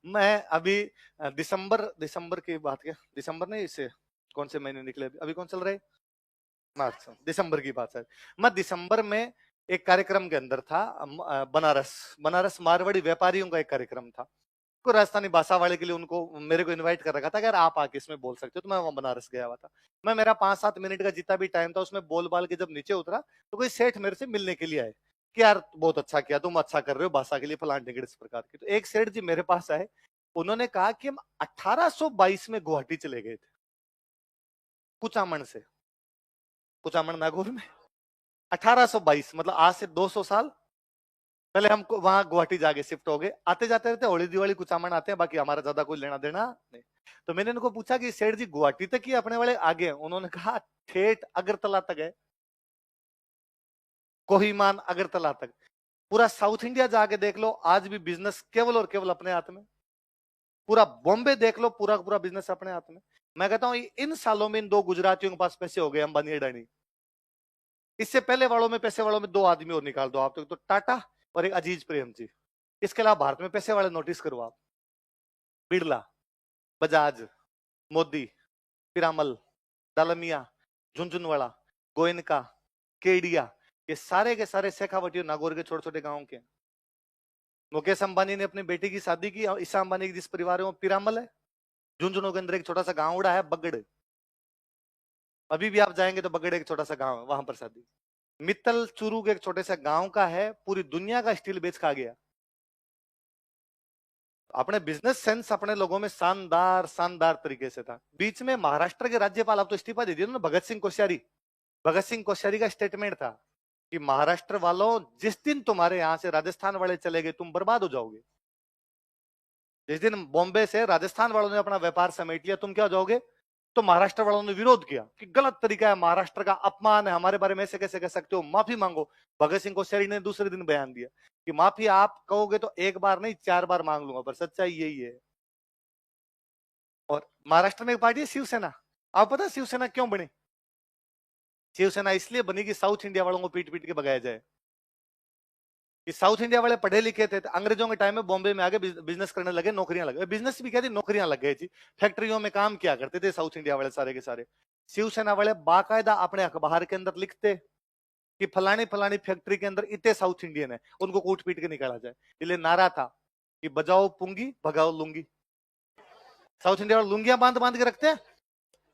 मैं अभी दिसंबर की बात, क्या दिसंबर नहीं, इससे कौन से महीने निकले, अभी कौन चल रहा है, मार्च, दिसंबर की बात है। मैं दिसंबर में एक कार्यक्रम के अंदर था, बनारस मारवाड़ी व्यापारियों का एक कार्यक्रम था। को राजस्थानी भाषा वाले के लिए उनको मेरे को इनवाइट कर रखा था कि यार आप आके इसमें बोल सकते हो। तो मैं वहां बनारस गया हुआ था। मैं मेरा 5-7 मिनट का जितना भी टाइम था उसमें बोल बाल के जब नीचे उतरा तो कोई सेठ मेरे से मिलने के लिए आए कि यार बहुत अच्छा किया, तुम अच्छा कर रहे हो भाषा के लिए, फलान टिकट इस प्रकार की। तो एक सेठ जी मेरे पास आए, उन्होंने कहा कि हम 1822 में गुवाहाटी चले गए थे, कुचामन से, कुचामन नागौर में। 1822 मतलब आज से 200 साल पहले हम वहां गुवाहाटी जाके शिफ्ट हो गए। आते जाते रहते, होली दिवाली कुचामन आते हैं, बाकी हमारा ज्यादा कोई लेना देना नहीं। तो मैंने उनको पूछा कि सेठ जी गुवाहाटी तक ही अपने वाले आगे हैं? उन्होंने कहा ठेठ अगरतला तक है, कोहिमान अगरतला तक। पूरा साउथ इंडिया जाके देख लो, आज भी बिजनेस केवल और केवल अपने हाथ में। पूरा बॉम्बे देख लो, पूरा पूरा बिजनेस अपने हाथ में। मैं कहता हूं इन सालों में इन दो गुजरातियों के पास पैसे हो गए, अंबानी अडानी। इससे पहले वालों में, पैसे वालों में 2 आदमी और निकाल दो आप, तो टाटा और एक अजीज प्रेम जी। इसके अलावा भारत में पैसे वाले नोटिस करो आप, बिरला, बजाज, मोदी, पिरामल, दालमिया, झुंझुनवाड़ा, गोयनका, केडिया, ये सारे के सारे शेखावटी और नागौर के छोटे छोटे गांव के। मुकेश अंबानी ने अपनी बेटी की शादी की, ईशा अंबानी के जिस परिवार में पिरामल है, झुंझुनू के अंदर एक छोटा सा गांव उड़ा है बगड़, अभी भी आप जाएंगे तो बगड़ एक छोटा सा गांव है, वहां पर शादी। मित्तल चूरू के एक छोटे से गांव का है, पूरी दुनिया का स्टील बेच खा गया। अपने बिजनेस सेंस अपने लोगों में शानदार शानदार तरीके से था। बीच में महाराष्ट्र के राज्यपाल, अब तो इस्तीफा दे दिया ना, भगत सिंह कोश्यारी। भगत सिंह कोश्यारी का स्टेटमेंट था कि महाराष्ट्र वालों, जिस दिन तुम्हारे यहां से राजस्थान वाले चले गए तुम बर्बाद हो जाओगे। जिस दिन बॉम्बे से राजस्थान वालों ने अपना व्यापार समेट लिया तुम क्या हो जाओगे। तो महाराष्ट्र वालों ने विरोध किया कि गलत तरीका है, महाराष्ट्र का अपमान है, हमारे बारे में ऐसे कैसे कह सकते हो, माफी मांगो। भगत सिंह कोश्यारी ने दूसरे दिन बयान दिया कि माफी आप कहोगे तो एक बार नहीं 4 बार मांग लूंगा, पर सच्चाई यही है। और महाराष्ट्र में एक पार्टी है शिवसेना। आप पता है शिवसेना क्यों बनी? शिवसेना इसलिए बनी कि साउथ इंडिया वालों को पीट पीट के भगाया जाए। कि साउथ इंडिया वाले पढ़े लिखे थे, अंग्रेजों के टाइम में बॉम्बे में आगे बिजनेस करने लगे, नौकरियां लगे, बिजनेस भी क्या थी, नौकरियां लग गई थी, फैक्ट्रियों में काम किया करते थे साउथ इंडिया वाले सारे के सारे। शिवसेना वाले बाकायदा अपने अखबार के अंदर लिखते कि फलानी फलानी फैक्ट्री के अंदर इतने साउथ इंडियन है, उनको कूट पीट के निकाला जाए। इसलिए नारा था कि बजाओ पुंगी भगाओ लुंगी। साउथ इंडिया वाले लुंगियां बांध बांध के रखते हैं।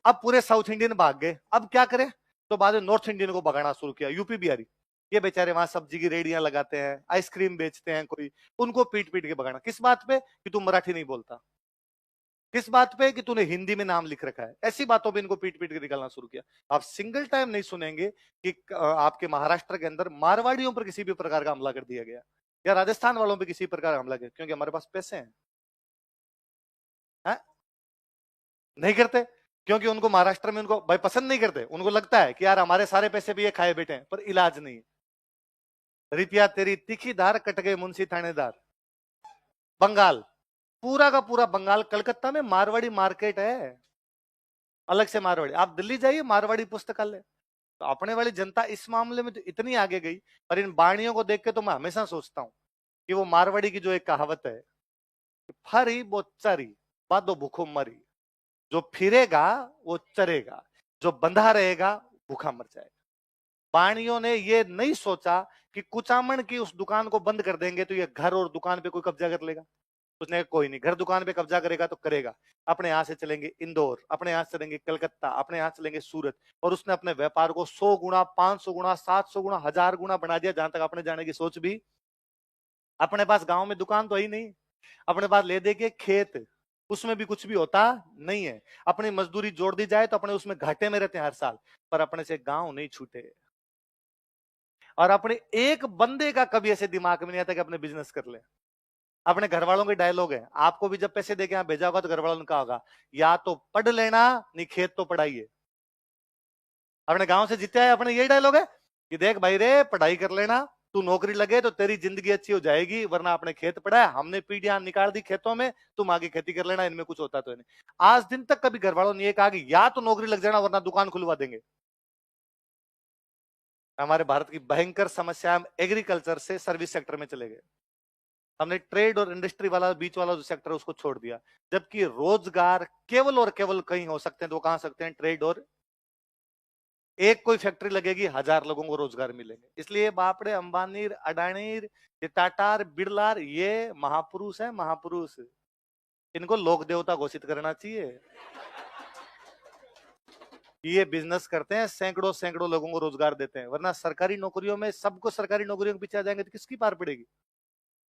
अब पूरे साउथ इंडियन भाग गए, अब क्या करें, तो बाद में नॉर्थ इंडियन को भगाना शुरू किया। यूपी बिहारी, ये बेचारे वहां सब्जी की रेडियां लगाते हैं, आइसक्रीम बेचते हैं कोई, उनको पीट पीट के भगाना। किस बात पे? कि तू मराठी नहीं बोलता। किस बात पे? कि तूने हिंदी में नाम लिख रखा है। ऐसी बातों पे इनको पीट पीट के निकालना शुरू किया। आप सिंगल टाइम नहीं सुनेंगे कि आपके महाराष्ट्र के अंदर मारवाड़ियों पर किसी भी प्रकार का हमला कर दिया गया, या राजस्थान वालों पर किसी प्रकार का हमला किया, क्योंकि हमारे पास पैसे हैं। है? नहीं करते, क्योंकि उनको महाराष्ट्र में उनको भाई पसंद नहीं करते, उनको लगता है कि यार हमारे सारे पैसे भी ये खाए बैठे हैं, पर इलाज नहीं। रिपिया तेरी तीखी धार कट गए मुंशी थानेदार। बंगाल, पूरा का पूरा बंगाल, कलकत्ता में मारवाड़ी मार्केट है, अलग से मारवाड़ी। आप दिल्ली जाइए मारवाड़ी पुस्तकालय। तो अपने वाली जनता इस मामले में तो इतनी आगे गई। पर इन बाणियों को देख के तो मैं हमेशा सोचता हूं कि वो मारवाड़ी की जो एक कहावत है, फरी वो चरी बादो भूखो मरी, जो फिरेगा वो चरेगा, जो बंधा रहेगा भूखा मर जाएगा। बाणियों ने ये नहीं सोचा कि कुचामन की उस दुकान को बंद कर देंगे तो ये घर और दुकान पे कोई कब्जा कर लेगा। उसने कोई नहीं, घर दुकान पे कब्जा करेगा तो करेगा। अपने यहां से चलेंगे इंदौर, अपने यहां से चलेंगे कलकत्ता, अपने यहां चलेंगे सूरत। और उसने अपने व्यापार को 100 गुना, 500 गुना, 700 गुना, 1000 गुना बना दिया, जहां तक अपने जाने की सोच भी। अपने पास गांव में दुकान तो ही नहीं, अपने पास ले दे के खेत, उसमें भी कुछ भी होता नहीं है। अपनी मजदूरी जोड़ दी जाए तो अपने उसमें घाटे में रहते हैं हर साल, पर अपने से गांव नहीं छूटे। और अपने एक बंदे का कभी ऐसे दिमाग में नहीं आता कि अपने बिजनेस कर ले। अपने घर वालों के डायलॉग है, आपको भी जब पैसे देके यहां भेजा होगा तो घर वालों ने कहा होगा, या तो पढ़ लेना नहीं खेत तो पढ़ाइए। अपने गांव से जीते आए, अपने यही डायलॉग है कि देख भाई रे, पढ़ाई कर लेना, तू नौकरी लगे तो तेरी जिंदगी अच्छी हो जाएगी, वरना अपने खेत पड़ा है, हमने पीढ़ियां निकाल दी खेतों में, तुम आगे खेती कर लेना, इनमें कुछ होता तो नहीं। आज दिन तक कभी घर वालों ने ये कहा कि या तो नौकरी लग जाना वरना दुकान खुलवा देंगे। हमारे भारत की भयंकर समस्या, हम एग्रीकल्चर से सर्विस सेक्टर में चले गए। हमने ट्रेड और इंडस्ट्री वाला बीच वाला जो सेक्टर है उसको छोड़ दिया, जबकि रोजगार केवल और केवल कहीं हो सकते हैं, तो कहां सकते हैं? ट्रेड और। एक कोई फैक्ट्री लगेगी 1000 लोगों को रोजगार मिलेंगे। इसलिए बापड़े अंबानी, अडानी, टाटार, बिरलार, ये महापुरुष है, महापुरुष। इनको लोक देवता घोषित करना चाहिए। ये बिजनेस करते हैं, सैकड़ों सैकड़ों लोगों को रोजगार देते हैं, वरना सरकारी नौकरियों में सबको सरकारी नौकरियों के पीछे आ जाएंगे तो किसकी पार पड़ेगी?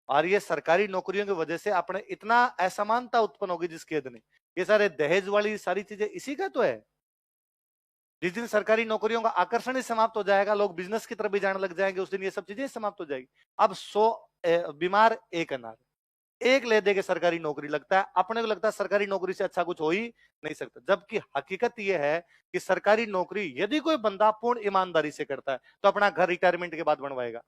और ये सरकारी नौकरियों की वजह से अपने इतना असमानता उत्पन्न होगी जिसकी हद नहीं। ये सारे दहेज वाली सारी चीजें इसी का तो है। जिस दिन सरकारी नौकरियों का आकर्षण ही समाप्त हो जाएगा, लोग बिजनेस की तरफ भी जाने लग जाएंगे, उस दिन ये सब चीजें समाप्त हो जाएगी। अब 100 बीमार एक अनार, एक ले दे के सरकारी नौकरी लगता है, अपने को लगता है सरकारी नौकरी से अच्छा कुछ हो ही नहीं सकता। जबकि हकीकत यह है कि सरकारी नौकरी यदि कोई बंदा पूर्ण ईमानदारी से करता है तो अपना घर रिटायरमेंट के बाद बनवाएगा।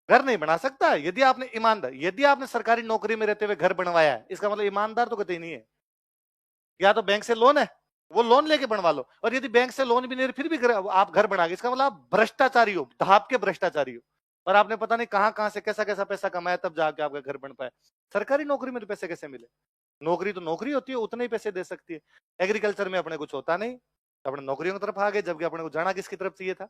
घर नहीं बना सकता यदि आपने ईमानदार, यदि आपने सरकारी नौकरी में रहते हुए घर बनवाया है, इसका मतलब ईमानदार तो कतई नहीं है। या तो बैंक से लोन है, वो लोन लेके बनवा लो। और यदि बैंक से लोन भी नहीं फिर भी आप घर बना गए, इसका मतलब आप भ्रष्टाचारी हो, धाप के भ्रष्टाचारी हो। और आपने पता नहीं कहां कहां से कैसा कैसा पैसा कमाया, तब जाके आपका घर बन पाया। सरकारी नौकरी में तो पैसे कैसे मिले? नौकरी तो नौकरी होती है, उतने ही पैसे दे सकती है। एग्रीकल्चर में अपने कुछ होता नहीं, तो अपने नौकरियों की तरफ आ गए, जबकि अपने को जाना किसकी तरफ चाहिए था?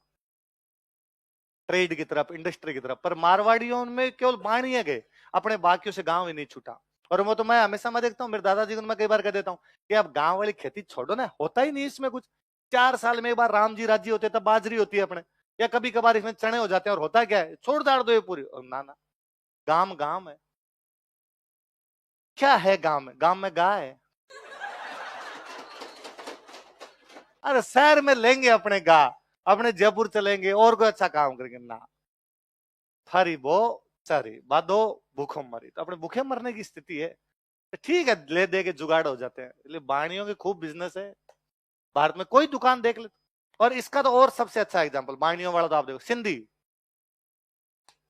ट्रेड की तरफ, इंडस्ट्री की तरफ। पर मारवाड़ियों में केवल बाणिए गए, अपने बाकियों से गांव ही नहीं छूटा। और वो तो मैं हमेशा मैं देखता हूँ, मेरे दादाजी को मैं कई बार कह देता हूँ कि अब गांव वाली खेती छोड़ो ना, होता ही नहीं इसमें कुछ। 4 साल में एक बार राम जी राज्य होते तब बाजरी होती है अपने, या कभी कभार इसमें चने हो जाते हैं, और होता क्या है, छोड़ दाड़ दो ये पूरी। ना ना, गांव गांव है। क्या है गांव में? गांव में गाय है। अरे शहर में लेंगे अपने गा, अपने जयपुर चलेंगे और कोई अच्छा काम करेंगे ना। थारी बो सारी बादो भूखों मरी, तो अपने भूखे मरने की स्थिति है। तो ठीक है, ले दे के जुगाड़ हो जाते हैं, इसलिए बाणियों के खूब बिजनेस है भारत में, कोई दुकान देख ले। और इसका तो और सबसे अच्छा एग्जांपल बाणियों वाला तो आप देखो, सिंधी।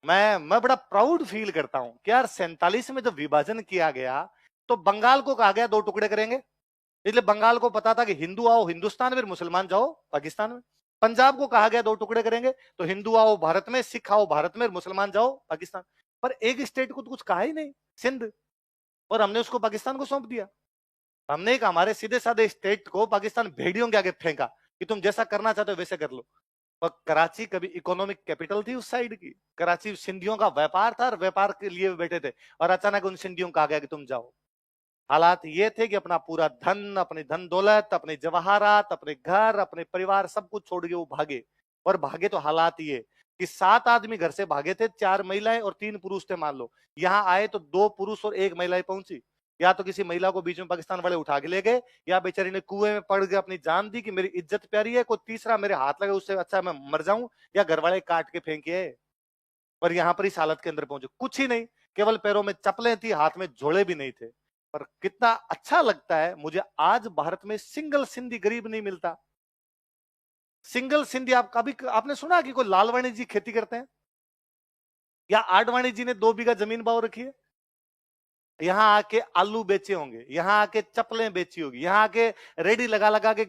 मैं बड़ा प्राउड फील करता हूं कि यार 47 में जब विभाजन किया गया, तो बंगाल को कहा गया 2 टुकड़े करेंगे। इसलिए बंगाल को पता था कि हिंदू आओ हिंदुस्तान में, मुसलमान जाओ पाकिस्तान में। पंजाब को कहा गया 2 टुकड़े करेंगे, तो हिंदू आओ भारत में, सिख आओ भारत में, मुसलमान जाओ पाकिस्तान। पर एक स्टेट को तो कुछ कहा ही नहीं, सिंध। और हमने उसको पाकिस्तान को सौंप दिया। हमने एक हमारे सीधे साधे स्टेट को पाकिस्तान भेड़ियों के आगे फेंका कि तुम जैसा करना चाहते हो वैसे कर लो। और कराची कभी इकोनॉमिक कैपिटल थी उस साइड की, कराची सिंधियों का व्यापार था और व्यापार के लिए बैठे थे, और अचानक उन सिंधियों को कहा गया कि तुम जाओ। हालात ये थे कि अपना पूरा धन, अपनी धन दौलत, अपने जवाहरात, अपने घर, अपने परिवार, सब कुछ छोड़ के वो भागे। और भागे तो हालात ये कि 7 आदमी घर से भागे थे, 4 महिलाएं और 3 पुरुष थे मान लो। यहाँ आए तो 2 पुरुष और 1 महिला पहुंची। या तो किसी महिला को बीच में पाकिस्तान वाले उठा के ले गए, या बेचारी ने कुएं में पड़ के अपनी जान दी कि मेरी इज्जत प्यारी है, कोई तीसरा मेरे हाथ लगे उससे अच्छा मैं मर जाऊं, या घर वाले काट के फेंके। पर यहाँ पर इस हालत के अंदर पहुंचे, कुछ ही नहीं, केवल पैरों में चप्पलें थी, हाथ में झोले भी नहीं थे। पर कितना अच्छा लगता है मुझे आज भारत में सिंगल सिंधी गरीब नहीं मिलता। सिंगल सिंधी, आप कभी आपने सुना कि कोई लालवाणी जी खेती करते हैं, या आडवाणी जी ने 2 बीघा जमीन बाव रखी है? यहां आके आलू बेचे होंगे, यहां आके चप्पलें बेची होगी, यहां आके रेडी लगा लगा के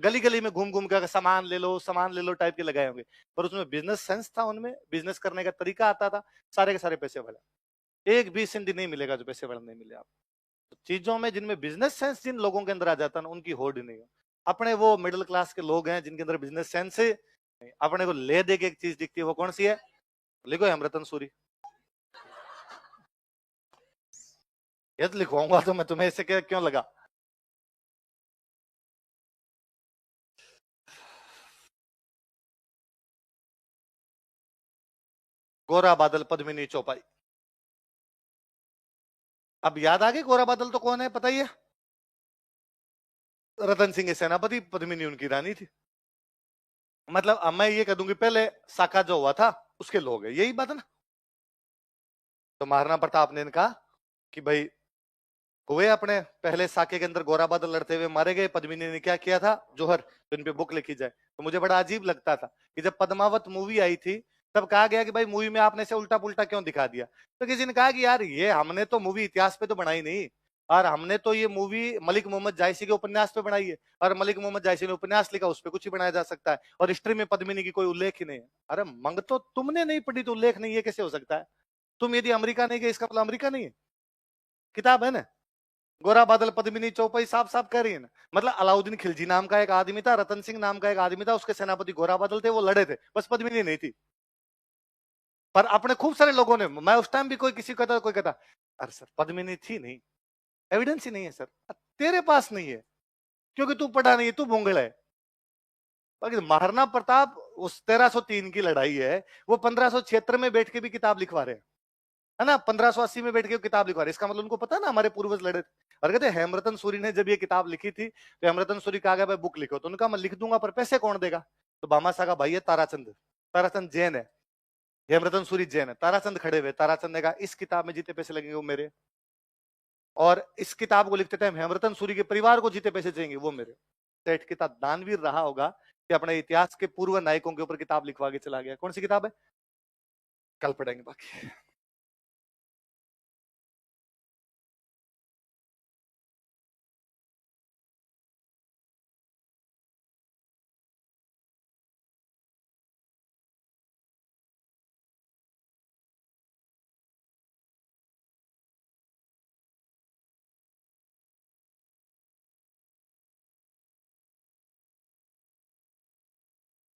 गली गली में घूम घूम के सामान ले लो सामान ले लो टाइप के लगाए होंगे। पर उसमें बिजनेस सेंस था, उनमें बिजनेस करने का तरीका आता था। सारे के सारे पैसे वाले, एक भी सिंधी नहीं मिलेगा जो पैसे वाला नहीं मिले आप। तो चीजों में जिनमें बिजनेस सेंस जिन लोगों के अंदर आ जाता है ना, उनकी होड़ नहीं है। अपने वो मिडिल क्लास के लोग हैं जिनके अंदर बिजनेस सेंस है, अपने को ले दे के एक चीज दिखती है, वो कौन सी है? लिखो हेमरतन सूरी। ये तो लिखवाऊंगा तो मैं तुम्हें, ऐसे क्यों लगा? गोरा बादल पद्मिनी चौपाई। अब याद आ गई गोरा बादल तो कौन है, पता ही है? रतन सिंह के सेनापति, पद्मिनी उनकी रानी थी। मतलब अब मैं ये कह दूंगी, पहले साका जो हुआ था उसके लोग है, यही बात है ना। तो महाराणा प्रताप ने कहा कि भाई हुए अपने पहले साके के अंदर गोरा बादल लड़ते हुए मारे गए, पद्मिनी ने क्या किया था, जोहर, तो इन पे बुक लिखी जाए। तो मुझे बड़ा अजीब लगता था कि जब पद्मावत मूवी आई थी, तब कहा गया कि भाई मूवी में आपने से उल्टा पुल्टा क्यों दिखा दिया। तो किसी ने कहा कि यार ये हमने तो मूवी इतिहास पे तो बनाई नहीं, और हमने तो ये मूवी मलिक मोहम्मद जायसी के उपन्यास पे बनाई है, और मलिक मोहम्मद जायसी ने उपन्यास लिखा, उस पर कुछ ही बनाया जा सकता है, और हिस्ट्री में पद्मिनी की कोई उल्लेख ही नहीं है। अरे मंग, तो तुमने नहीं पढ़ी तो उल्लेख नहीं है कैसे हो सकता है? तुम यदि अमेरिका नहीं गए इसका मतलब अमेरिका नहीं है? किताब है ना, गोरा बादल पद्मिनी चौपाई साफ साफ कह रही है ना। मतलब अलाउद्दीन खिलजी नाम का एक आदमी था, रतन सिंह नाम का एक आदमी था, उसके सेनापति गोरा बादल थे, वो लड़े थे, बस पद्मिनी नहीं थी। पर अपने खूब सारे लोगों ने, मैं उस टाइम भी कोई किसी को कहता, कोई कहता अरे सर पद्मिनी थी नहीं, एविडेंस ही नहीं है सर। तेरे पास नहीं है क्योंकि तू पढ़ा नहीं है, तू भोंगड़ा है। बाकी महाराणा प्रताप उस 1303 की लड़ाई है, वो 1576 में बैठ के भी किताब लिखवा रहे हैं, है ना, 1580 में बैठ के किताब लिखवा रहे। इसका मतलब उनको पता है ना हमारे पूर्वज लड़े थे। और कहते हेमरतन सूरी ने जब ये किताब लिखी थी, तो हेमरतन सूरी कहा गया भाई बुक लिखो, तो उनका मैं लिख दूंगा पर पैसे कौन देगा? तो भामाशाह का भाई है ताराचंद, ताराचंद जैन है, हेमरतन सूरी जैन है, ताराचंद खड़े हुए, ताराचंद ने कहा इस किताब में जितने पैसे लगेंगे वो मेरे, और इस किताब को लिखते टाइम हेमरतन सूरी के परिवार को जितने पैसे चाहिए वो मेरे। सेठ कितना दानवीर रहा होगा कि अपने इतिहास के पूर्व नायकों के ऊपर किताब लिखवा के चला गया। कौन सी किताब है? कल पढ़ेंगे बाकी।